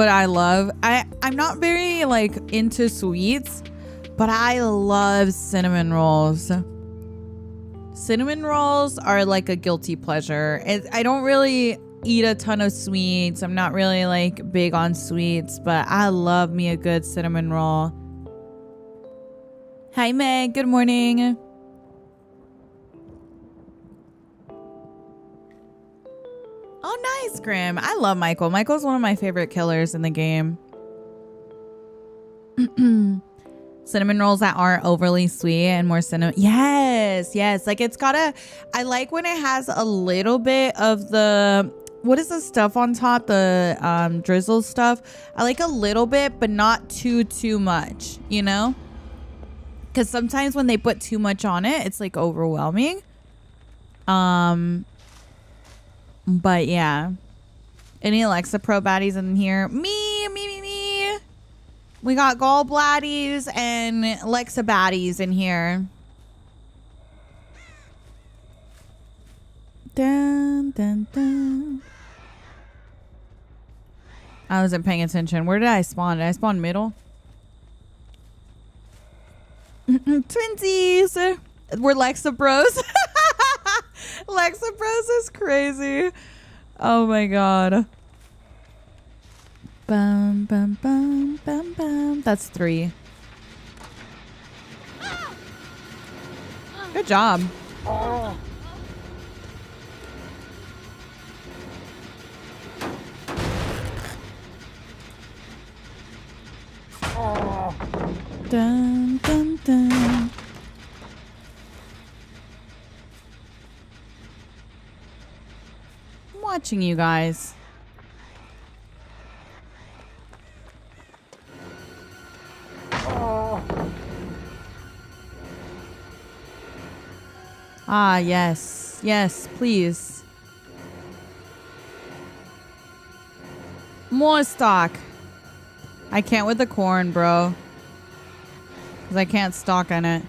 I love? I'm not very like into sweets, but I love cinnamon rolls. Cinnamon rolls are like a guilty pleasure. I don't really eat a ton of sweets. I'm not really like big on sweets, but I love me a good cinnamon roll. Hi, Meg. Good morning. Oh, nice, Grim. I love Michael. Michael's one of my favorite killers in the game. Cinnamon rolls that aren't overly sweet and more cinnamon. Yes, yes. Like it's gotta, I like when it has a little bit of the, what is the stuff on top? The drizzle stuff. I like a little bit, but not too much, you know? Because sometimes when they put too much on it, it's like overwhelming. But yeah. Any Alexa Pro baddies in here? Me. We got gallbladdies and Alexa baddies in here. Dun, dun, dun. I wasn't paying attention. Where did I spawn? Did I spawn middle? Twinsies. We're Lexa Bros. Lexa Bros is crazy. Oh my god. Bum, bum, bum, bum, bum. That's 3. Good job. Dun, dun, dun. I'm watching you guys. Ah, yes. Yes, please. More stock. I can't with the corn, bro. Because I can't stock on it.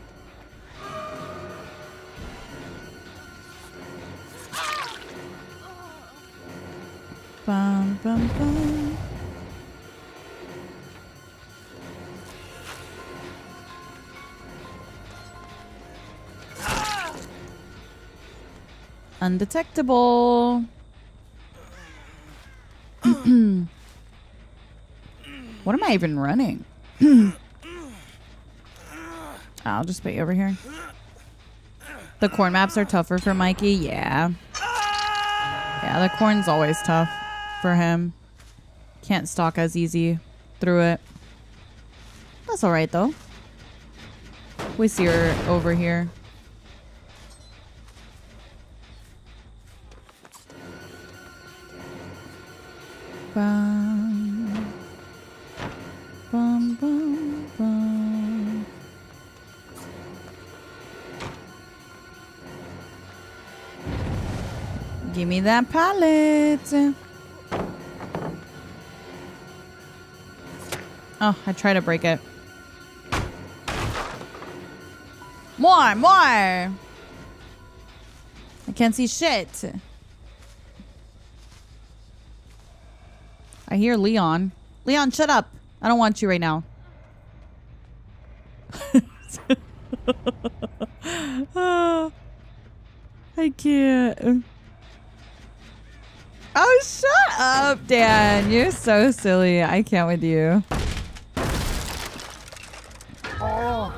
Bum, bum, bum. Undetectable. What am I even running? I'll just put you over here. The corn maps are tougher for Mikey. Yeah. Yeah, the corn's always tough for him. Can't stalk as easy through it. That's all right, though. We see her over here. Bum, bum, bum, bum. Give me that pallet. Oh, I tried to break it. More. I can't see shit. I hear Leon. Leon, shut up. I don't want you right now. Oh, I can't. Oh, shut up, Dan. You're so silly. I can't with you. Oh.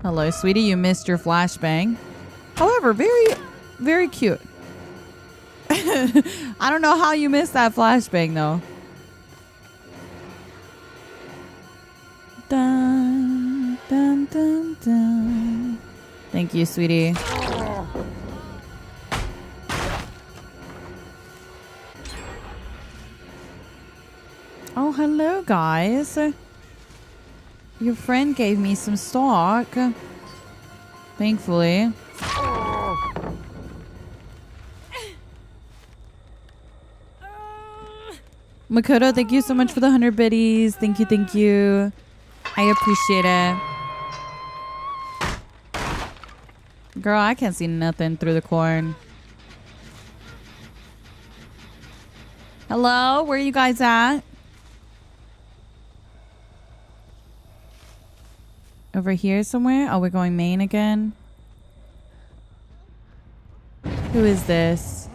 Hello, sweetie. You missed your flashbang. However, very, very cute. I don't know how you missed that flashbang, though. Dun. Thank you, sweetie. Oh, hello, guys. Your friend gave me some stock. Thankfully. Makoto, thank you so much for the 100 biddies. Thank you, thank you. I appreciate it. Girl, I can't see nothing through the corn. Hello? Where are you guys at? Over here somewhere? Oh, we're going main again. Who is this?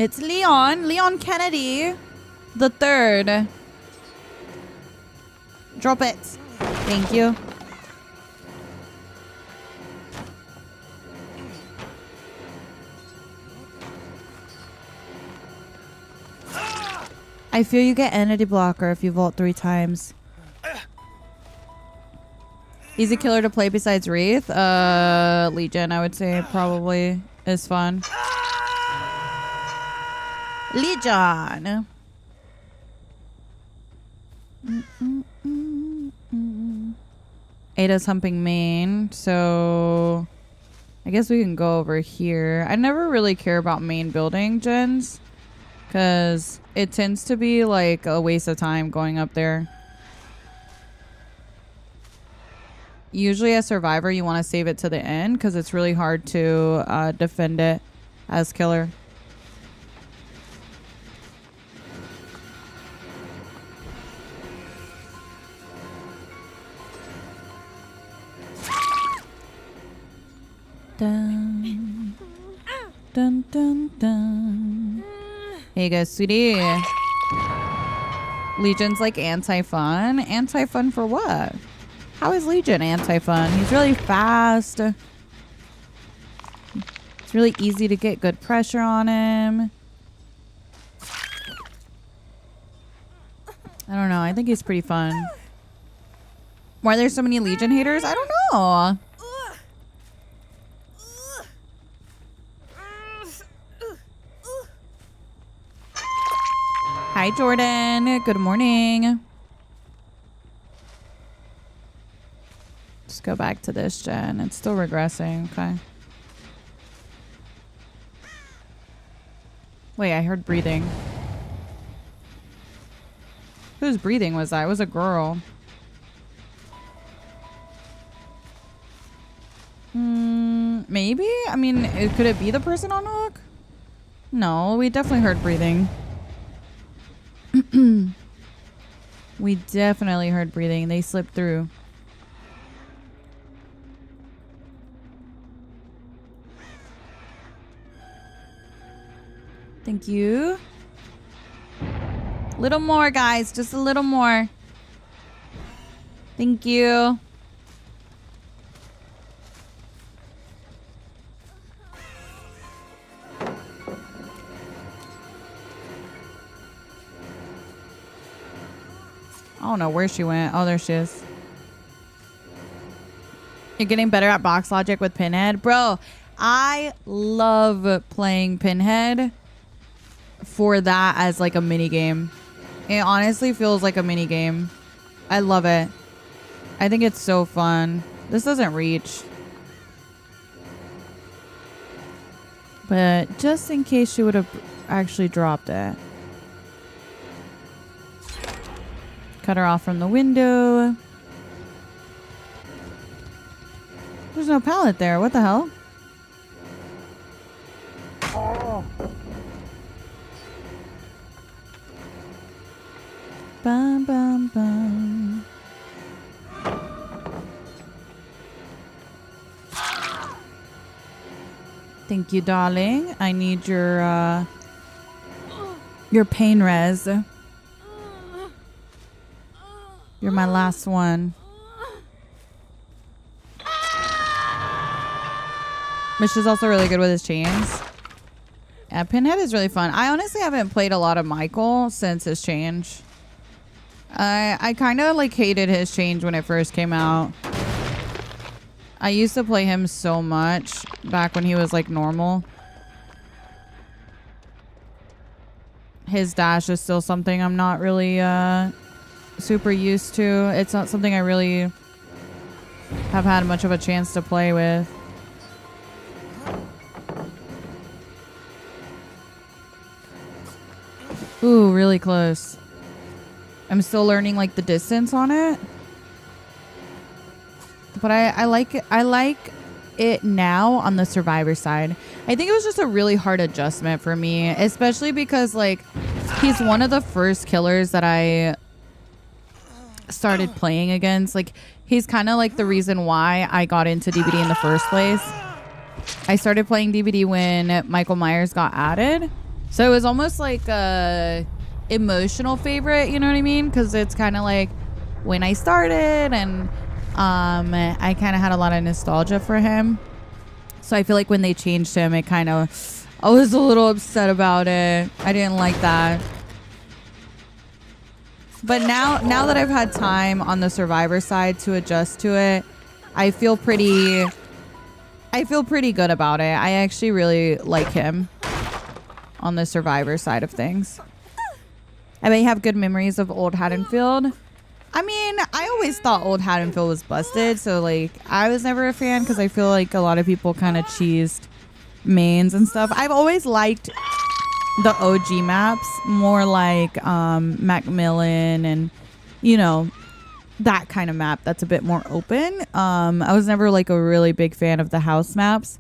It's Leon. Leon Kennedy. The third. Drop it. Thank you. I feel you get entity blocker if you vault 3 times. Easy killer to play besides Wraith? Legion, I would say probably is fun. Legion. Ada's humping main, so I guess we can go over here. I never really care about main building gens because it tends to be like a waste of time going up there. Usually as survivor, you want to save it to the end because it's really hard to defend it as killer. Dun, dun, dun, dun. Hey guys, sweetie. Legion's like anti-fun. Anti-fun for what? How is Legion anti-fun? He's really fast. It's really easy to get good pressure on him. I don't know. I think he's pretty fun. Why are there so many Legion haters? I don't know. Hi, Jordan. Good morning. Just go back to this gen. It's still regressing. Okay. Wait, I heard breathing. Whose breathing was that? It was a girl. Maybe? I mean, could it be the person on hook? No, we definitely heard breathing. We definitely heard breathing. They slipped through. Thank you. Little more, guys. Just a little more. Thank you. I don't know where she went. Oh, there she is. You're getting better at box logic with Pinhead. Bro, I love playing Pinhead for that as like a mini game. It honestly feels like a mini game. I love it. I think it's so fun. This doesn't reach. But just in case she would have actually dropped it. Cut her off from the window. There's no pallet there. What the hell? Oh. Bum, bum, bum. Thank you, darling. I need your pain res. You're my last one. Mish is also really good with his chains. Yeah, Pinhead is really fun. I honestly haven't played a lot of Michael since his change. I kind of like hated his change when it first came out. I used to play him so much back when he was like normal. His dash is still something I'm not really super used to. It's not something I really have had much of a chance to play with. Ooh, really close. I'm still learning like the distance on it. But I like it. I like it now on the survivor side. I think it was just a really hard adjustment for me, especially because like he's one of the first killers that I started playing against. Like he's kind of like the reason why I got into DBD in the first place. I started playing DBD when Michael Myers got added. So it was almost like a emotional favorite, you know what I mean? Because it's kind of like when I started, and I kind of had a lot of nostalgia for him. So I feel like when they changed him, it kind of, I was a little upset about it. I didn't like that. But now that I've had time on the survivor side to adjust to it, I feel pretty good about it. I actually really like him on the survivor side of things. I may have good memories of old Haddonfield. I mean, I always thought old Haddonfield was busted, so like I was never a fan because I feel like a lot of people kind of cheesed mains and stuff. I've always liked the OG maps more, like Macmillan and, you know, that kind of map that's a bit more open. I was never like a really big fan of the house maps,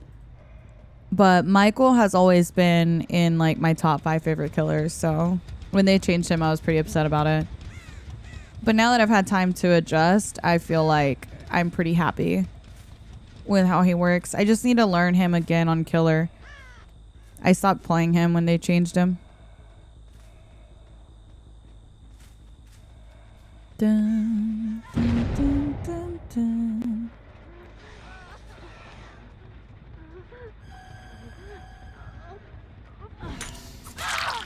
but Michael has always been in like my top 5 favorite killers. So when they changed him, I was pretty upset about it. But now that I've had time to adjust, I feel like I'm pretty happy with how he works. I just need to learn him again on killer. I stopped playing him when they changed him. Dun, dun, dun, dun, dun.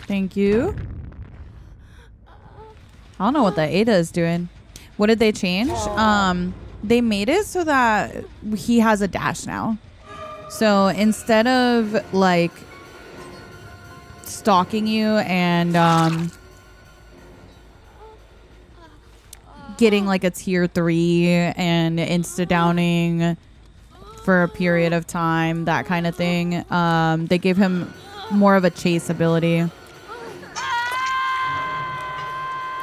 Thank you. I don't know what the Ada is doing. What did they change? They made it so that he has a dash now. So instead of like stalking you and getting like a tier 3 and insta downing for a period of time, that kind of thing, they gave him more of a chase ability.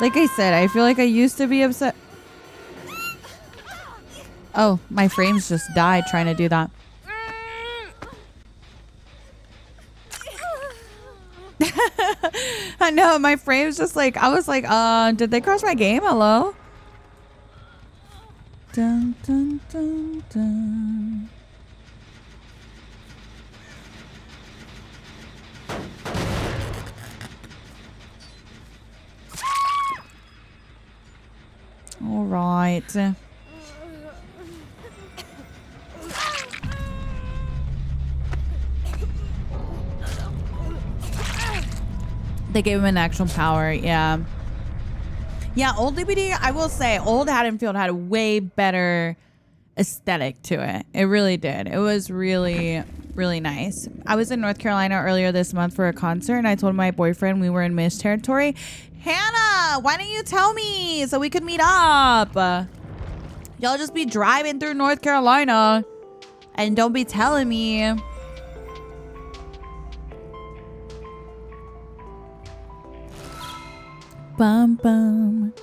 Like I said, I feel like I used to be upset. Oh, my frames just died trying to do that. I know, my frames just like, I was like, did they crash my game? Hello? Dun, dun, dun, dun. All right. They gave him an actual power, yeah. Yeah, old DBD, I will say, old Haddonfield had a way better aesthetic to it. It really did. It was really, really nice. I was in North Carolina earlier this month for a concert, and I told my boyfriend we were in Mish territory. Hannah, why didn't you tell me so we could meet up? Y'all just be driving through North Carolina and don't be telling me. Bum bum.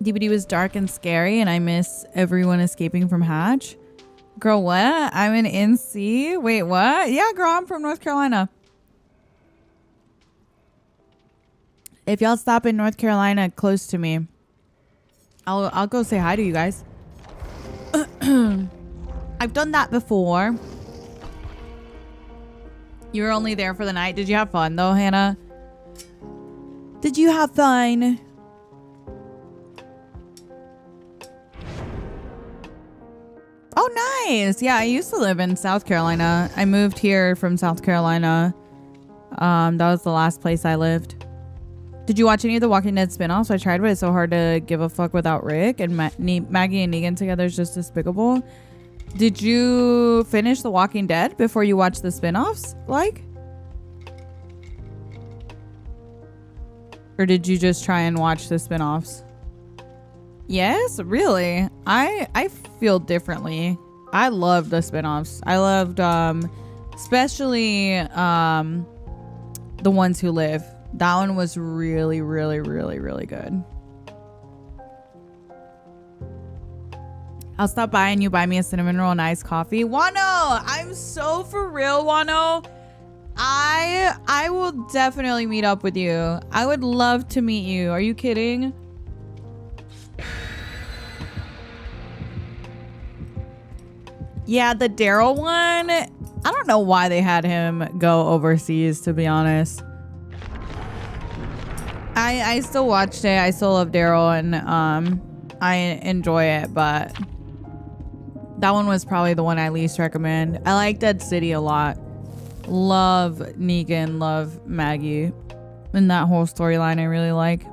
DBD was dark and scary, and I miss everyone escaping from Hatch. Girl, what? I'm in NC? Wait, what? Yeah, girl, I'm from North Carolina. If y'all stop in North Carolina close to me, I'll go say hi to you guys. I've done that before. You were only there for the night. Did you have fun though, Hannah? Did you have fun? Oh, nice. Yeah, I used to live in South Carolina. I moved here from South Carolina. That was the last place I lived. Did you watch any of the Walking Dead spinoffs? I tried, but it's so hard to give a fuck without Rick, and Maggie and Negan together is just despicable. Did you finish The Walking Dead before you watched the spinoffs? Like? Or did you just try and watch the spinoffs? Yes, really. I feel differently. I love the spinoffs. I loved especially The Ones Who Live. That one was really, really, really, really good. I'll stop by and you buy me a cinnamon roll and iced coffee. Wano, I'm so for real, Wano. I will definitely meet up with you. I would love to meet you. Are you kidding? Yeah, the Daryl one. I don't know why they had him go overseas, to be honest. I still watched it. I still love Daryl and I enjoy it, but that one was probably the one I least recommend. I like Dead City a lot. Love Negan, love Maggie. And that whole storyline I really like.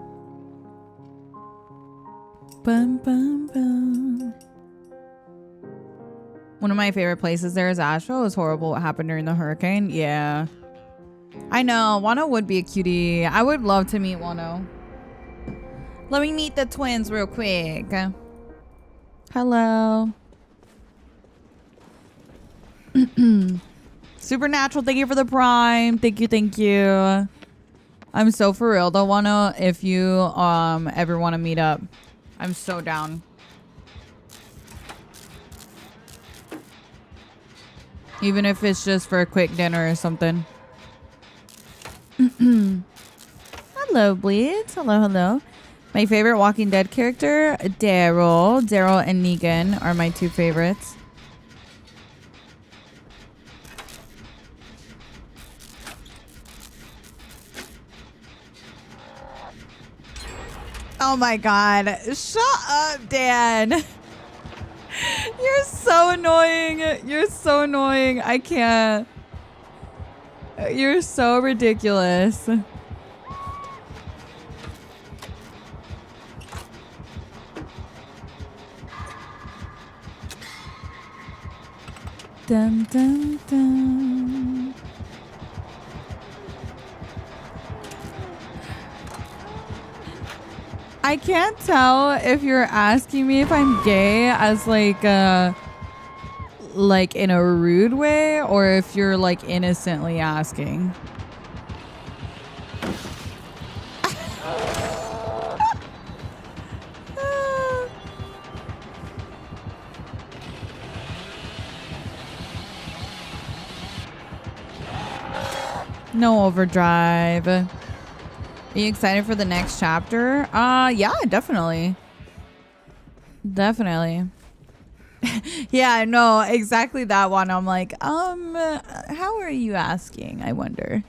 Bum, bum, bum. One of my favorite places there is Asheville. It was horrible what happened during the hurricane. Yeah. I know. Wano would be a cutie. I would love to meet Wano. Let me meet the twins real quick. Hello. Supernatural, thank you for the prime. Thank you, thank you. I'm so for real though, Wano. If you ever want to meet up, I'm so down. Even if it's just for a quick dinner or something. Hello, Bleeds. Hello, hello. My favorite Walking Dead character, Daryl. Daryl and Negan are my two favorites. Oh my god. Shut up, Dan. You're so annoying. You're so annoying. I can't. You're so ridiculous. Dun, dun, dun. I can't tell if you're asking me if I'm gay as like in a rude way or if you're like innocently asking. No overdrive. Are you excited for the next chapter? Yeah, definitely. Definitely. Yeah, no, exactly that one. I'm like, how are you asking? I wonder.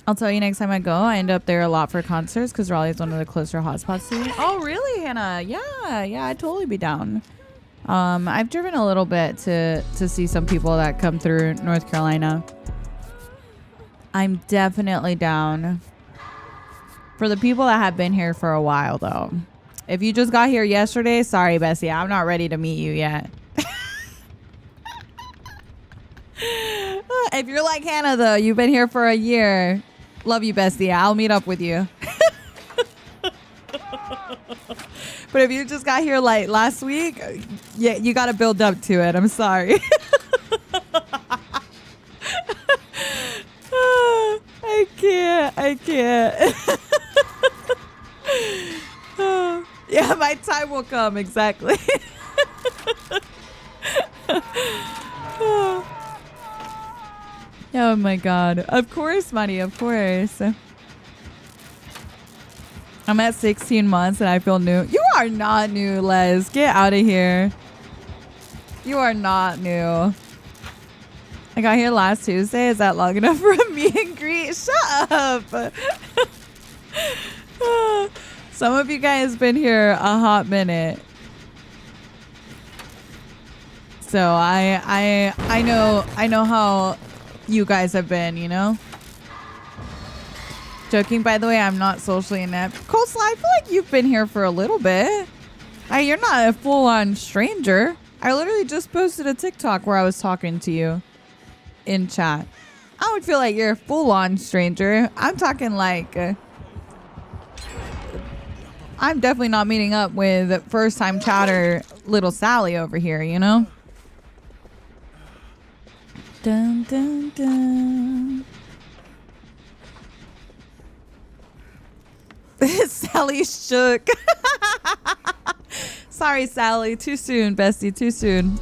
I'll tell you next time I go. I end up there a lot for concerts because Raleigh's one of the closer hotspots to me. Oh, really, Hannah? Yeah, I'd totally be down. I've driven a little bit to see some people that come through North Carolina. I'm definitely down. For the people that have been here for a while, though. If you just got here yesterday, sorry, Bessie. I'm not ready to meet you yet. If you're like Hannah, though, you've been here for a year. Love you, Bessie. I'll meet up with you. But if you just got here like last week, yeah, you got to build up to it. I'm sorry. I can't. Yeah, my time will come. Exactly. Oh my God. Of course, Money. Of course. I'm at 16 months and I feel new. You are not new, Les. Get out of here. You are not new. I got here last Tuesday. Is that long enough for a meet and greet? Shut up. Some of you guys been here a hot minute. So I know how you guys have been, you know? Joking, by the way, I'm not socially inept. Coleslaw, I feel like you've been here for a little bit. You're not a full-on stranger. I literally just posted a TikTok where I was talking to you in chat. I would feel like you're a full-on stranger. I'm talking like... I'm definitely not meeting up with first-time chatter little Sally over here, you know? Dun, dun, dun. Sally shook. Sorry, Sally. Too soon, bestie. Too soon.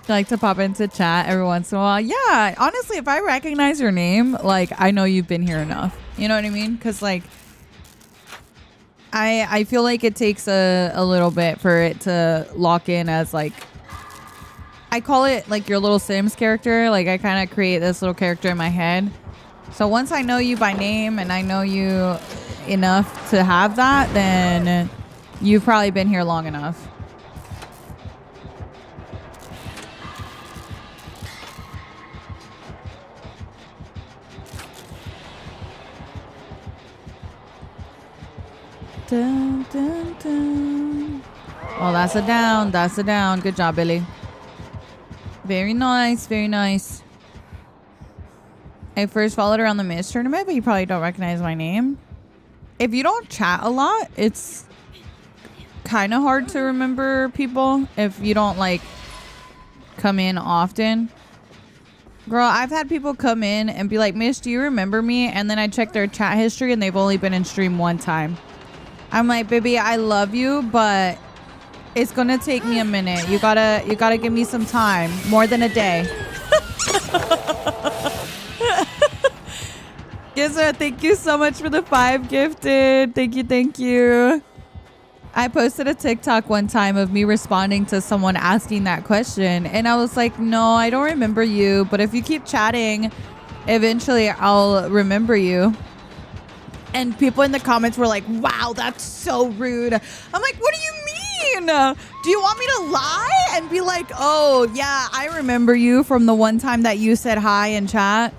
I like to pop into chat every once in a while. Yeah, honestly, if I recognize your name, like, I know you've been here enough. You know what I mean? Because, like, I feel like it takes a little bit for it to lock in as, like, I call it, like, your little Sims character. Like, I kind of create this little character in my head. So once I know you by name and I know you enough to have that, then you've probably been here long enough. Dun, dun, dun. Oh, that's a down. That's a down. Good job, Billy. Very nice. Very nice. I first followed her on the Mist tournament, but you probably don't recognize my name. If you don't chat a lot, it's kind of hard to remember people if you don't, like, come in often. Girl, I've had people come in and be like, Miss, do you remember me? And then I check their chat history and they've only been in stream one time. I'm like, baby, I love you, but it's gonna take me a minute. You gotta give me some time, more than a day. Yes, sir. Thank you so much for the 5 gifted. Thank you, thank you. I posted a TikTok one time of me responding to someone asking that question, and I was like, no, I don't remember you, but if you keep chatting, eventually I'll remember you. And people in the comments were like, wow, that's so rude. I'm like, what do you mean? Do you want me to lie and be like, oh, yeah, I remember you from the one time that you said hi in chat?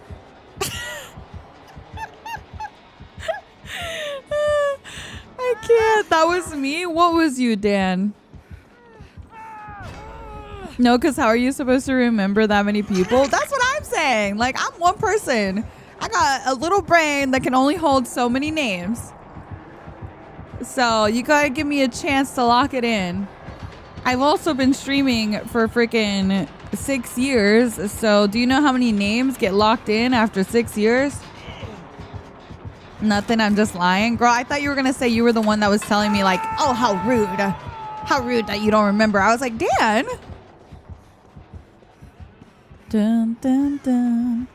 I can't. That was me? What was you, Dan? No, because how are you supposed to remember that many people? That's what I'm saying. Like, I'm one person. I got a little brain that can only hold so many names. So you gotta give me a chance to lock it in. I've also been streaming for freaking 6 years. So do you know how many names get locked in after 6 years? Nothing. I'm just lying. Girl, I thought you were gonna say you were the one that was telling me like, oh, how rude. How rude that you don't remember. I was like, Dan. Dun, dun, dun.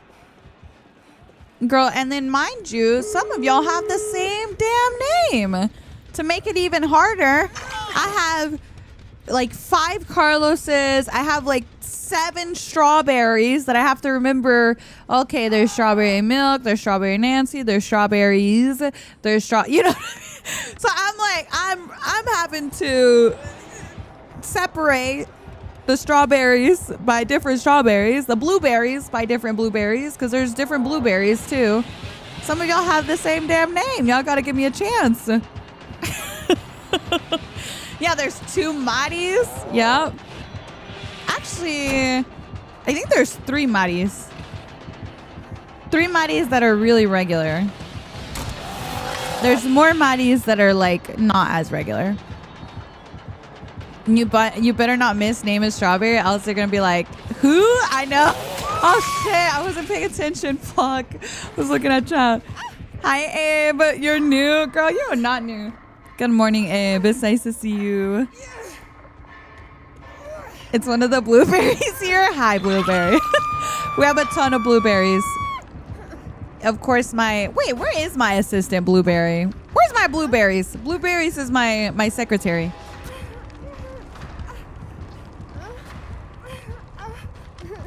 Girl, and then mind you, some of y'all have the same damn name. To make it even harder, I have like 5 Carloses. I have like 7 strawberries that I have to remember. Okay, there's strawberry milk, there's strawberry Nancy, there's strawberries, there's you know what I mean? So I'm like, I'm having to separate the strawberries by different strawberries, the blueberries by different blueberries, because there's different blueberries too. Some of y'all have the same damn name. Y'all got to give me a chance. Yeah, there's 2 Maddie's. Yep. Actually, I think there's 3 Maddie's. 3 Maddie's that are really regular. There's more Maddie's that are like not as regular. You better not miss name is Strawberry, else they're gonna be like, who? I know. Oh shit, I wasn't paying attention. Fuck. I was looking at chat. Hi Abe, you're new. Girl, you're not new. Good morning, Abe. It's nice to see you. It's one of the blueberries here. Hi, Blueberry. We have a ton of blueberries. Of course, wait, where is my assistant, Blueberry? Where's my blueberries? Blueberries is my secretary.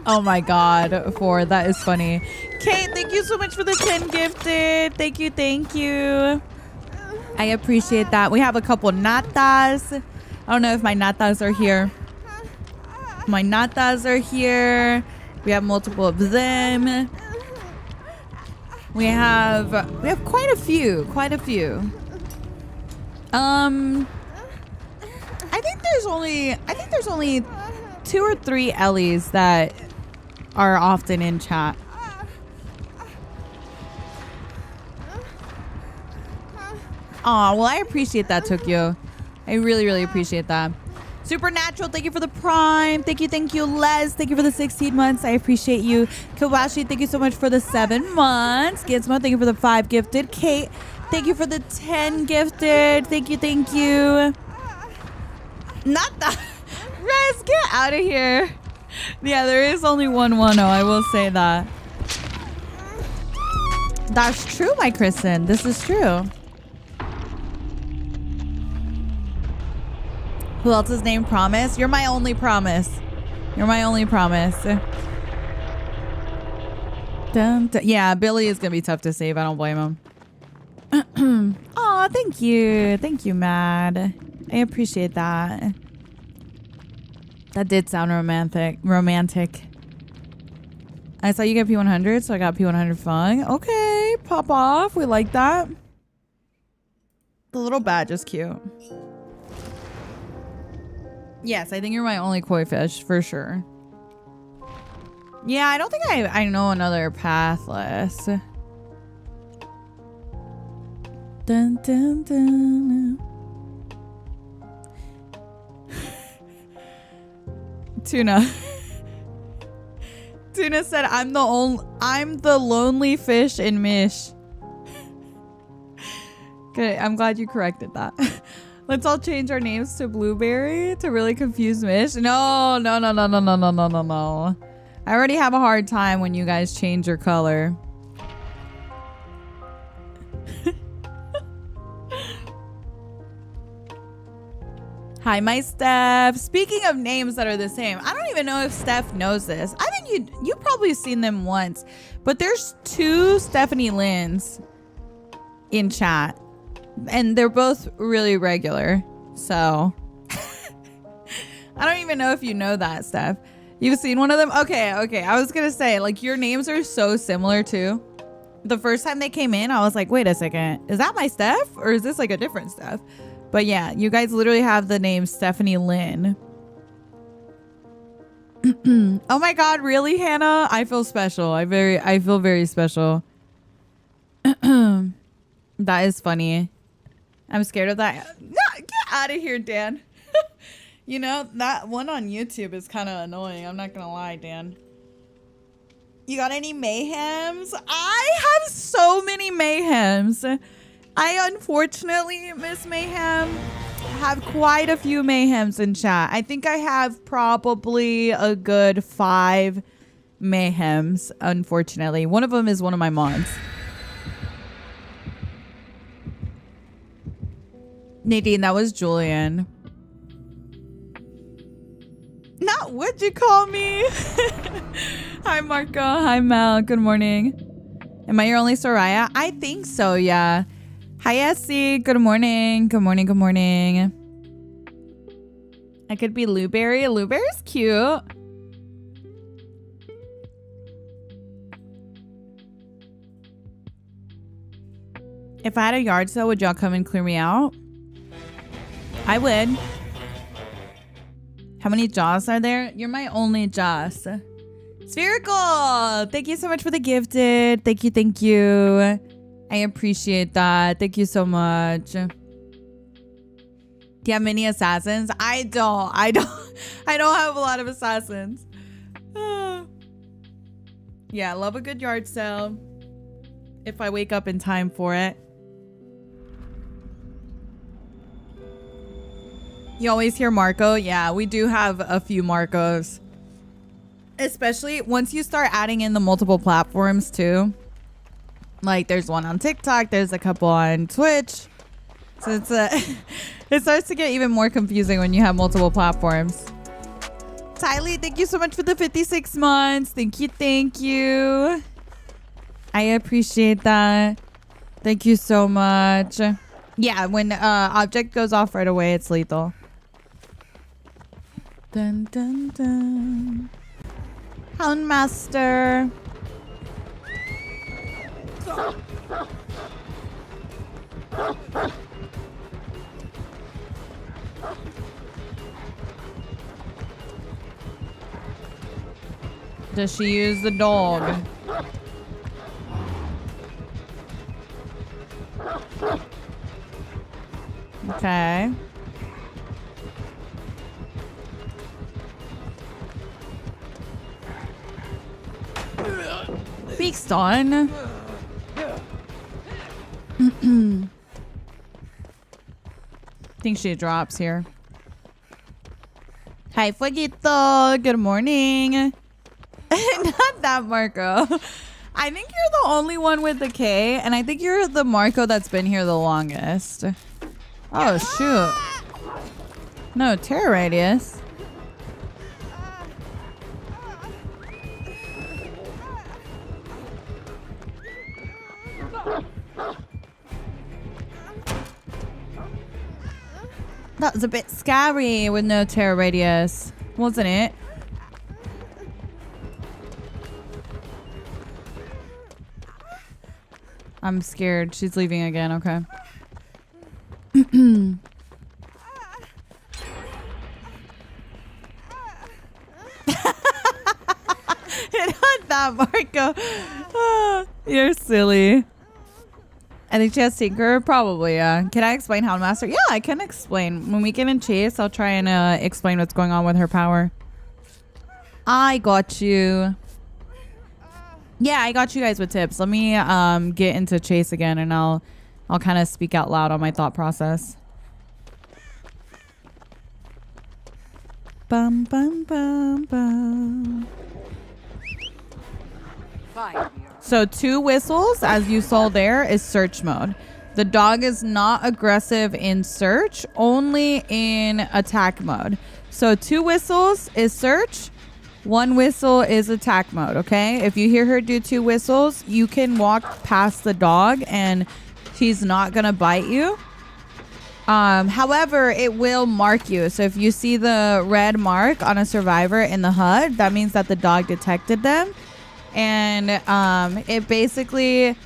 Oh my God, that is funny. Kate, thank you so much for the 10 gifted. Thank you, thank you. I appreciate that. We have a couple natas. I don't know if my natas are here. My natas are here. We have multiple of them. We have quite a few. I think there's only 2 or 3 Ellies that are often in chat. Oh, well, I appreciate that, Tokyo. I really, really appreciate that. Supernatural, thank you for the prime. Thank you, Les. Thank you for the 16 months. I appreciate you. Kawashi, thank you so much for the 7 months. Gizmo, thank you for the 5 gifted. Kate, thank you for the 10 gifted. Thank you. Not that. Rez, get out of here. Yeah, there is only 110. I will say that. That's true, my Kristen. This is true. Who else is named Promise? You're my only promise. Dun, dun. Yeah, Billy is going to be tough to save. I don't blame him. Aw, thank you. Thank you, Mad. I appreciate that. That did sound romantic. I saw you get P100, so I got P100 fun. Okay, pop off. We like that. The little badge is cute. Yes, I think you're my only koi fish, for sure. Yeah, I don't think I know another pathless. Dun, dun, dun. Tuna. Tuna said, I'm the lonely fish in Mish. Okay, I'm glad you corrected that. Let's all change our names to Blueberry to really confuse Mish. No. I already have a hard time when you guys change your color. Hi, my Steph. Speaking of names that are the same, I don't even know if Steph knows this. I think you probably seen them once, but there's 2 Stephanie Lynn's in chat. And they're both really regular. So I don't even know if you know that, Steph. You've seen one of them? Okay. I was going to say, like, your names are so similar too. The first time they came in, I was like, wait a second. Is that my Steph? Or is this like a different Steph? But yeah, you guys literally have the name Stephanie Lynn. Oh my God, really, Hannah? I feel special. I feel very special. That is funny. I'm scared of that. No, get out of here, Dan. You know, that one on YouTube is kind of annoying. I'm not going to lie, Dan. You got any mayhems? I have so many mayhems. I unfortunately, Miss Mayhem, have quite a few mayhems in chat. I think I have probably a good 5 mayhems, unfortunately. One of them is one of my mods. Nadine, that was Julian. Not what you call me. Hi, Marco. Hi, Mel. Good morning. Am I your only Soraya? I think so, yeah. Hi, Essie. Good morning. Good morning. I could be Blueberry. Blueberry's cute. If I had a yard sale, would y'all come and clear me out? I would. How many Jaws are there? You're my only Jaws. Spherical! Thank you so much for the gifted. Thank you. I appreciate that. Thank you so much. Do you have many assassins? I don't have a lot of assassins. Yeah, love a good yard sale. If I wake up in time for it. You always hear Marco? Yeah, we do have a few Marcos. Especially once you start adding in the multiple platforms too. Like there's one on TikTok, there's a couple on Twitch. So it starts to get even more confusing when you have multiple platforms. Tylee, thank you so much for the 56 months. Thank you. I appreciate that. Thank you so much. Yeah, when object goes off right away, it's lethal. Dun dun dun. Houndmaster. Does she use the dog? Okay. Beak's done. Think she drops here. Hi, Fueguito. Good morning. Not that Marco. I think you're the only one with the K, and I think you're the Marco that's been here the longest. Oh, shoot. No, terror radius. That was a bit scary with no terror radius, wasn't it? I'm scared. She's leaving again. Okay. Hit on that, Marco. Oh, you're silly. I think she has Tinker. Probably, yeah. Can I explain Houndmaster? Yeah, I can explain. When we get in Chase, I'll try and explain what's going on with her power. I got you. Yeah, I got you guys with tips. Let me get into Chase again, and I'll kind of speak out loud on my thought process. Bum bum bum bum. So 2 whistles, as you saw there, is search mode. The dog is not aggressive in search, only in attack mode. So 2 whistles is search. 1 whistle is attack mode, okay? If you hear her do 2 whistles, you can walk past the dog and she's not gonna bite you. However, it will mark you. So if you see the red mark on a survivor in the HUD, that means that the dog detected them. And it basically,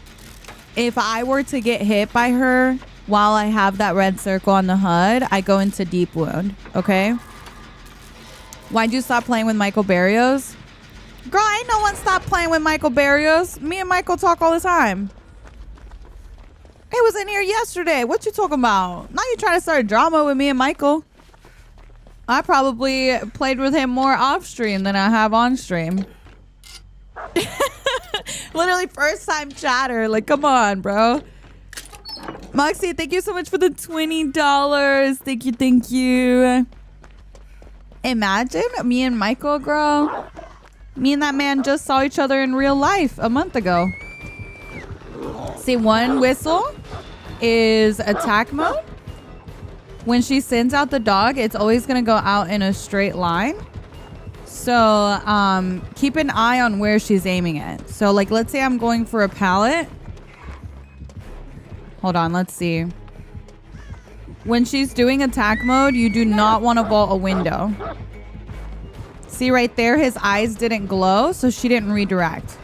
if I were to get hit by her while I have that red circle on the HUD, I go into deep wound, okay? Why'd you stop playing with Michael Barrios? Girl, ain't no one stopped playing with Michael Barrios. Me and Michael talk all the time. He was in here yesterday. What you talking about? Now you trying to start drama with me and Michael. I probably played with him more off stream than I have on stream. Literally first time chatter. Like, come on, bro. Moxie, thank you so much for the $20. Thank you. Imagine me and Michael, girl. Me and that man just saw each other in real life a month ago. See, 1 whistle is attack mode. When she sends out the dog, it's always going to go out in a straight line. So keep an eye on where she's aiming at. So like, let's say I'm going for a pallet. Hold on, let's see. When she's doing attack mode, you do not want to vault a window. See right there, his eyes didn't glow, so she didn't redirect.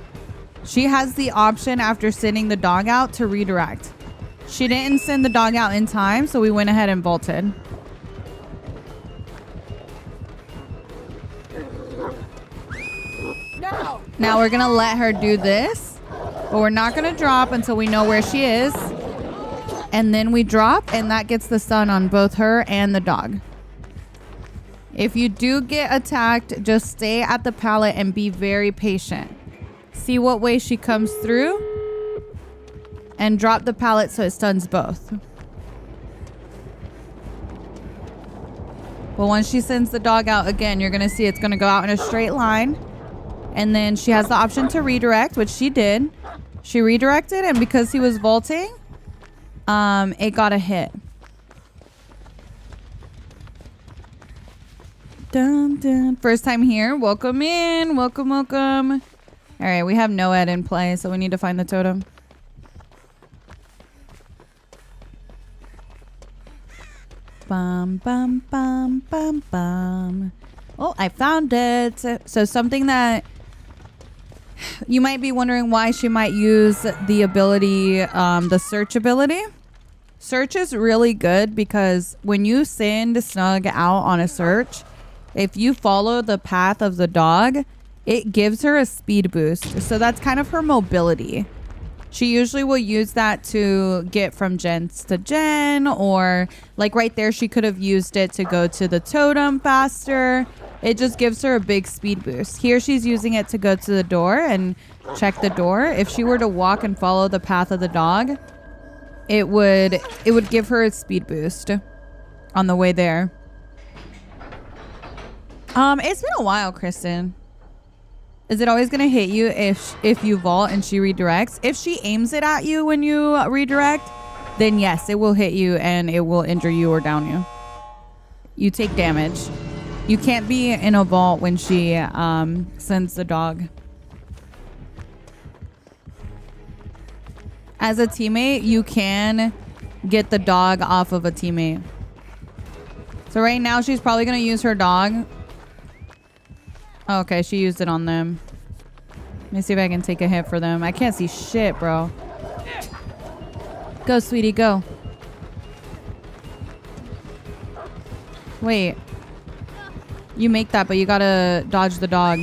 She has the option after sending the dog out to redirect. She didn't send the dog out in time, so we went ahead and vaulted. Now we're gonna let her do this, but we're not gonna drop until we know where she is. And then we drop, and that gets the stun on both her and the dog. If you do get attacked, just stay at the pallet and be very patient. See what way she comes through, and drop the pallet so it stuns both. But once she sends the dog out again, you're gonna see it's gonna go out in a straight line. And then she has the option to redirect, which she did. She redirected, and because he was vaulting, it got a hit. Dun, dun. First time here. Welcome in. Welcome, welcome. All right, we have Noed in play, so we need to find the totem. Bum, bum, bum, bum, bum. Oh, I found it. So something that you might be wondering why she might use the ability, the search ability. Search is really good because when you send Snug out on a search, if you follow the path of the dog, it gives her a speed boost. So that's kind of her mobility. She usually will use that to get from gens to gen, or like right there, she could have used it to go to the totem faster. It just gives her a big speed boost. Here she's using it to go to the door and check the door. If she were to walk and follow the path of the dog, it would give her a speed boost on the way there. It's been a while, Kristen. Is it always going to hit you if you vault and she redirects? If she aims it at you when you redirect, then yes, it will hit you and it will injure you or down you. You take damage. You can't be in a vault when she sends the dog. As a teammate, you can get the dog off of a teammate. So right now, she's probably going to use her dog. Okay, she used it on them. Let me see if I can take a hit for them. I can't see shit, bro. Go, sweetie, go. Wait. You make that, but you gotta dodge the dog.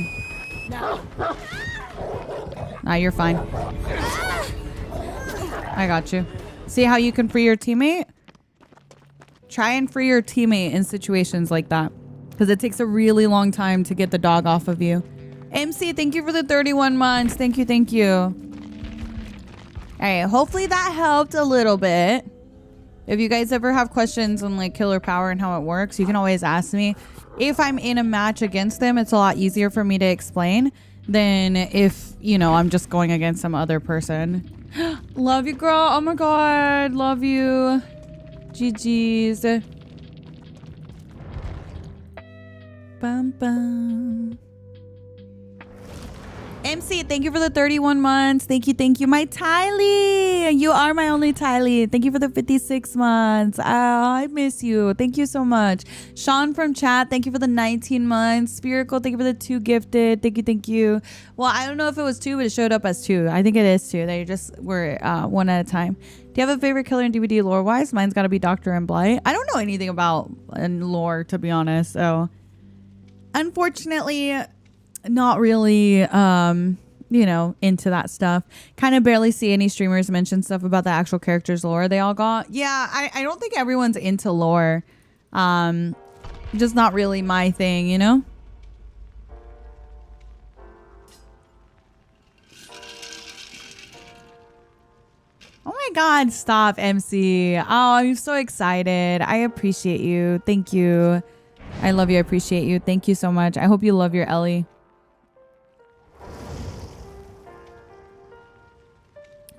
Nah, you're fine. I got you. See how you can free your teammate? Try and free your teammate in situations like that, because it takes a really long time to get the dog off of you. MC, thank you for the 31 months. Thank you, thank you. All right, hopefully that helped a little bit. If you guys ever have questions on like killer power and how it works, you can always ask me. If I'm in a match against them, it's a lot easier for me to explain than if, you know, I'm just going against some other person. Love you, girl. Oh my God. Love you. GG's. Bum, bum. MC, thank you for the 31 months. Thank you, thank you. My Tylee. You are my only Tylee. Thank you for the 56 months. Oh, I miss you. Thank you so much. Sean from chat, thank you for the 19 months. Spherical, thank you for the 2 gifted. Thank you, thank you. Well, I don't know if it was 2, but it showed up as 2. I think it is 2. They just were one at a time. Do you have a favorite killer in DVD lore-wise? Mine's got to be Dr. M. Blight. I don't know anything about lore, to be honest. So, unfortunately, not really, you know, into that stuff. Kind of barely see any streamers mention stuff about the actual characters' lore they all got. Yeah, I don't think everyone's into lore. Just not really my thing, you know? Oh my God, stop, MC. Oh, I'm so excited. I appreciate you. Thank you. I love you. I appreciate you. Thank you so much. I hope you love your Ellie.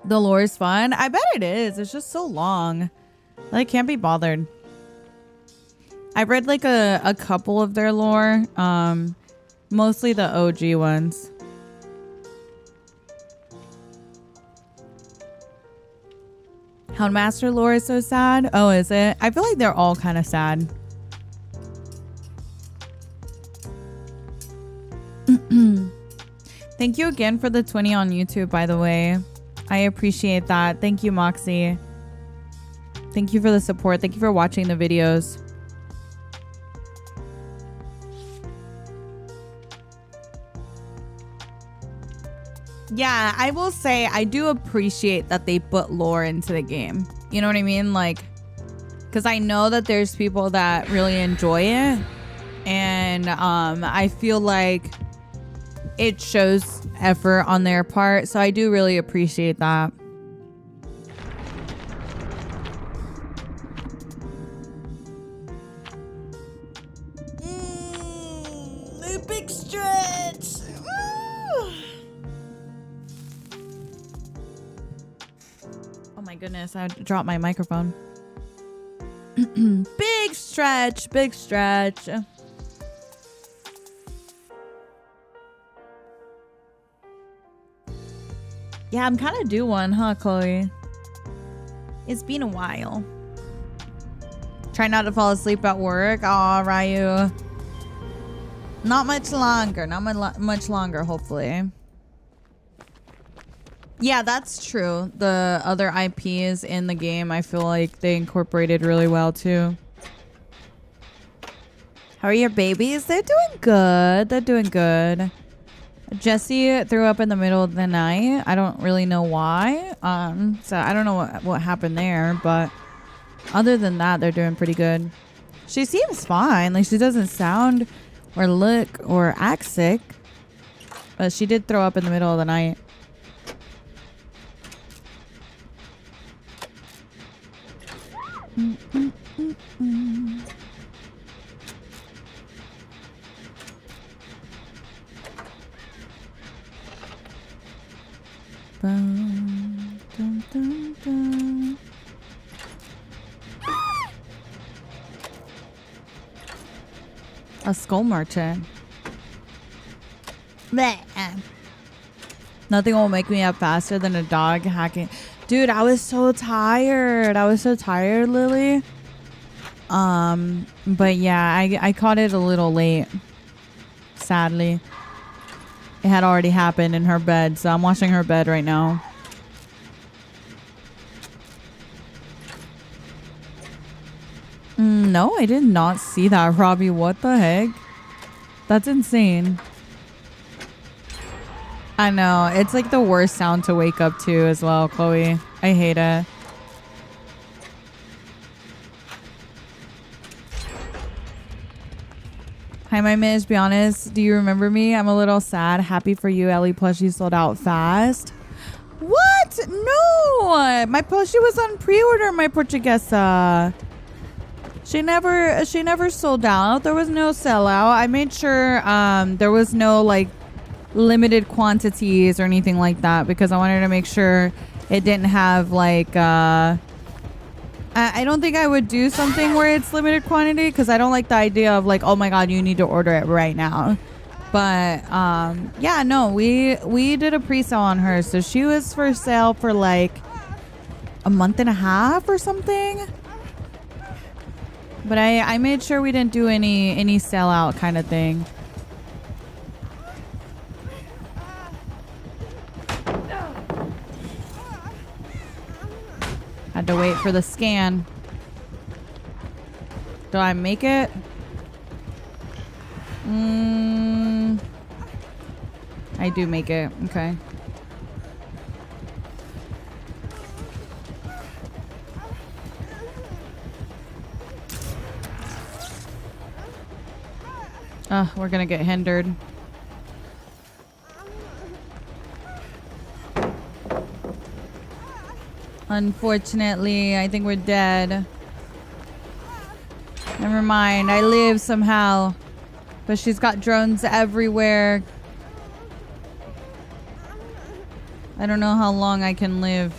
The lore is fun. I bet it is. It's just so long. I can't be bothered. I've read like a couple of their lore. Mostly the OG ones. Houndmaster lore is so sad. Oh, is it? I feel like they're all kind of sad. Thank you again for the 20 on YouTube, by the way. I appreciate that. Thank you, Moxie. Thank you for the support. Thank you for watching the videos. Yeah, I will say I do appreciate that they put lore into the game. You know what I mean? Like, because I know that there's people that really enjoy it. And I feel like it shows effort on their part. So I do really appreciate that. A big stretch. Woo! Oh my goodness, I dropped my microphone. Big stretch, big stretch. Yeah, I'm kind of due one, huh, Chloe? It's been a while. Try not to fall asleep at work. Aw, Ryu. Not much longer. Not much longer, hopefully. Yeah, that's true. The other IPs in the game, I feel like they incorporated really well, too. How are your babies? They're doing good. They're doing good. Jesse threw up in the middle of the night. I don't really know why. So I don't know what happened there, but other than that, they're doing pretty good. She seems fine. Like, she doesn't sound or look or act sick, but she did throw up in the middle of the night. Dun, dun, dun, dun. A skull merchant. Bleh. Nothing will make me up faster than a dog hacking. Dude, I was so tired. Lily. But yeah, I caught it a little late. Sadly. It had already happened in her bed, so I'm washing her bed right now. No, I did not see that, Robbie. What the heck? That's insane. I know. It's like the worst sound to wake up to as well, Chloe. I hate it. Hi, my Mish. Be honest. Do you remember me? I'm a little sad. Happy for you. Ellie plushie sold out fast. What? No. My plushie was on pre-order, my Portuguesa. She never sold out. There was no sellout. I made sure there was no like limited quantities or anything like that because I wanted to make sure it didn't have like I don't think I would do something where it's limited quantity because I don't like the idea of like, oh my god, you need to order it right now. But yeah, no, we did a pre-sale on her, so she was for sale for like a month and a half or something. But I made sure we didn't do any sellout kind of thing. Had to wait for the scan. Do I make it? I do make it. Okay. We're gonna get hindered. Unfortunately, I think we're dead. Never mind. I live somehow. But she's got drones everywhere. I don't know how long I can live.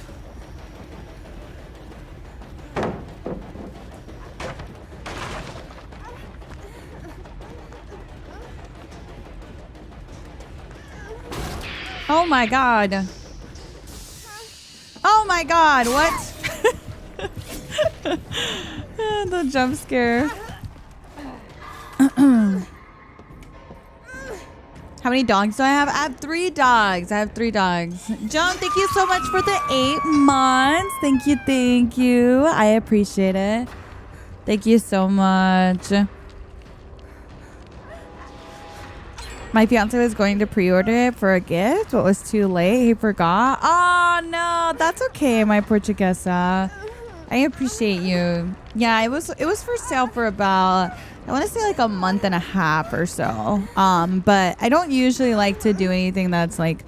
Oh my god. Oh my god, what? The jump scare. How many dogs do I have? I have 3 dogs. John, thank you so much for the 8 months. Thank you. I appreciate it. Thank you so much. My fiance was going to pre-order it for a gift, but was too late. He forgot. Oh no, that's okay, my Portuguesa. I appreciate you. Yeah, it was for sale for about, I want to say like a month and a half or so. But I don't usually like to do anything that's like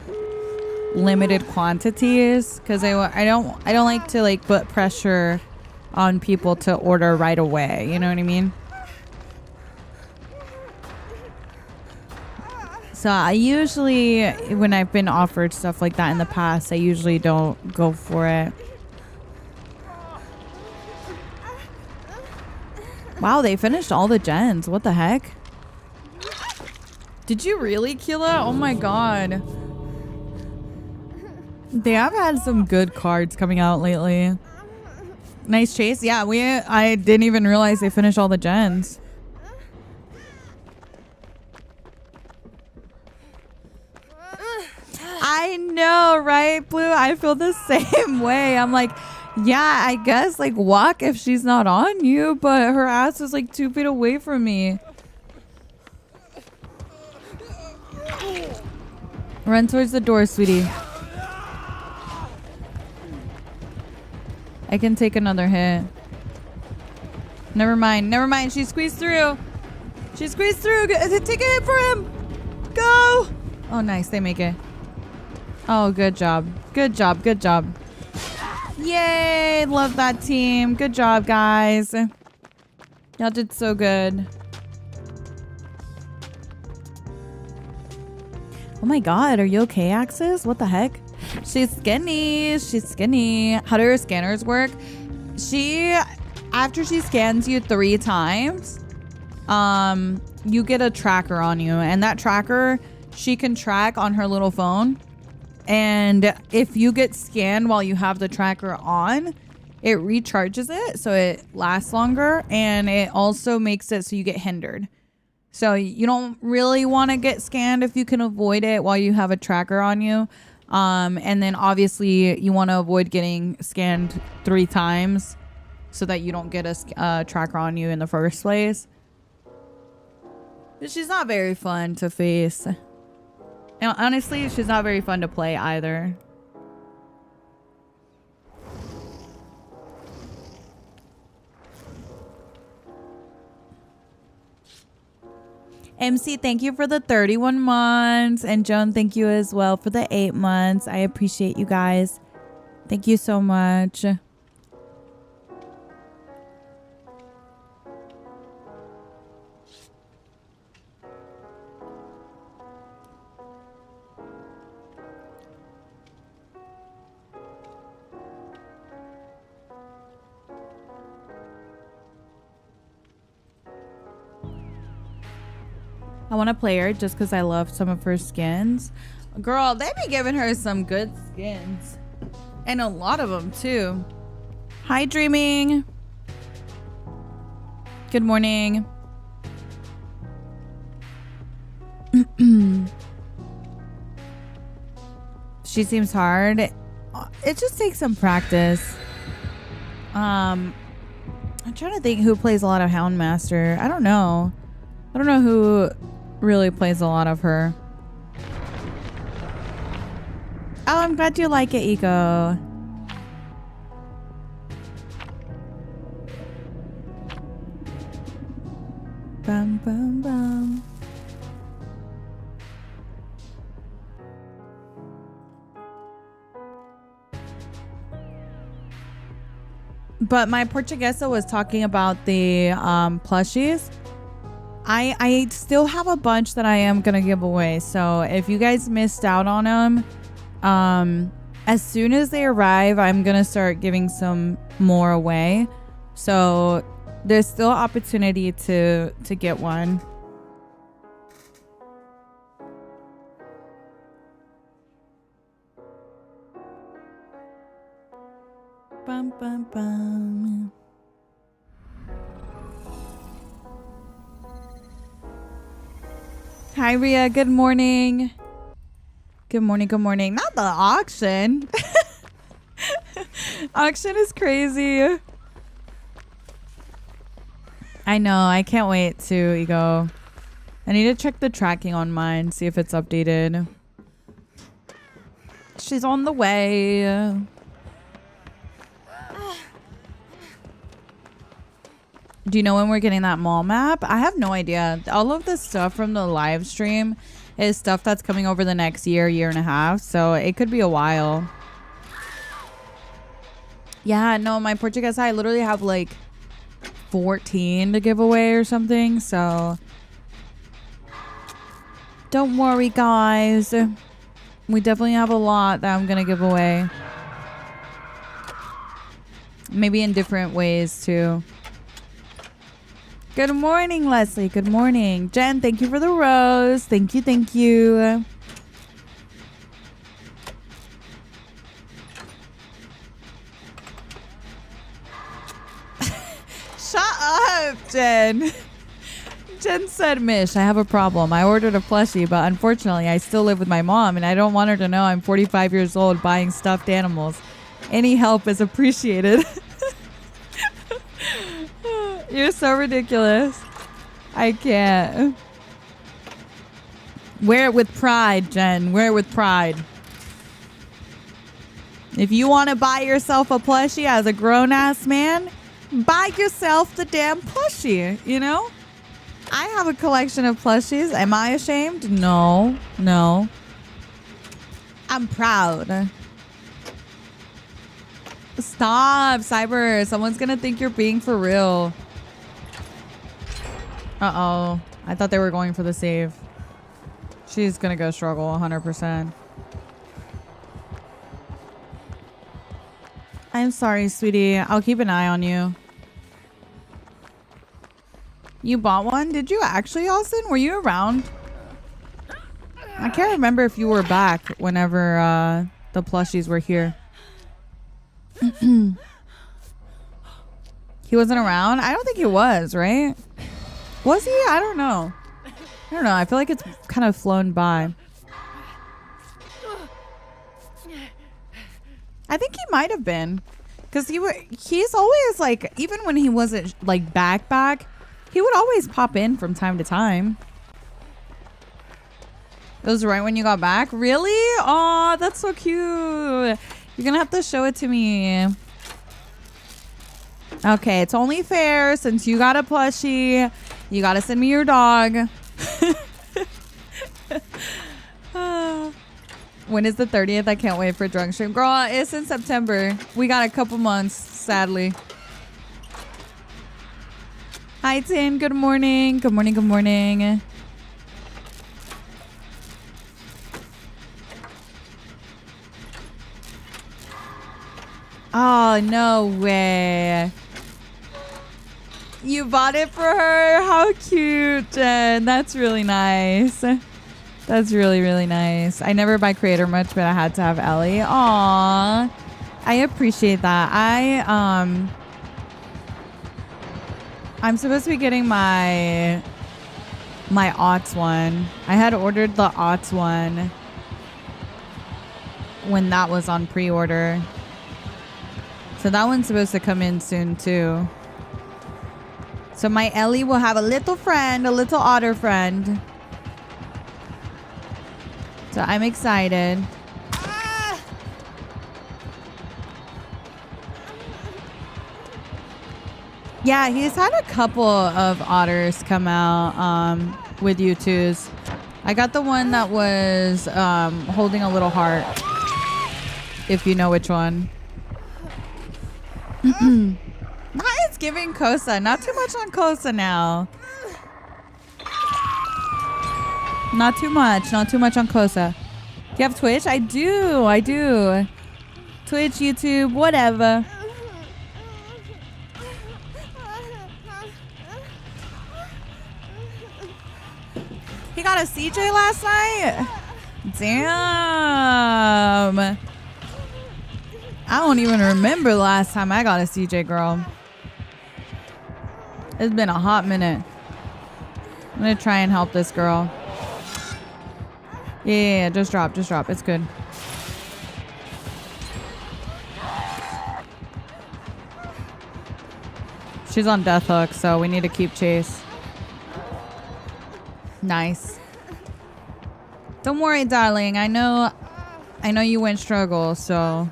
limited quantities because I don't like to like put pressure on people to order right away. You know what I mean? So I usually, when I've been offered stuff like that in the past, I usually don't go for it. Wow, they finished all the gens. What the heck? Did you really, Kila? Oh my god. They have had some good cards coming out lately. Nice chase. Yeah, I didn't even realize they finished all the gens. I know, right, Blue? I feel the same way. I'm like, yeah, I guess like walk if she's not on you, but her ass is like 2 feet away from me. Run towards the door, sweetie. I can take another hit. Never mind. Never mind. She squeezed through. She squeezed through. Take a hit for him. Go. Oh, nice. They make it. Oh, good job. Good job. Good job. Yay. Love that team. Good job, guys. Y'all did so good. Oh my god. Are you okay, Axis? What the heck? She's skinny. She's skinny. How do her scanners work? After she scans you 3 times, you get a tracker on you. And that tracker, she can track on her little phone. And if you get scanned while you have the tracker on, it recharges it so it lasts longer. And it also makes it so you get hindered. So you don't really want to get scanned if you can avoid it while you have a tracker on you. And then obviously you want to avoid getting scanned 3 times so that you don't get a tracker on you in the first place. But she's not very fun to face. And honestly, she's not very fun to play either. MC, thank you for the 31 months. And Joan, thank you as well for the 8 months. I appreciate you guys. Thank you so much. I want to play her just because I love some of her skins. Girl, they be giving her some good skins. And a lot of them, too. Hi, Dreaming. Good morning. She seems hard. It just takes some practice. I'm trying to think who plays a lot of Houndmaster. I don't know. I don't know who really plays a lot of her. Oh, I'm glad you like it, Eco. Bum, bum, bum. But my Portuguesa was talking about the plushies. I still have a bunch that I am going to give away. So if you guys missed out on them, as soon as they arrive, I'm going to start giving some more away. So there's still opportunity to get one. Bum, bum, bum. Hi, Ria. Good morning. Good morning. Good morning. Not the auction. Auction is crazy. I know. I can't wait to Ego. I need to check the tracking on mine, see if it's updated. She's on the way. Do you know when we're getting that mall map? I have no idea. All of the stuff from the live stream is stuff that's coming over the next year and a half. So it could be a while. Yeah, no, my Portuguese, I literally have like 14 to give away or something. So don't worry, guys. We definitely have a lot that I'm going to give away. Maybe in different ways too. Good morning, Leslie. Good morning. Jen, thank you for the rose. Thank you. Thank you. Stop, Jen. Jen said, Mish, I have a problem. I ordered a plushie, but unfortunately, I still live with my mom, and I don't want her to know I'm 45 years old buying stuffed animals. Any help is appreciated. You're so ridiculous. I can't. Wear it with pride, Jen. Wear it with pride. If you want to buy yourself a plushie as a grown-ass man, buy yourself the damn plushie, you know? I have a collection of plushies. Am I ashamed? No. No. I'm proud. Stop, Cyber. Someone's going to think you're being for real. Uh-oh. I thought they were going for the save. She's going to go struggle 100%. I'm sorry, sweetie. I'll keep an eye on you. You bought one? Did you actually, Austin? Were you around? I can't remember if you were back whenever the plushies were here. He wasn't around? I don't think he was, right? Was he? I don't know. I don't know. I feel like it's kind of flown by. I think he might have been. Because he's always like, even when he wasn't like back, he would always pop in from time to time. It was right when you got back? Really? Oh, that's so cute. You're going to have to show it to me. Okay, it's only fair since you got a plushie. You got to send me your dog. When is the 30th? I can't wait for drunk stream. Girl, it's in September. We got a couple months, sadly. Hi, Tin. Good morning. Good morning. Good morning. Oh, no way. You bought it for her? How cute, Jen. That's really nice. That's really, really nice. I never buy Creator much, but I had to have Ellie. Aww. I appreciate that. I'm supposed to be getting my Aughts one. I had ordered the Aughts one when that was on pre-order. So that one's supposed to come in soon too. So my Ellie will have a little friend, a little otter friend. So I'm excited. Yeah, he's had a couple of otters come out with U2s. I got the one that was holding a little heart. If you know which one. It's giving Kosa. Not too much on Kosa now. Not too much. Not too much on Kosa. Do you have Twitch? I do. I do. Twitch, YouTube, whatever. He got a CJ last night? Damn. I don't even remember the last time I got a CJ, girl. It's been a hot minute. I'm going to try and help this girl. Yeah, just drop. It's good. She's on death hook, so we need to keep chase. Nice. Don't worry, darling. I know you went struggle, so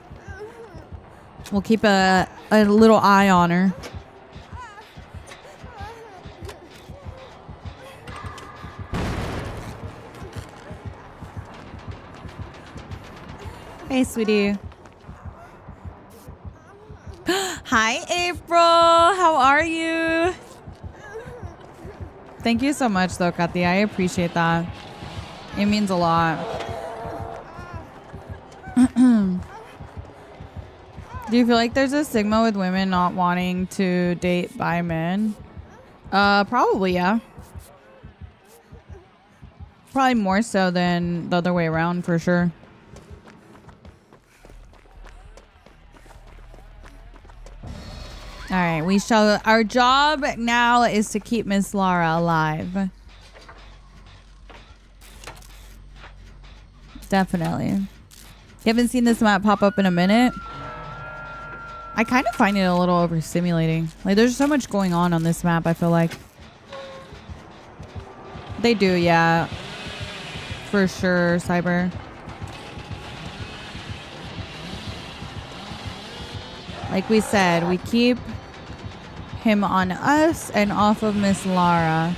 we'll keep a little eye on her. Hey, sweetie. Hi, April. How are you? Thank you so much, though, Kathy. I appreciate that. It means a lot. Do you feel like there's a stigma with women not wanting to date by men? Probably, yeah. Probably more so than the other way around, for sure. All right, we shall. Our job now is to keep Miss Lara alive. Definitely. You haven't seen this map pop up in a minute? I kind of find it a little overstimulating. Like, there's so much going on this map, I feel like. They do, yeah. For sure, Cyber. Like we said, we keep him on us and off of Miss Lara.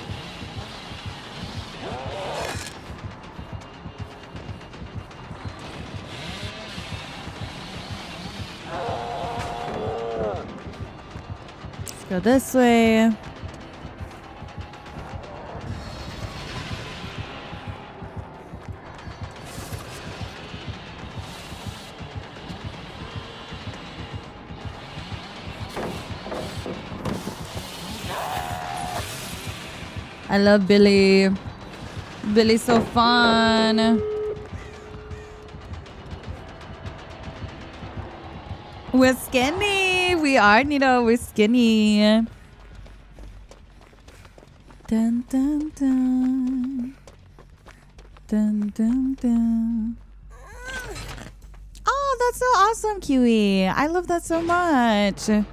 Let's go this way. I love Billy. Billy's so fun. We're skinny. We are, Nito. We're skinny. Dun, dun, dun. Dun, dun, dun. Oh, that's so awesome, Kiwi. I love that so much. A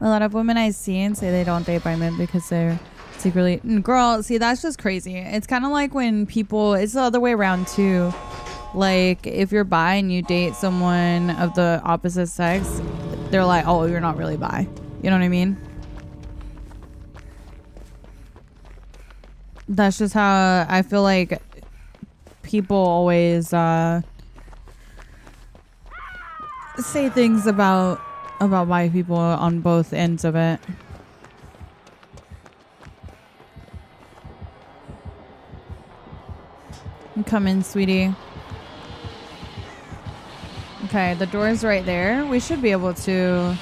lot of women I see and say they don't date by men because they're secretly, girl, see, that's just crazy. It's kind of like when people, it's the other way around too. Like, if you're bi and you date someone of the opposite sex, they're like, oh, you're not really bi. You know what I mean? That's just how I feel like people always say things about bi people on both ends of it. Come in, sweetie. Okay, the door's right there. We should be able to...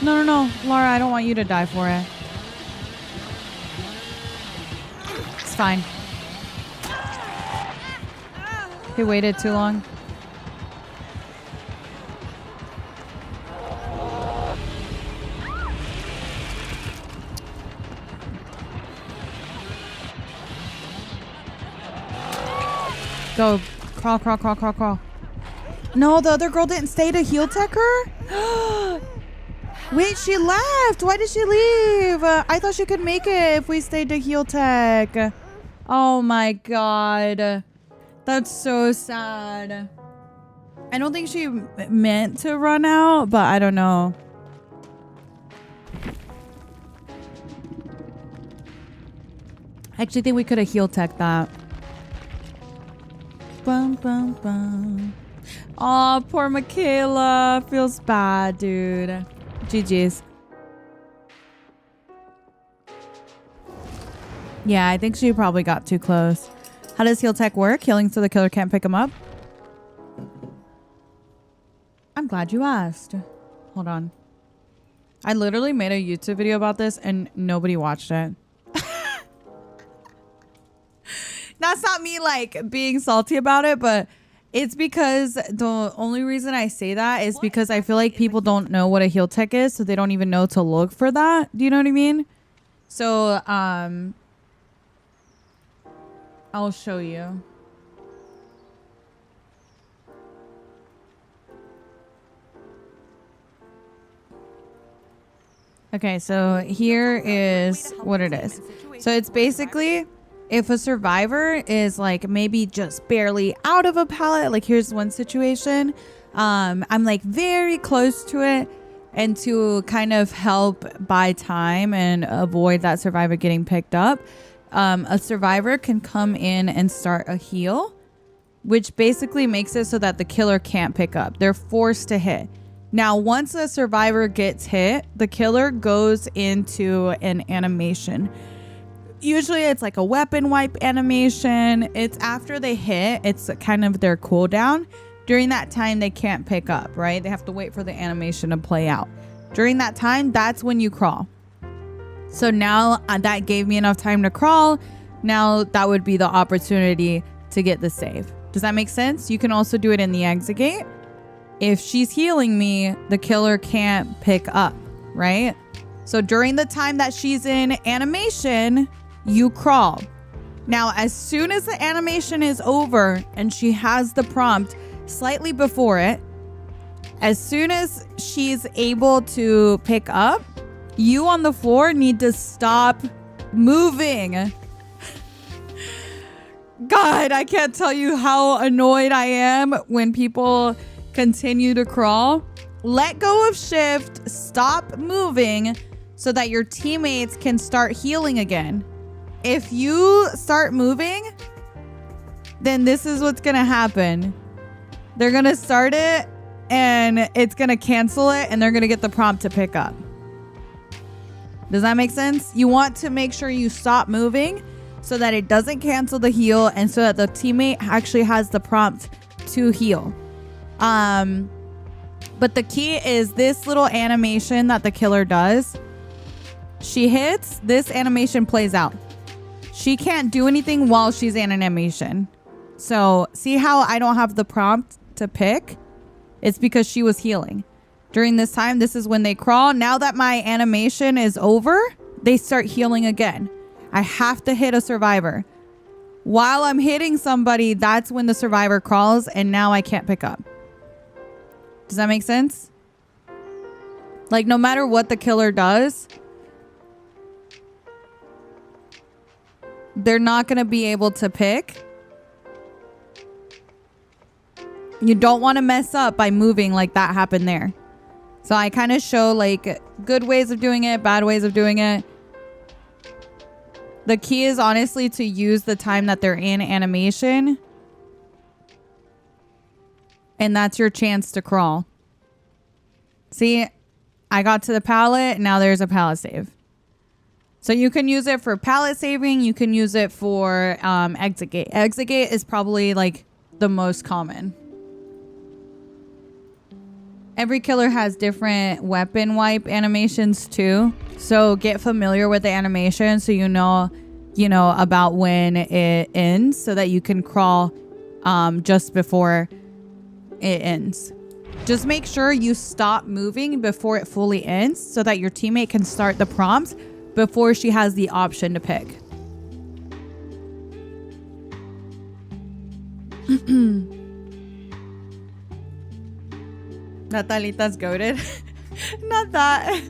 No, no, no. Laura, I don't want you to die for it. It's fine. He waited too long. Go. Crawl, crawl, crawl, crawl, crawl. No, the other girl didn't stay to heal tech her? Wait, she left. Why did she leave? I thought she could make it if we stayed to heal tech. Oh my god. That's so sad. I don't think she meant to run out, but I don't know. I actually think we could have heal tech that. Bum, bum, bum. Oh, poor Michaela. Feels bad, dude. GG's. Yeah, I think she probably got too close. How does heal tech work? Healing so the killer can't pick him up? I'm glad you asked. Hold on. I literally made a YouTube video about this and nobody watched it. That's not me like being salty about it, but it's because the only reason I say that is because I feel like people don't know what a heal tech is, so they don't even know to look for that. Do you know what I mean? So, I'll show you. Okay, so here is what it is. So it's basically... if a survivor is like maybe just barely out of a pallet, like here's one situation, I'm like very close to it, and to kind of help buy time and avoid that survivor getting picked up, a survivor can come in and start a heal, which basically makes it so that the killer can't pick up. They're forced to hit. Now, once a survivor gets hit, the killer goes into an animation. Usually it's like a weapon wipe animation. It's after they hit, it's kind of their cooldown. During that time, they can't pick up, right? They have to wait for the animation to play out. During that time, that's when you crawl. So now that gave me enough time to crawl. Now that would be the opportunity to get the save. Does that make sense? You can also do it in the exit gate. If she's healing me, the killer can't pick up, right? So during the time that she's in animation, you crawl. Now, as soon as the animation is over and she has the prompt slightly before it, as soon as she's able to pick up, you on the floor need to stop moving. God, I can't tell you how annoyed I am when people continue to crawl. Let go of shift, stop moving so that your teammates can start healing again. If you start moving, then this is what's going to happen. They're going to start it and it's going to cancel it and they're going to get the prompt to pick up. Does that make sense? You want to make sure you stop moving so that it doesn't cancel the heal and so that the teammate actually has the prompt to heal. But the key is this little animation that the killer does. She hits, this animation plays out. She can't do anything while she's in animation. So see how I don't have the prompt to pick? It's because she was healing. During this time, this is when they crawl. Now that my animation is over, they start healing again. I have to hit a survivor. While I'm hitting somebody, that's when the survivor crawls and now I can't pick up. Does that make sense? Like no matter what the killer does, they're not going to be able to pick. You don't want to mess up by moving like that happened there. So I kind of show like good ways of doing it, bad ways of doing it. The key is honestly to use the time that they're in animation. And that's your chance to crawl. See, I got to the pallet. Now there's a pallet save. So you can use it for pallet saving. You can use it for exit gate. Exit gate is probably like the most common. Every killer has different weapon wipe animations too. So get familiar with the animation so you know about when it ends so that you can crawl just before it ends. Just make sure you stop moving before it fully ends so that your teammate can start the prompt before she has the option to pick. Natalita's goated. Not that.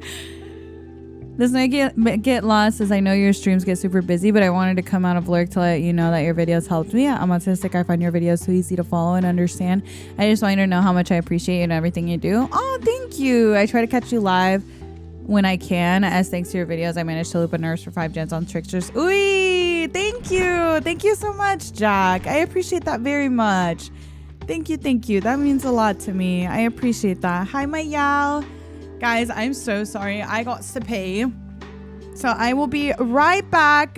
This might get lost as I know your streams get super busy, but I wanted to come out of lurk to let you know that your videos helped me. I'm autistic. I find your videos so easy to follow and understand. I just want you to know how much I appreciate you and everything you do. Oh, thank you. I try to catch you live when I can, as thanks to your videos, I managed to loop a nurse for 5 gens on Tricksters. Ooh, thank you. Thank you so much, Jack. I appreciate that very much. Thank you. Thank you. That means a lot to me. I appreciate that. Hi, my Yao. Guys, I'm so sorry. I got to pay. So I will be right back.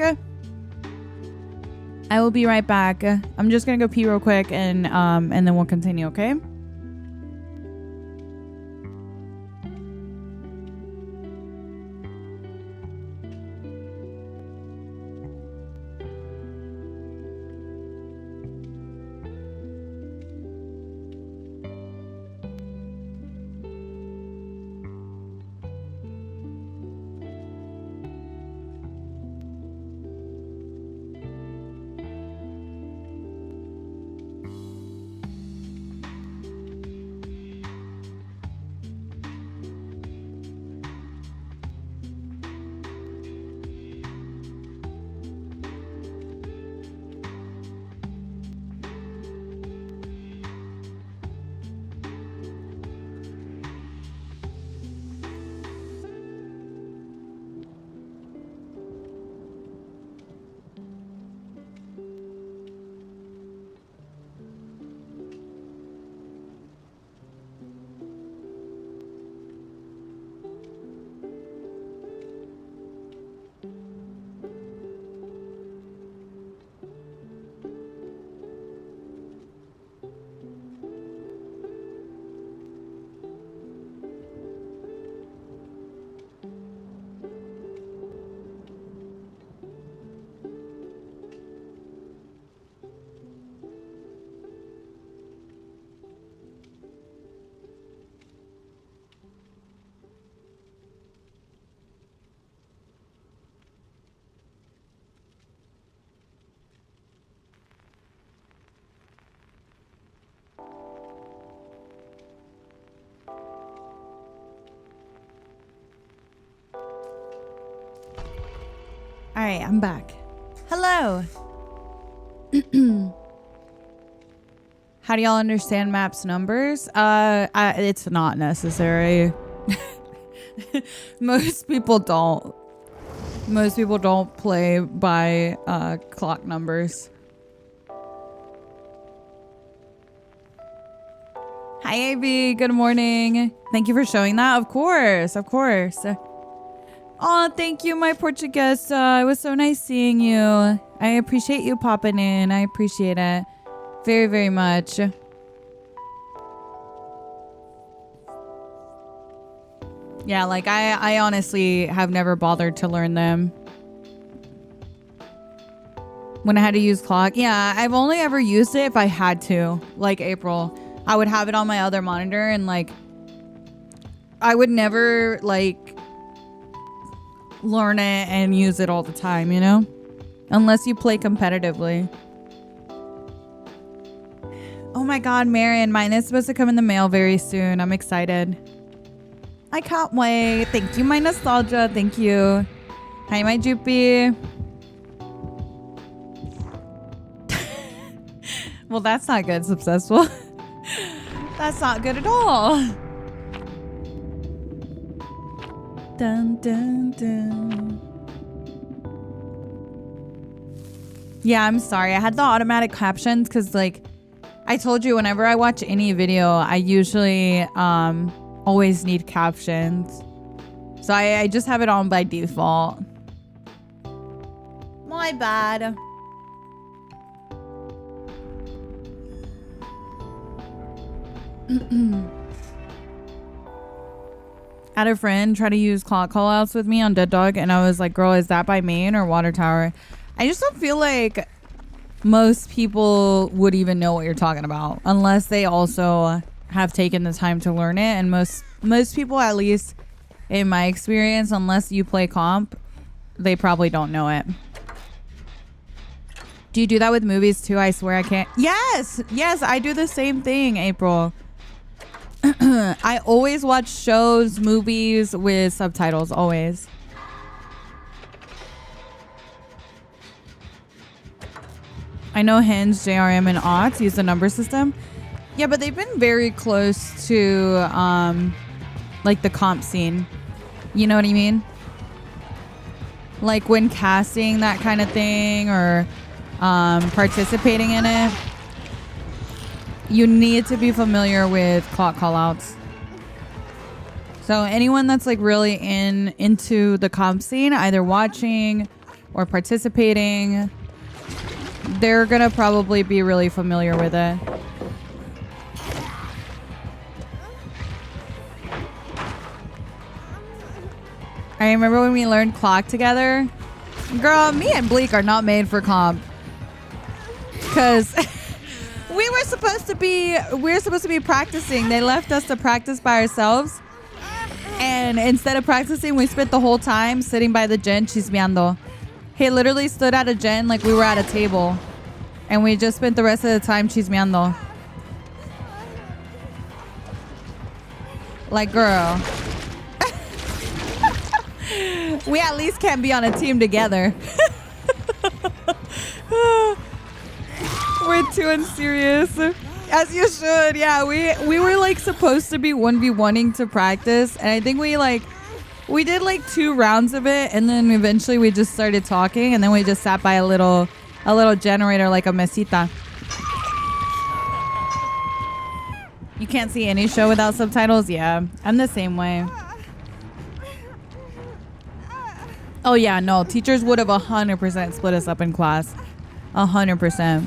I'm just going to go pee real quick and then we'll continue, okay? right, I'm back. Hello. How do y'all understand maps numbers? It's not necessary. Most people don't. Most people don't play by clock numbers. Hi, AB. Good morning. Thank you for showing that. Of course. Of course. Oh, thank you, my Portuguese. It was so nice seeing you. I appreciate you popping in. I appreciate it very, very much. Yeah, like I honestly have never bothered to learn them. When I had to use clock. Yeah, I've only ever used it if I had to. Like April. I would have it on my other monitor and like I would never like learn it and use it all the time, you know? Unless you play competitively. Oh my god, Marion, mine is supposed to come in the mail very soon. I'm excited. I can't wait. Thank you, my nostalgia. Thank you. Hi, my Joopy. Well, that's not good, successful. That's not good at all. Dun, dun, dun. Yeah, I'm sorry. I had the automatic captions because, like, I told you whenever I watch any video, I usually always need captions. So I just have it on by default. My bad. Had a friend try to use clock callouts with me on Dead Dog, and I was like, girl, is that by main or water tower? I just don't feel like most people would even know what you're talking about unless they also have taken the time to learn it. And most people, at least in my experience, unless you play comp, they probably don't know it. Do you do that with movies too? I swear I can't. Yes, I do the same thing, April. I always watch shows, movies with subtitles, always. I know Hinge, JRM, and Aughts use the number system. Yeah, but they've been very close to like the comp scene. You know what I mean? Like when casting that kind of thing or participating in it. You need to be familiar with clock callouts. So anyone that's like really into the comp scene, either watching or participating, they're gonna probably be really familiar with it. I remember when we learned clock together. Girl, me and Bleak are not made for comp. Cause we were supposed to be practicing. They left us to practice by ourselves. And instead of practicing, we spent the whole time sitting by the gen chismeando. He literally stood at a gen like we were at a table. And we just spent the rest of the time chismeando. Like, girl. We at least can't be on a team together. We're too unserious. As you should. Yeah, we were like supposed to be 1v1ing to practice. And I think we did like 2 rounds of it. And then eventually we just started talking. And then we just sat by a little generator like a mesita. You can't see any show without subtitles? Yeah, I'm the same way. Oh yeah, no. Teachers would have 100% split us up in class. 100%.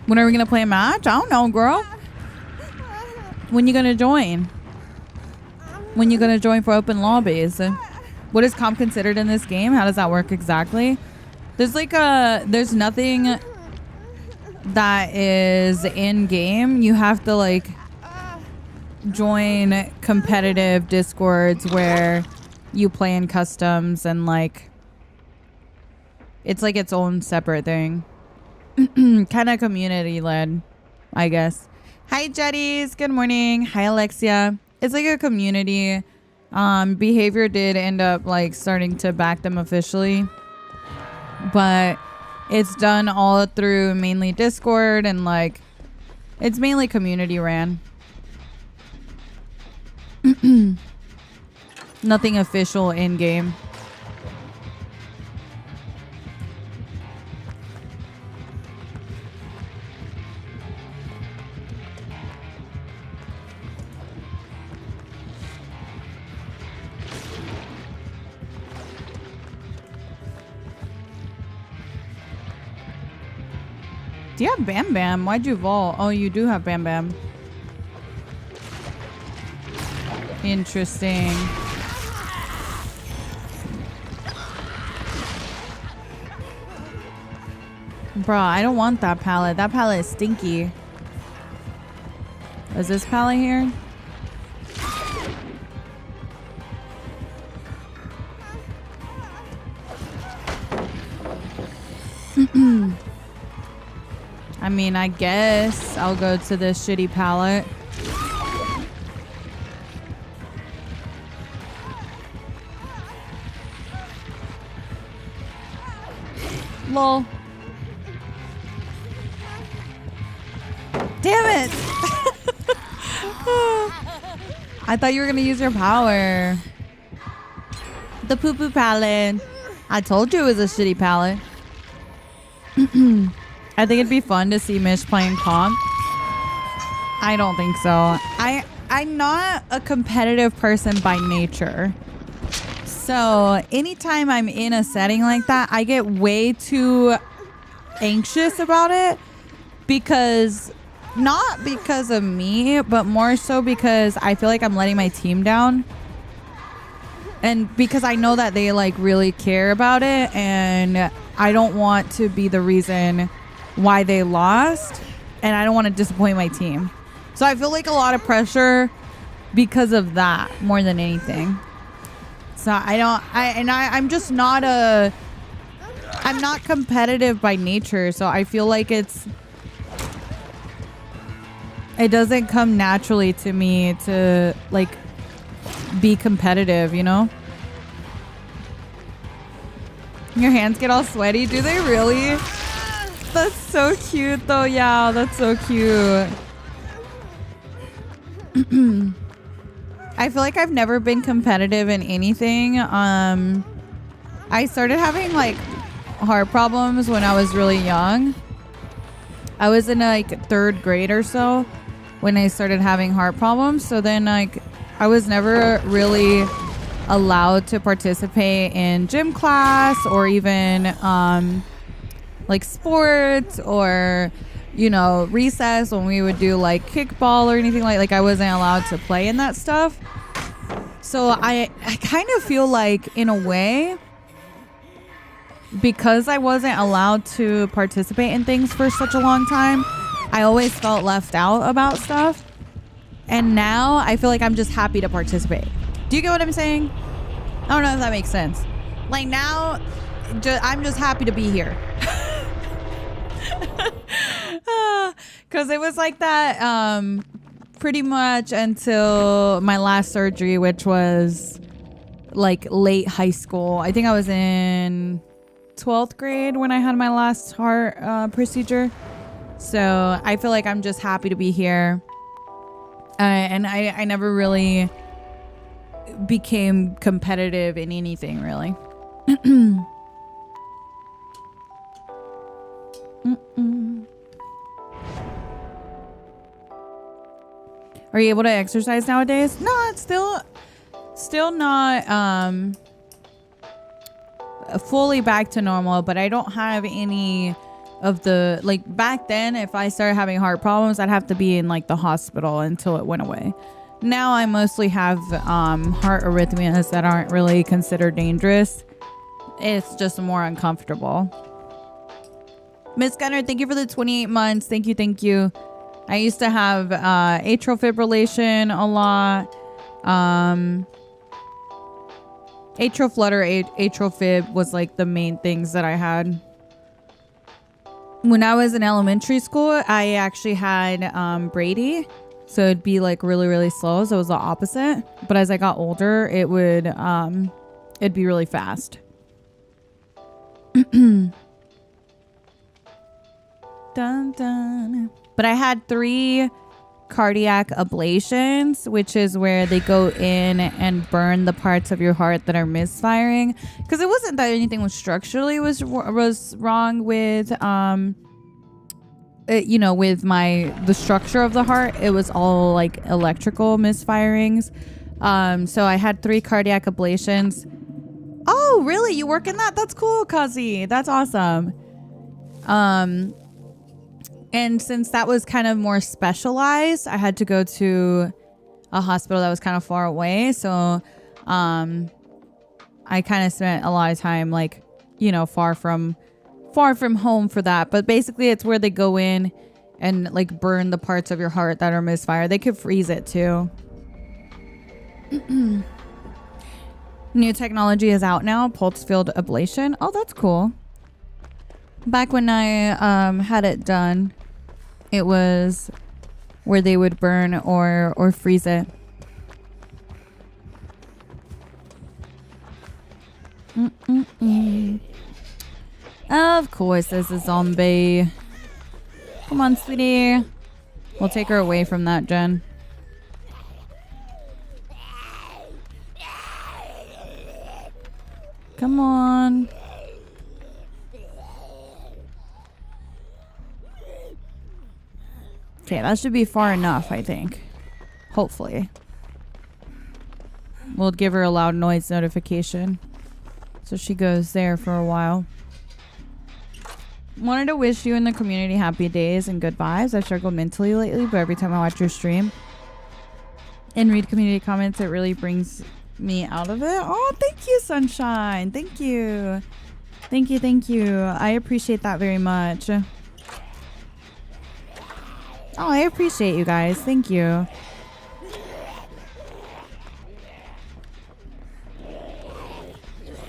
When are we going to play a match? I don't know, girl. When you going to join? When you going to join for open lobbies? What is comp considered in this game? How does that work exactly? There's nothing that is in game. You have to like join competitive discords where you play in customs and like it's like its own separate thing. Kind of community led, I guess. Hi Jetties, good morning. Hi Alexia. It's like a community Behavior did end up like starting to back them officially, but it's done all through mainly Discord and like it's mainly community ran. Nothing official in game. Do you have Bam Bam? Why'd you vault? Oh, you do have Bam Bam. Interesting. Bro, I don't want that pallet. That pallet is stinky. Is this pallet here? I mean, I guess I'll go to this shitty pallet. Lol. Damn it! I thought you were gonna use your power. The poo poo pallet. I told you it was a shitty pallet. I think it'd be fun to see Mish playing comp. I don't think so. I'm not a competitive person by nature. So anytime I'm in a setting like that, I get way too anxious about it because not because of me, but more so because I feel like I'm letting my team down. And because I know that they like really care about it and I don't want to be the reason why they lost and I don't want to disappoint my team. So I feel like a lot of pressure because of that more than anything. So I'm just not I'm not competitive by nature. So I feel like it doesn't come naturally to me to like be competitive, you know? Your hands get all sweaty. Do they really? That's so cute though. Yeah, that's so cute. I feel like I've never been competitive in anything. I started having like heart problems when I was really young. I was in like 3rd grade or so when I started having heart problems. So then like I was never really allowed to participate in gym class or even like sports or, you know, recess when we would do like kickball or anything like I wasn't allowed to play in that stuff. So I kind of feel like in a way, because I wasn't allowed to participate in things for such a long time, I always felt left out about stuff. And now I feel like I'm just happy to participate. Do you get what I'm saying? I don't know if that makes sense. Like now, I'm just happy to be here. Because it was like that pretty much until my last surgery, which was like late high school. I think I was in 12th grade when I had my last heart procedure. So I feel like I'm just happy to be here. And I never really became competitive in anything, really. Are you able to exercise nowadays? No, it's still not fully back to normal, but I don't have any of the, like back then, if I started having heart problems, I'd have to be in like the hospital until it went away. Now I mostly have heart arrhythmias that aren't really considered dangerous. It's just more uncomfortable. Miss Gunner, thank you for the 28 months. Thank you. I used to have atrial fibrillation a lot. Atrial flutter, atrial fib was like the main things that I had. When I was in elementary school, I actually had Brady. So it'd be like really, really slow. So it was the opposite. But as I got older, it would, it'd be really fast. Dun, dun. But I had 3 cardiac ablations, which is where they go in and burn the parts of your heart that are misfiring. Because it wasn't that anything was structurally was wrong with with the structure of the heart. It was all like electrical misfirings. So I had 3 cardiac ablations. Oh, really? You work in that? That's cool, Kazi. That's awesome. And since that was kind of more specialized, I had to go to a hospital that was kind of far away. So I kind of spent a lot of time like, far from home for that. But basically it's where they go in and like burn the parts of your heart that are misfire. They could freeze it too. New technology is out now, pulse field ablation. Oh, that's cool. Back when I had it done, it was where they would burn or freeze it. Of course, there's a zombie. Come on, sweetie. We'll take her away from that, Jen. Come on. Okay, that should be far enough, I think. Hopefully. We'll give her a loud noise notification. So she goes there for a while. Wanted to wish you and the community happy days and good vibes. I've struggled mentally lately, but every time I watch your stream and read community comments, it really brings me out of it. Oh, thank you, Sunshine. Thank you. Thank you, thank you. I appreciate that very much. Oh, I appreciate you guys. Thank you.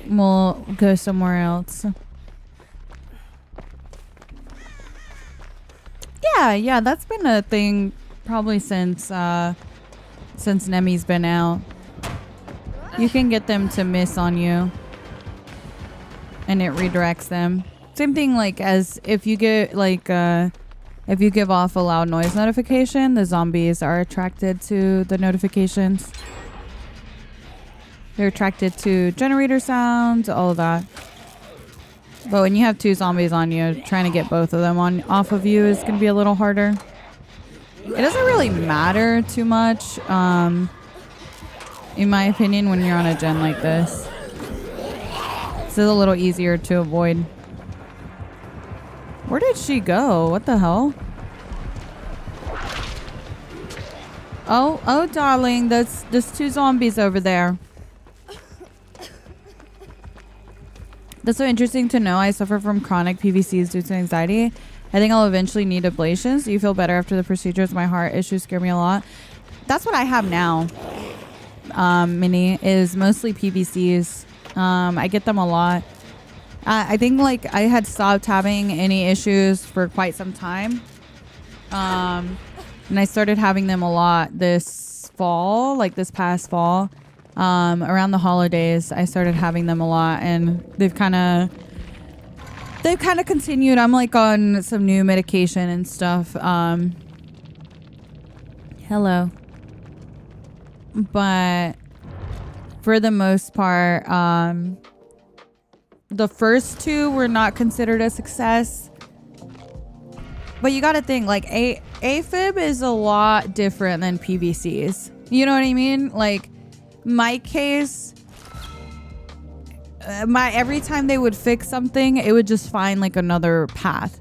We'll go somewhere else. Yeah, that's been a thing probably since Nemi's been out. You can get them to miss on you and it redirects them. Same thing like as if you get like if you give off a loud noise notification, the zombies are attracted to the notifications. They're attracted to generator sounds, all of that. But when you have 2 zombies on you, trying to get both of them off of you is going to be a little harder. It doesn't really matter too much, in my opinion, when you're on a gen like this. It's a little easier to avoid. Where did she go? What the hell? Oh, darling, there's 2 zombies over there. That's so interesting to know. I suffer from chronic PVCs due to anxiety. I think I'll eventually need ablations. Do you feel better after the procedures? My heart issues scare me a lot. That's what I have now. Minnie, is mostly PVCs. I get them a lot. I think like I had stopped having any issues for quite some time. And I started having them a lot this fall, like this past fall. Around the holidays, I started having them a lot, and they've kind of continued. I'm like on some new medication and stuff. Hello. But for the most part, the first 2 were not considered a success. But you got to think like AFib is a lot different than PVCs. You know what I mean? Like my case, every time they would fix something, it would just find like another path.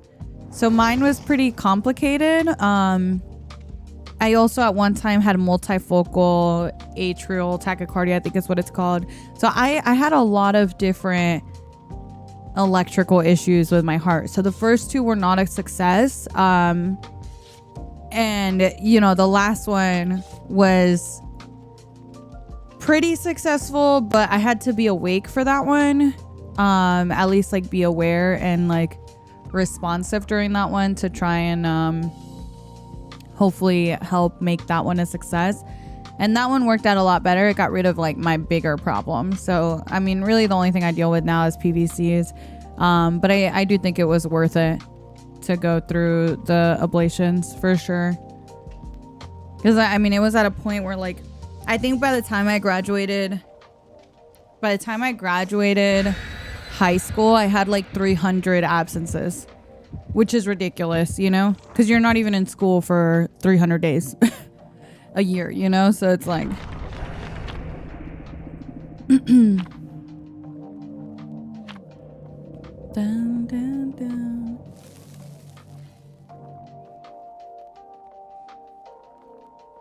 So mine was pretty complicated. I also at one time had multifocal atrial tachycardia, I think is what it's called. So I had a lot of different electrical issues with my heart. So the first 2 were not a success. And the last one was pretty successful, but I had to be awake for that one. At least like be aware and like responsive during that one to try and hopefully help make that one a success. And that one worked out a lot better. It got rid of like my bigger problem. So, I mean, really the only thing I deal with now is PVCs. But I do think it was worth it to go through the ablations for sure. Because, I mean, it was at a point where like, I think by the time I graduated high school, I had like 300 absences, which is ridiculous, you know, because you're not even in school for 300 days a year, you know, so it's like dun, dun, dun.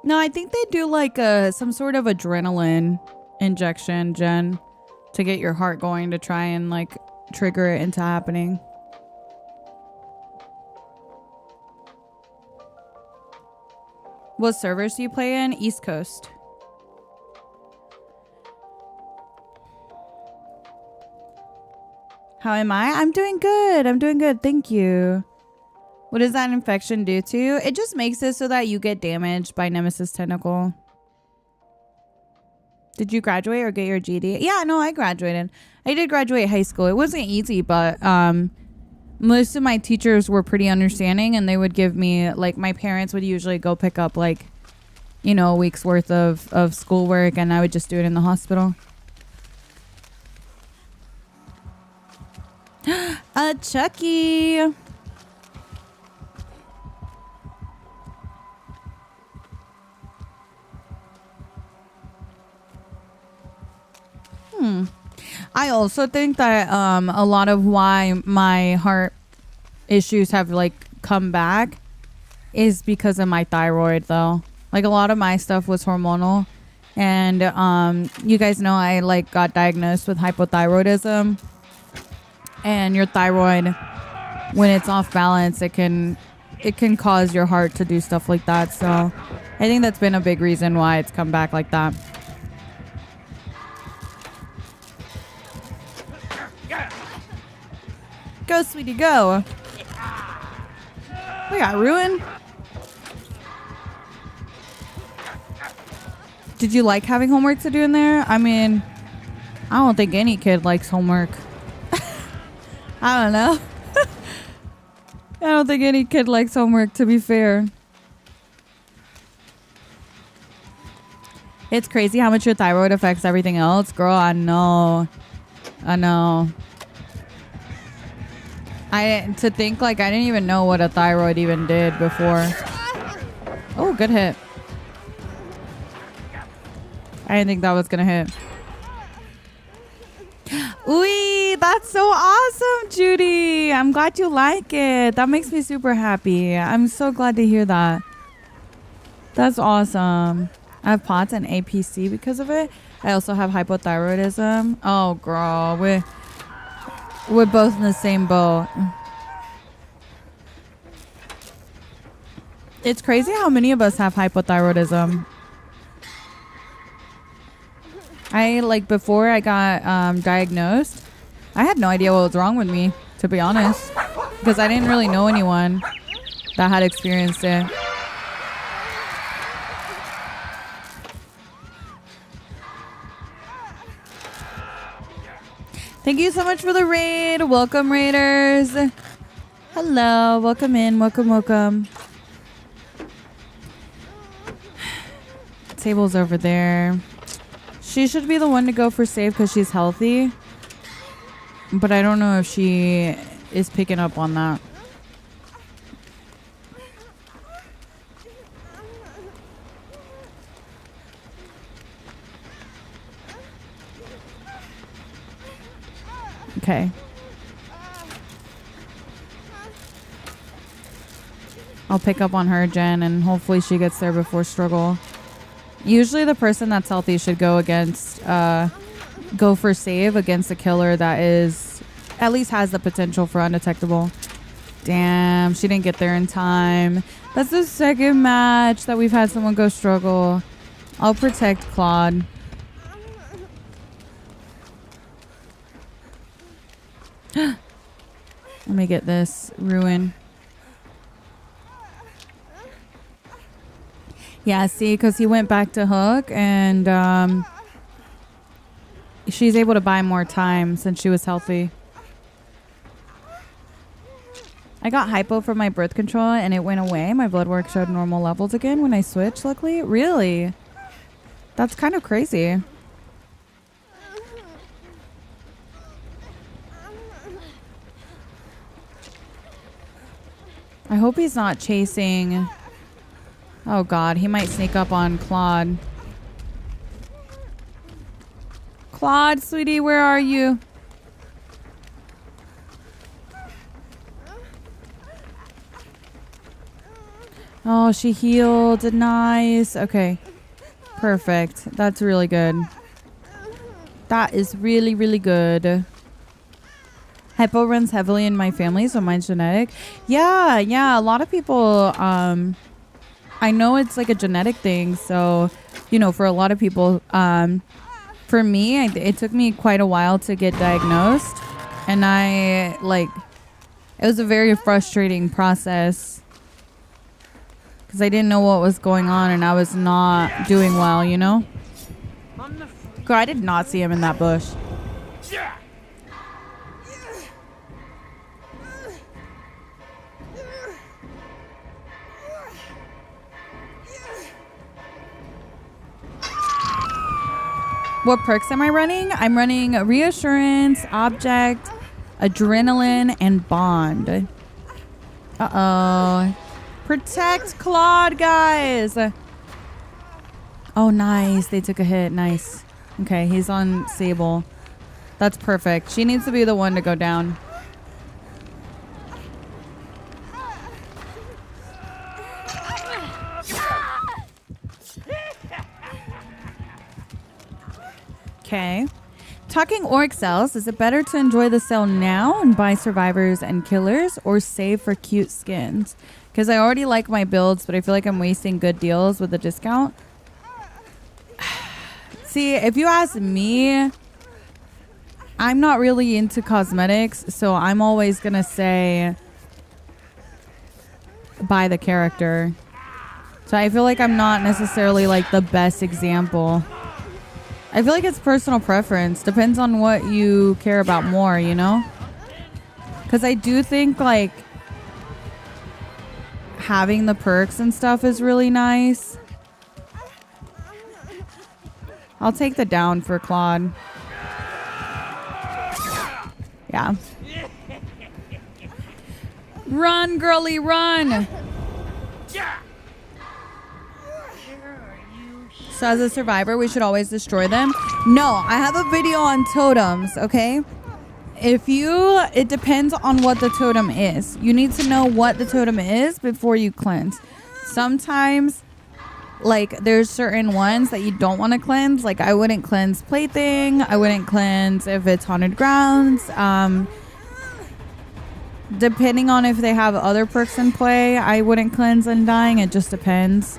No, I think they do like some sort of adrenaline injection, Jen, to get your heart going to try and like trigger it into happening. What servers do you play in? East Coast. How am I? I'm doing good. I'm doing good. Thank you. What does that infection do to you? It just makes it so that you get damaged by Nemesis Tentacle. Did you graduate or get your GED? Yeah, no, I graduated. I did graduate high school. It wasn't easy, but most of my teachers were pretty understanding, and they would give me, like, my parents would usually go pick up, like, you know, a week's worth of schoolwork, and I would just do it in the hospital. Chucky. I also think that a lot of why my heart issues have like come back is because of my thyroid, though. Like a lot of my stuff was hormonal, and you guys know I like got diagnosed with hypothyroidism, and your thyroid, when it's off balance, it can cause your heart to do stuff like that. So I think that's been a big reason why it's come back like that. Go, sweetie, go. We got ruined. Did you like having homework to do in there? I mean, I don't think any kid likes homework. I don't know. I don't think any kid likes homework, to be fair. It's crazy how much your thyroid affects everything else. Girl, I know. To think like I didn't even know what a thyroid even did before. Oh, good hit. I didn't think that was gonna hit. Ooh, that's so awesome, Judy. I'm glad you like it. That makes me super happy. I'm so glad to hear that. That's awesome. I have POTS and APC because of it. I also have hypothyroidism. Oh, girl. We're both in the same boat. It's crazy how many of us have hypothyroidism. Before I got diagnosed, I had no idea what was wrong with me, to be honest, because I didn't really know anyone that had experienced it. Thank you so much for the raid. Welcome, raiders. Hello. Welcome in. Welcome. Table's over there. She should be the one to go for save because she's healthy. But I don't know if she is picking up on that. Okay. I'll pick up on her, Jen, and hopefully she gets there before struggle. Usually the person that's healthy should go for save against a killer that is, at least has the potential for undetectable. Damn, she didn't get there in time. That's the second match that we've had someone go struggle. I'll protect Claude. Let me get this ruin. Yeah, see, because he went back to Hook, and she's able to buy more time since she was healthy. I got hypo from my birth control, and it went away. My blood work showed normal levels again when I switched, luckily. Really? That's kind of crazy. I hope he's not chasing... Oh, God. He might sneak up on Claude. Claude, sweetie, where are you? Oh, she healed. Nice. Okay. Perfect. That's really good. That is really, really good. Hypo runs heavily in my family, so mine's genetic. Yeah. A lot of people... I know it's like a genetic thing, so, you know, for a lot of people, for me, it took me quite a while to get diagnosed, and it was a very frustrating process, because I didn't know what was going on, and I was not doing well, you know? Girl, I did not see him in that bush. What perks am I running? I'm running Reassurance, Object, Adrenaline, and Bond. Uh-oh. Protect Claude, guys. Oh, nice. They took a hit. Nice. Okay, he's on Sable. That's perfect. She needs to be the one to go down. Okay. Talking orc cells, is it better to enjoy the sale now and buy survivors and killers, or save for cute skins? Because I already like my builds, but I feel like I'm wasting good deals with a discount. See, if you ask me, I'm not really into cosmetics, so I'm always going to say buy the character. So I feel like I'm not necessarily like the best example. I feel like it's personal preference. Depends on what you care about more, you know? Because I do think, like, having the perks and stuff is really nice. I'll take the down for Claude. Yeah. Run, girly, run! So as a survivor, we should always destroy them. No, I have a video on totems, okay? It depends on what the totem is. You need to know what the totem is before you cleanse. Sometimes, like, there's certain ones that you don't want to cleanse. Like, I wouldn't cleanse Plaything. I wouldn't cleanse if it's Haunted Grounds. Depending on if they have other perks in play, I wouldn't cleanse Undying. It just depends.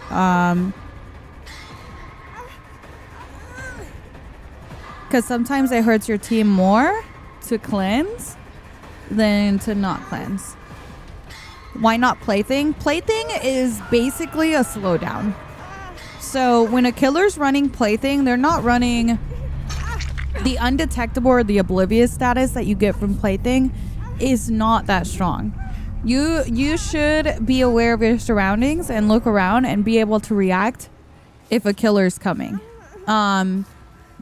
Because sometimes it hurts your team more to cleanse than to not cleanse. Why not Plaything? Plaything is basically a slowdown. So when a killer's running Plaything, they're not running the undetectable or the oblivious status that you get from Plaything is not that strong. You should be aware of your surroundings and look around and be able to react if a killer's coming.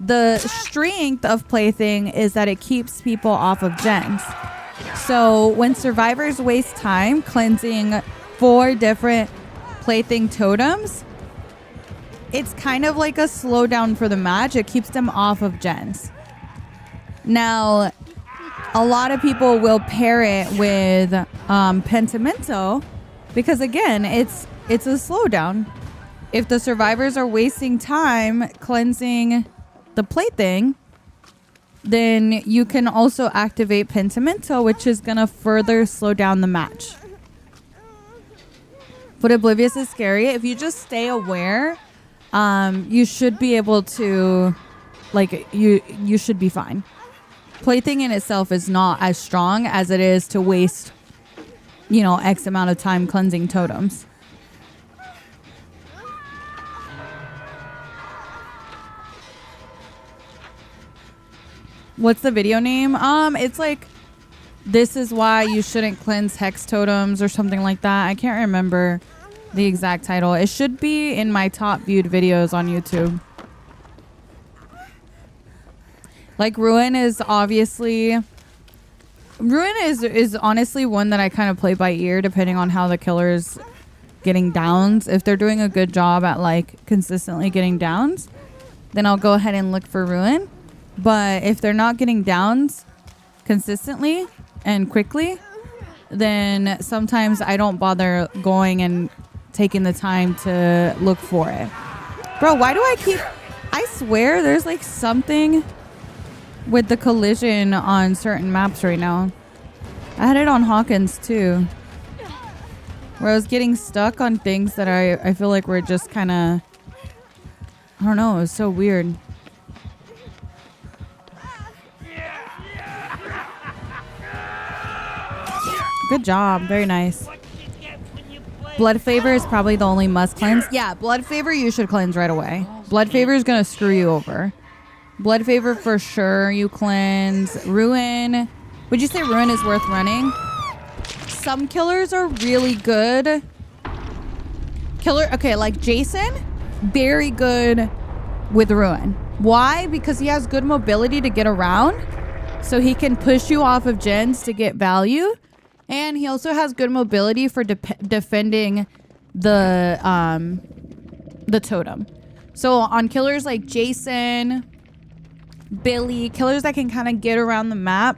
The strength of Plaything is that it keeps people off of gens. So when survivors waste time cleansing 4 different Plaything totems, it's kind of like a slowdown for the match. It keeps them off of gens. Now, a lot of people will pair it with Pentimento because, again, it's a slowdown. If the survivors are wasting time cleansing the Plaything, then you can also activate Pentimento, which is going to further slow down the match. But Oblivious is scary. If you just stay aware, you should be able to, like, you should be fine. Plaything in itself is not as strong as it is to waste, X amount of time cleansing totems. What's the video name? It's like, this is why you shouldn't cleanse hex totems or something like that. I can't remember the exact title. It should be in my top viewed videos on YouTube. Like Ruin is obviously... Ruin is honestly one that I kind of play by ear depending on how the killer's getting downs. If they're doing a good job at like consistently getting downs, then I'll go ahead and look for Ruin. But if they're not getting downs consistently and quickly, then sometimes I don't bother going and taking the time to look for it. Bro, why do I keep... I swear there's like something with the collision on certain maps right now. I had it on Hawkins too, where I was getting stuck on things that I feel like were just kind of... I don't know, it was so weird. Good job. Very nice. Blood Favor is probably the only must cleanse. Yeah, Blood Favor you should cleanse right away. Blood Favor is going to screw you over. Blood Favor for sure you cleanse. Ruin. Would you say Ruin is worth running? Some killers are really good. Okay, like Jason, very good with Ruin. Why? Because he has good mobility to get around. So he can push you off of gens to get value. And he also has good mobility for defending the totem. So on killers like Jason, Billy, killers that can kind of get around the map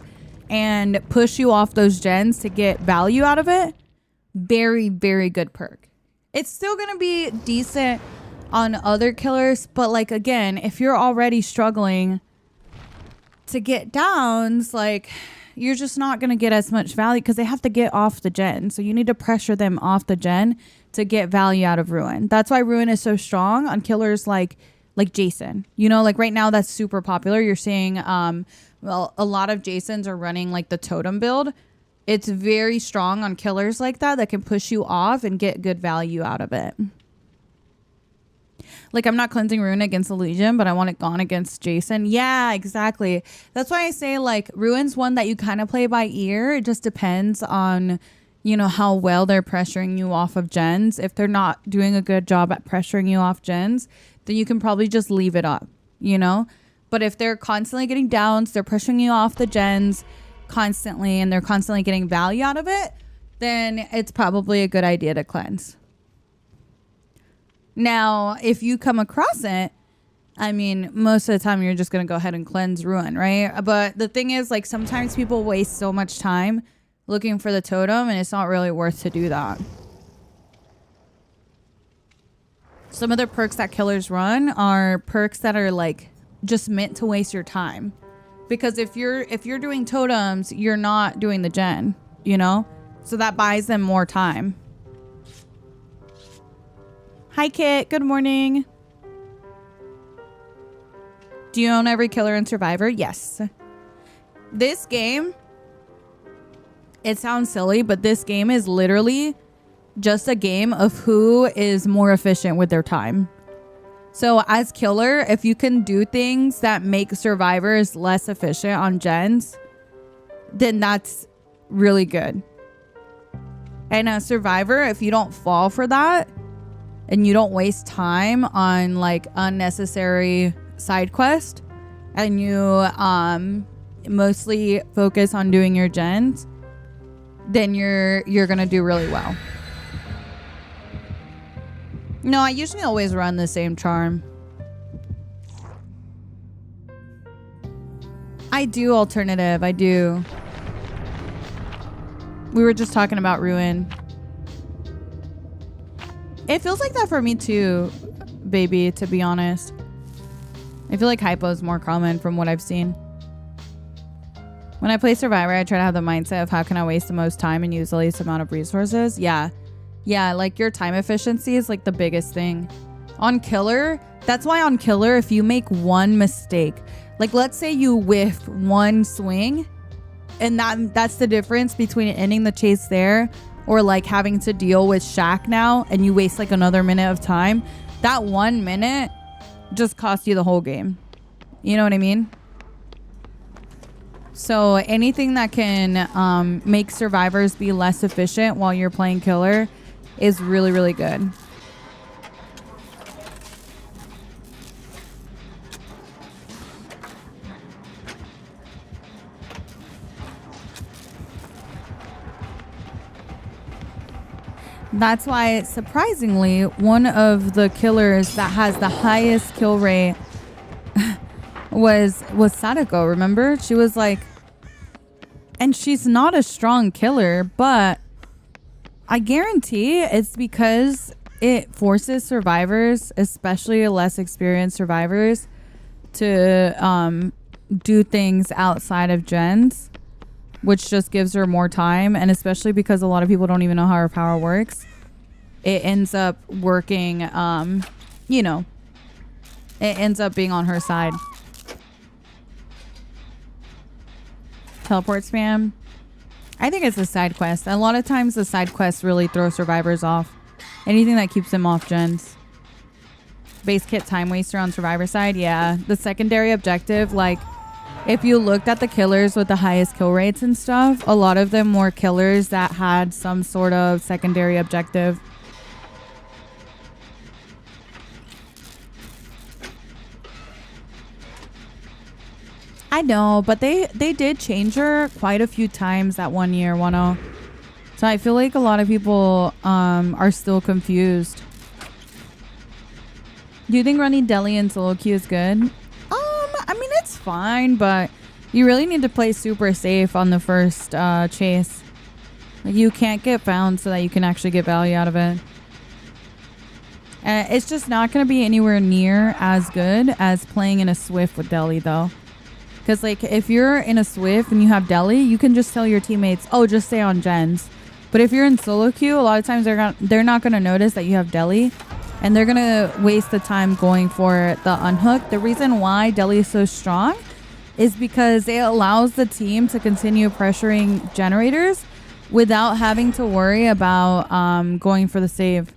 and push you off those gens to get value out of it, very, very good perk. It's still going to be decent on other killers, but like again, if you're already struggling to get downs, like... you're just not going to get as much value because they have to get off the gen. So you need to pressure them off the gen to get value out of Ruin. That's why Ruin is so strong on killers like Jason. You know, like right now that's super popular. You're seeing, well, a lot of Jasons are running like the totem build. It's very strong on killers like that can push you off and get good value out of it. Like, I'm not cleansing Ruin against the Legion, but I want it gone against Jason. Yeah, exactly. That's why I say, like, Ruin's one that you kind of play by ear. It just depends on, you know, how well they're pressuring you off of gens. If they're not doing a good job at pressuring you off gens, then you can probably just leave it up, you know? But if they're constantly getting downs, they're pressuring you off the gens constantly, and they're constantly getting value out of it, then it's probably a good idea to cleanse. Now, if you come across it, I mean, most of the time you're just going to go ahead and cleanse Ruin, right? But the thing is, like, sometimes people waste so much time looking for the totem, and it's not really worth to do that. Some of the perks that killers run are perks that are, like, just meant to waste your time. Because if you're doing totems, you're not doing the gen, you know? So that buys them more time. Hi, Kit. Good morning. Do you own every killer in Survivor? Yes. This game, it sounds silly, but this game is literally just a game of who is more efficient with their time. So as killer, if you can do things that make survivors less efficient on gens, then that's really good. And as survivor, if you don't fall for that, and you don't waste time on like unnecessary side quest, and you mostly focus on doing your gens, then you're gonna do really well. No, I usually always run the same charm. I do alternative. I do. We were just talking about Ruin. It feels like that for me too, baby, to be honest. I feel like hypo is more common from what I've seen. When I play Survivor, I try to have the mindset of how can I waste the most time and use the least amount of resources. Yeah, like your time efficiency is like the biggest thing. On Killer, that's why on Killer, if you make one mistake, like let's say you whiff one swing, and that's the difference between ending the chase there or like having to deal with Shaq now, and you waste like another minute of time. That 1 minute just cost you the whole game. You know what I mean? So anything that can make survivors be less efficient while you're playing killer is really, really good. That's why, surprisingly, one of the killers that has the highest kill rate was Sadako, remember? She was like, and she's not a strong killer, but I guarantee it's because it forces survivors, especially less experienced survivors, to do things outside of gens, which just gives her more time. And especially because a lot of people don't even know how her power works, it ends up working, you know, it ends up being on her side. Teleport spam. I think it's a side quest. A lot of times the side quests really throw survivors off. Anything that keeps them off gens. Base kit time waster on survivor side. Yeah. The secondary objective, like if you looked at the killers with the highest kill rates and stuff, a lot of them were killers that had some sort of secondary objective. I know, but they did change her quite a few times that 1 year, 1-0. So I feel like a lot of people are still confused. Do you think running Deli in solo queue is good? I mean, it's fine, but you really need to play super safe on the first chase. Like, you can't get found so that you can actually get value out of it. It's just not going to be anywhere near as good as playing in a Swift with Deli, though. Because, like, if you're in a Swift and you have Deli, you can just tell your teammates, oh, just stay on gens. But if you're in solo queue, a lot of times they're not going to notice that you have Deli. And they're going to waste the time going for the unhook. The reason why Deli is so strong is because it allows the team to continue pressuring generators without having to worry about going for the save.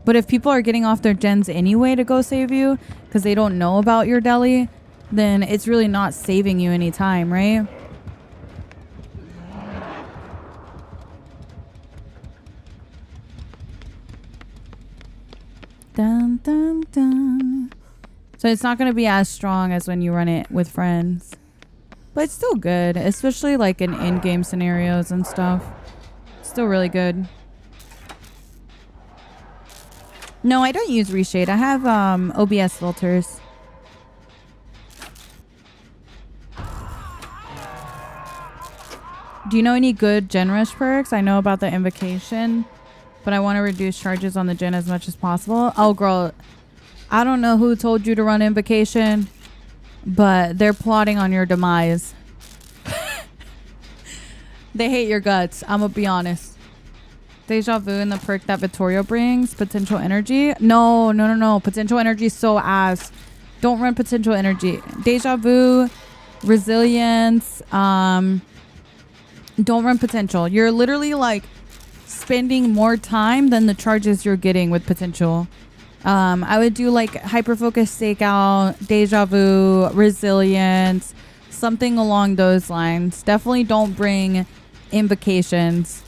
But if people are getting off their gens anyway to go save you because they don't know about your Deli, then it's really not saving you any time, right? Dun, dun, dun. So it's not going to be as strong as when you run it with friends. But it's still good, especially like in in-game scenarios and stuff. Still really good. No, I don't use reshade. I have OBS filters. Do you know any good gen rush perks? I know about the invocation, but I want to reduce charges on the gen as much as possible. Oh, girl, I don't know who told you to run invocation, but they're plotting on your demise. They hate your guts. I'm gonna be honest. Deja vu and the perk that Vittorio brings, potential energy. No. Potential energy is so ass. Don't run potential energy. Deja vu, resilience. Don't run potential. You're literally like spending more time than the charges you're getting with potential. I would do like hyper focus stakeout, deja vu, resilience, something along those lines. Definitely don't bring invocations,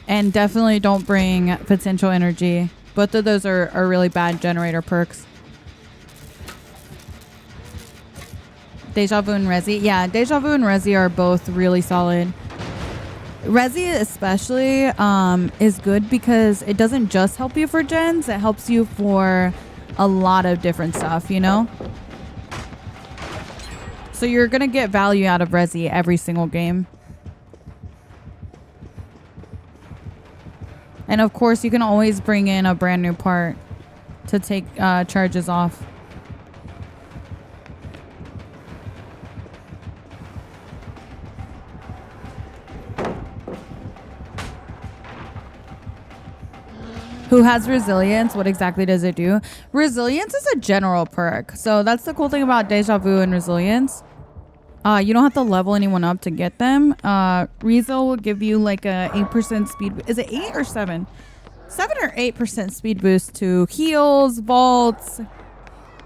and definitely don't bring potential energy. Both of those are really bad generator perks. Deja vu and Resi. Yeah, Deja vu and Resi are both really solid. Resi especially is good because it doesn't just help you for gens, it helps you for a lot of different stuff, you know? So you're going to get value out of Resi every single game. And of course, you can always bring in a brand new part to take charges off. Who has resilience? What exactly does it do? Resilience is a general perk. So that's the cool thing about Deja Vu and Resilience. You don't have to level anyone up to get them. Rezo will give you like a 8% speed. Is it 8 or 7? 7 or 8% speed boost to heals, vaults,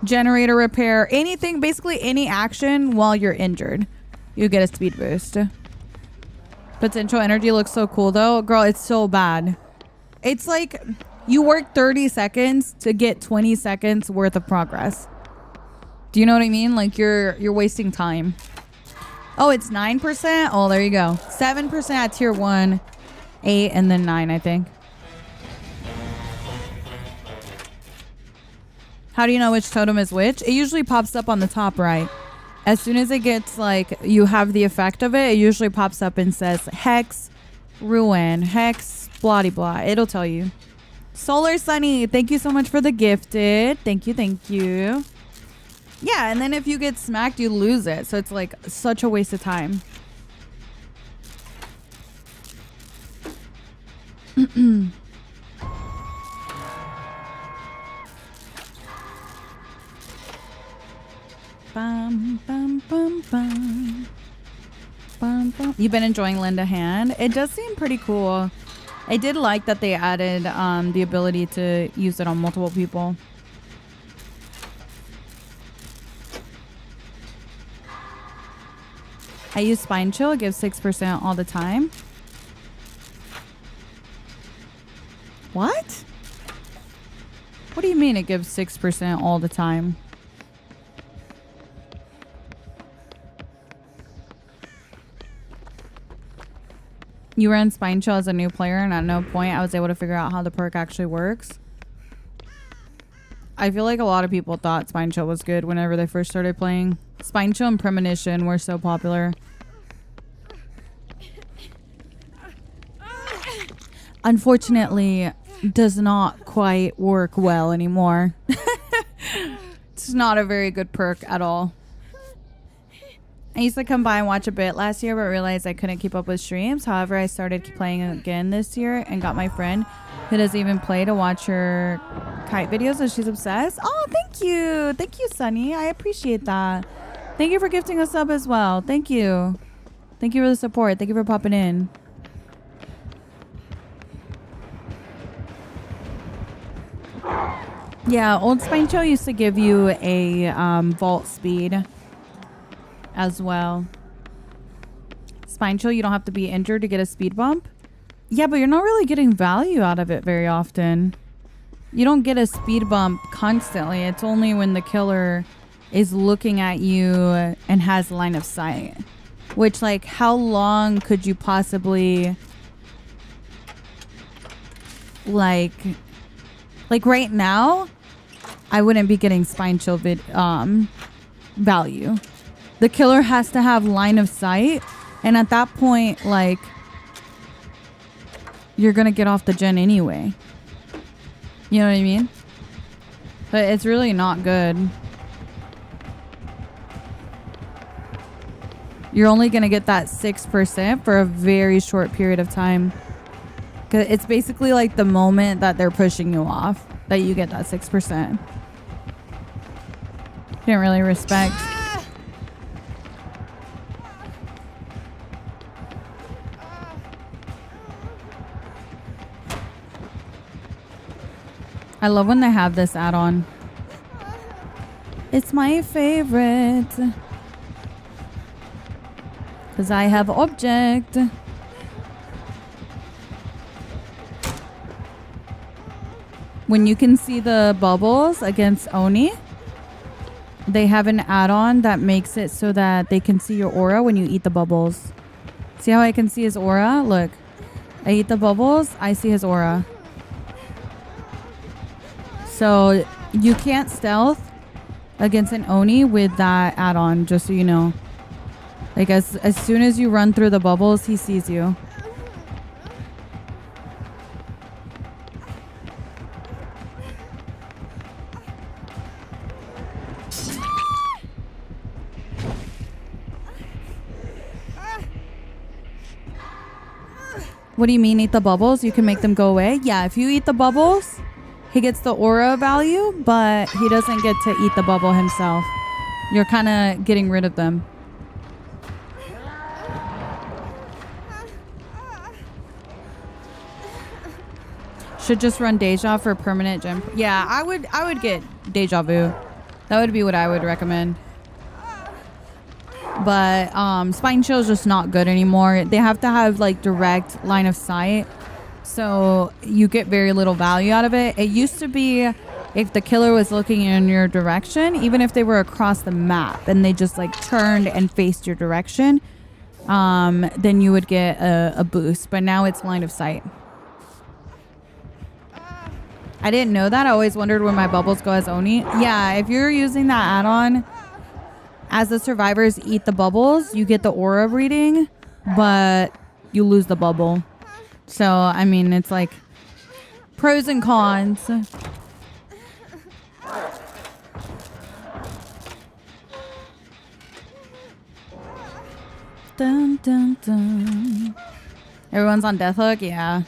generator repair, anything, basically any action while you're injured. you get a speed boost. Potential energy looks so cool though. Girl, it's so bad. It's like you work 30 seconds to get 20 seconds worth of progress. Do you know what I mean? Like you're wasting time. Oh, it's 9%? Oh, there you go. 7% at tier 1, 8, and then 9, I think. How do you know which totem is which? It usually pops up on the top right. As soon as it gets like you have the effect of it, it usually pops up and says Hex, Ruin, Hex, blah blah. It'll tell you. Solar Sunny, thank you so much for the gifted. Thank you, thank you. Yeah, and then if you get smacked, you lose it. So it's like such a waste of time. Bum, bum, bum, bum. Bum, bum. You've been enjoying Lend a Hand? It does seem pretty cool. I did like that they added the ability to use it on multiple people. I use Spine Chill. It gives 6% all the time. What? What do you mean it gives 6% all the time? You ran Spine Chill as a new player, and at no point I was able to figure out how the perk actually works. I feel like a lot of people thought Spine Chill was good whenever they first started playing. Spine Chill and Premonition were so popular. Unfortunately, does not quite work well anymore. It's not a very good perk at all. I used to come by and watch a bit last year, but realized I couldn't keep up with streams. However, I started playing again this year and got my friend who doesn't even play to watch her kite videos, and she's obsessed. Oh, thank you. Thank you, Sunny. I appreciate that. Thank you for gifting a sub as well. Thank you. Thank you for the support. Thank you for popping in. Yeah, Old Spine Chill used to give you a vault speed as well. Spine Chill, you don't have to be injured to get a speed bump. Yeah, but you're not really getting value out of it very often. You don't get a speed bump constantly. It's only when the killer is looking at you and has line of sight. Which, like, how long could you possibly... Like right now, I wouldn't be getting Spine Chill value. The killer has to have line of sight, and at that point, like, you're gonna get off the gen anyway. You know what I mean? But it's really not good. You're only gonna get that 6% for a very short period of time. 'Cause it's basically like the moment that they're pushing you off that you get that 6%. Didn't really respect. I love when they have this add-on. It's my favorite. Because I have object. When you can see the bubbles against Oni, they have an add-on that makes it so that they can see your aura when you eat the bubbles. See how I can see his aura? Look. I eat the bubbles, I see his aura. So you can't stealth against an Oni with that add-on, just so you know. Like as soon as you run through the bubbles, he sees you. What do you mean eat the bubbles? You can make them go away? Yeah, if you eat the bubbles, he gets the aura value, but he doesn't get to eat the bubble himself. You're kind of getting rid of them. Should just run Deja for permanent gem. Yeah, I would get Deja Vu. That would be what I would recommend. But Spine Chill is just not good anymore. They have to have like direct line of sight, so you get very little value out of it. It used to be if the killer was looking in your direction, even if they were across the map and they just like turned and faced your direction, then you would get a boost. But now it's line of sight. I didn't know that. I always wondered where my bubbles go as Oni. Yeah, if you're using that add-on, as the survivors eat the bubbles, you get the aura reading, but you lose the bubble. So, I mean, it's like pros and cons. Dun, dun, dun. Everyone's on Death Hook? Yeah.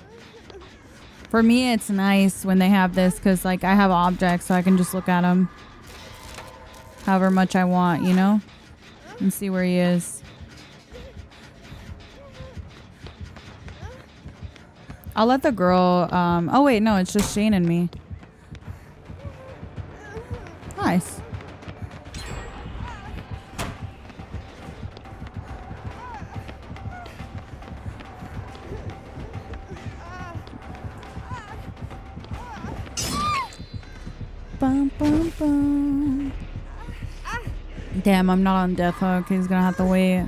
For me, it's nice when they have this because, like, I have objects, so I can just look at them however much I want, you know? And see where he is. I'll let the girl... oh, wait, no, it's just Shane and me. Nice. Bum, bum, bum. Damn, I'm not on Death Hook. He's gonna have to wait.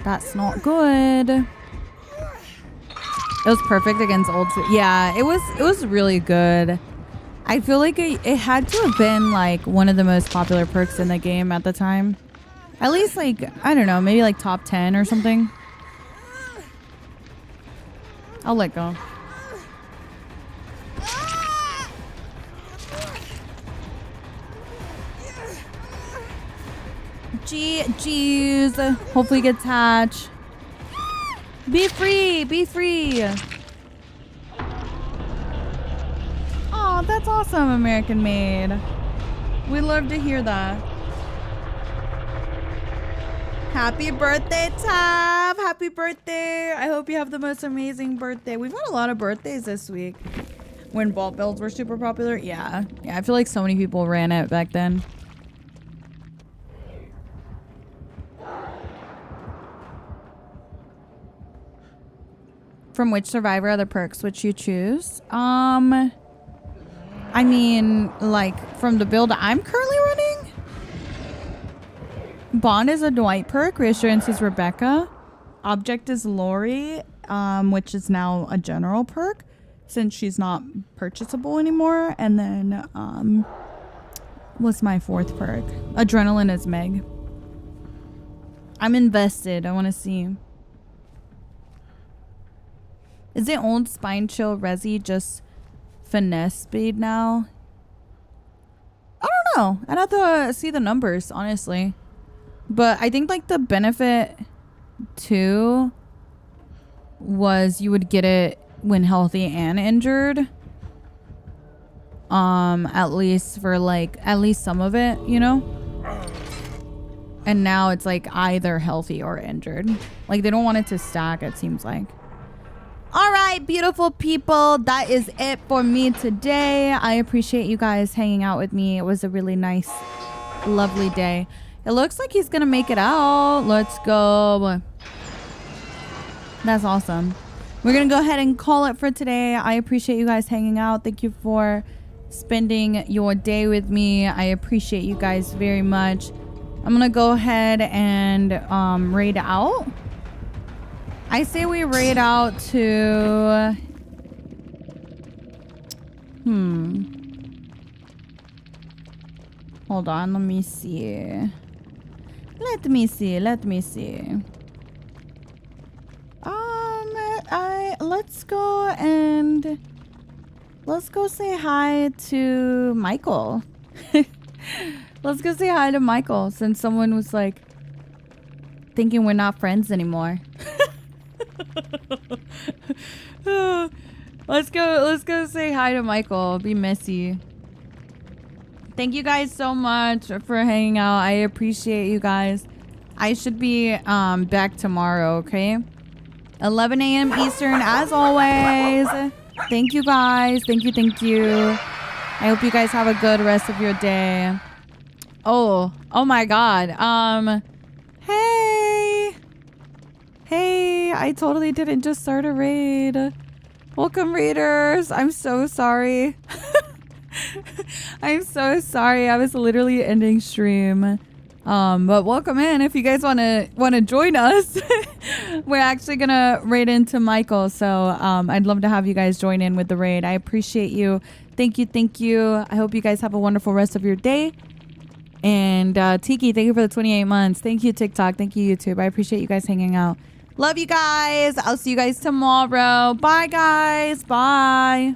That's not good. It was perfect against old. Yeah, it was really good. I feel like it had to have been like one of the most popular perks in the game at the time. At least like, I don't know, maybe like top 10 or something. I'll let go. Jeez. Hopefully gets hatch. Be free. Be free. Oh, that's awesome, American Made. We love to hear that. Happy birthday, Tab. Happy birthday. I hope you have the most amazing birthday. We've had a lot of birthdays this week. When ball builds were super popular. Yeah. Yeah, I feel like so many people ran it back then. From which survivor are the perks which you choose? I mean, like, from the build I'm currently running? Bond is a Dwight perk. Reassurance is Rebecca. Object is Lori, which is now a general perk since she's not purchasable anymore. And then, what's my fourth perk? Adrenaline is Meg. I'm invested. I want to see. Is it old Spine Chill Resi just finesse speed now? I don't know. I'd have to see the numbers, honestly. But I think like the benefit too was you would get it when healthy and injured. At least for like at least some of it, you know? And now it's like either healthy or injured. Like they don't want it to stack, it seems like. All right, beautiful people, that is it for me today. I appreciate you guys hanging out with me. It was a really nice, lovely day. It looks like he's gonna make it out. Let's go. That's awesome. We're gonna go ahead and call it for today. I appreciate you guys hanging out. Thank you for spending your day with me. I appreciate you guys very much. I'm gonna go ahead and raid out. I say we raid out to... Hold on, let me see. Let me see. Let's go and... Let's go say hi to Michael. Let's go say hi to Michael since someone was like thinking we're not friends anymore. Let's go say hi to Michael. Be messy. Thank you guys so much for hanging out. I appreciate you guys. I should be back tomorrow, okay? 11 a.m. Eastern as always. Thank you guys. Thank you. I hope you guys have a good rest of your day. Oh my God. Hey, I totally didn't just start a raid. Welcome, raiders. I'm so sorry. I'm so sorry. I was literally ending stream. But welcome in if you guys want to join us. We're actually gonna raid into Michael, so I'd love to have you guys join in with the raid. I appreciate you. Thank you. I hope you guys have a wonderful rest of your day. And Tiki, thank you for the 28 months. Thank you, TikTok. Thank you, YouTube. I appreciate you guys hanging out. Love you guys. I'll see you guys tomorrow. Bye, guys. Bye.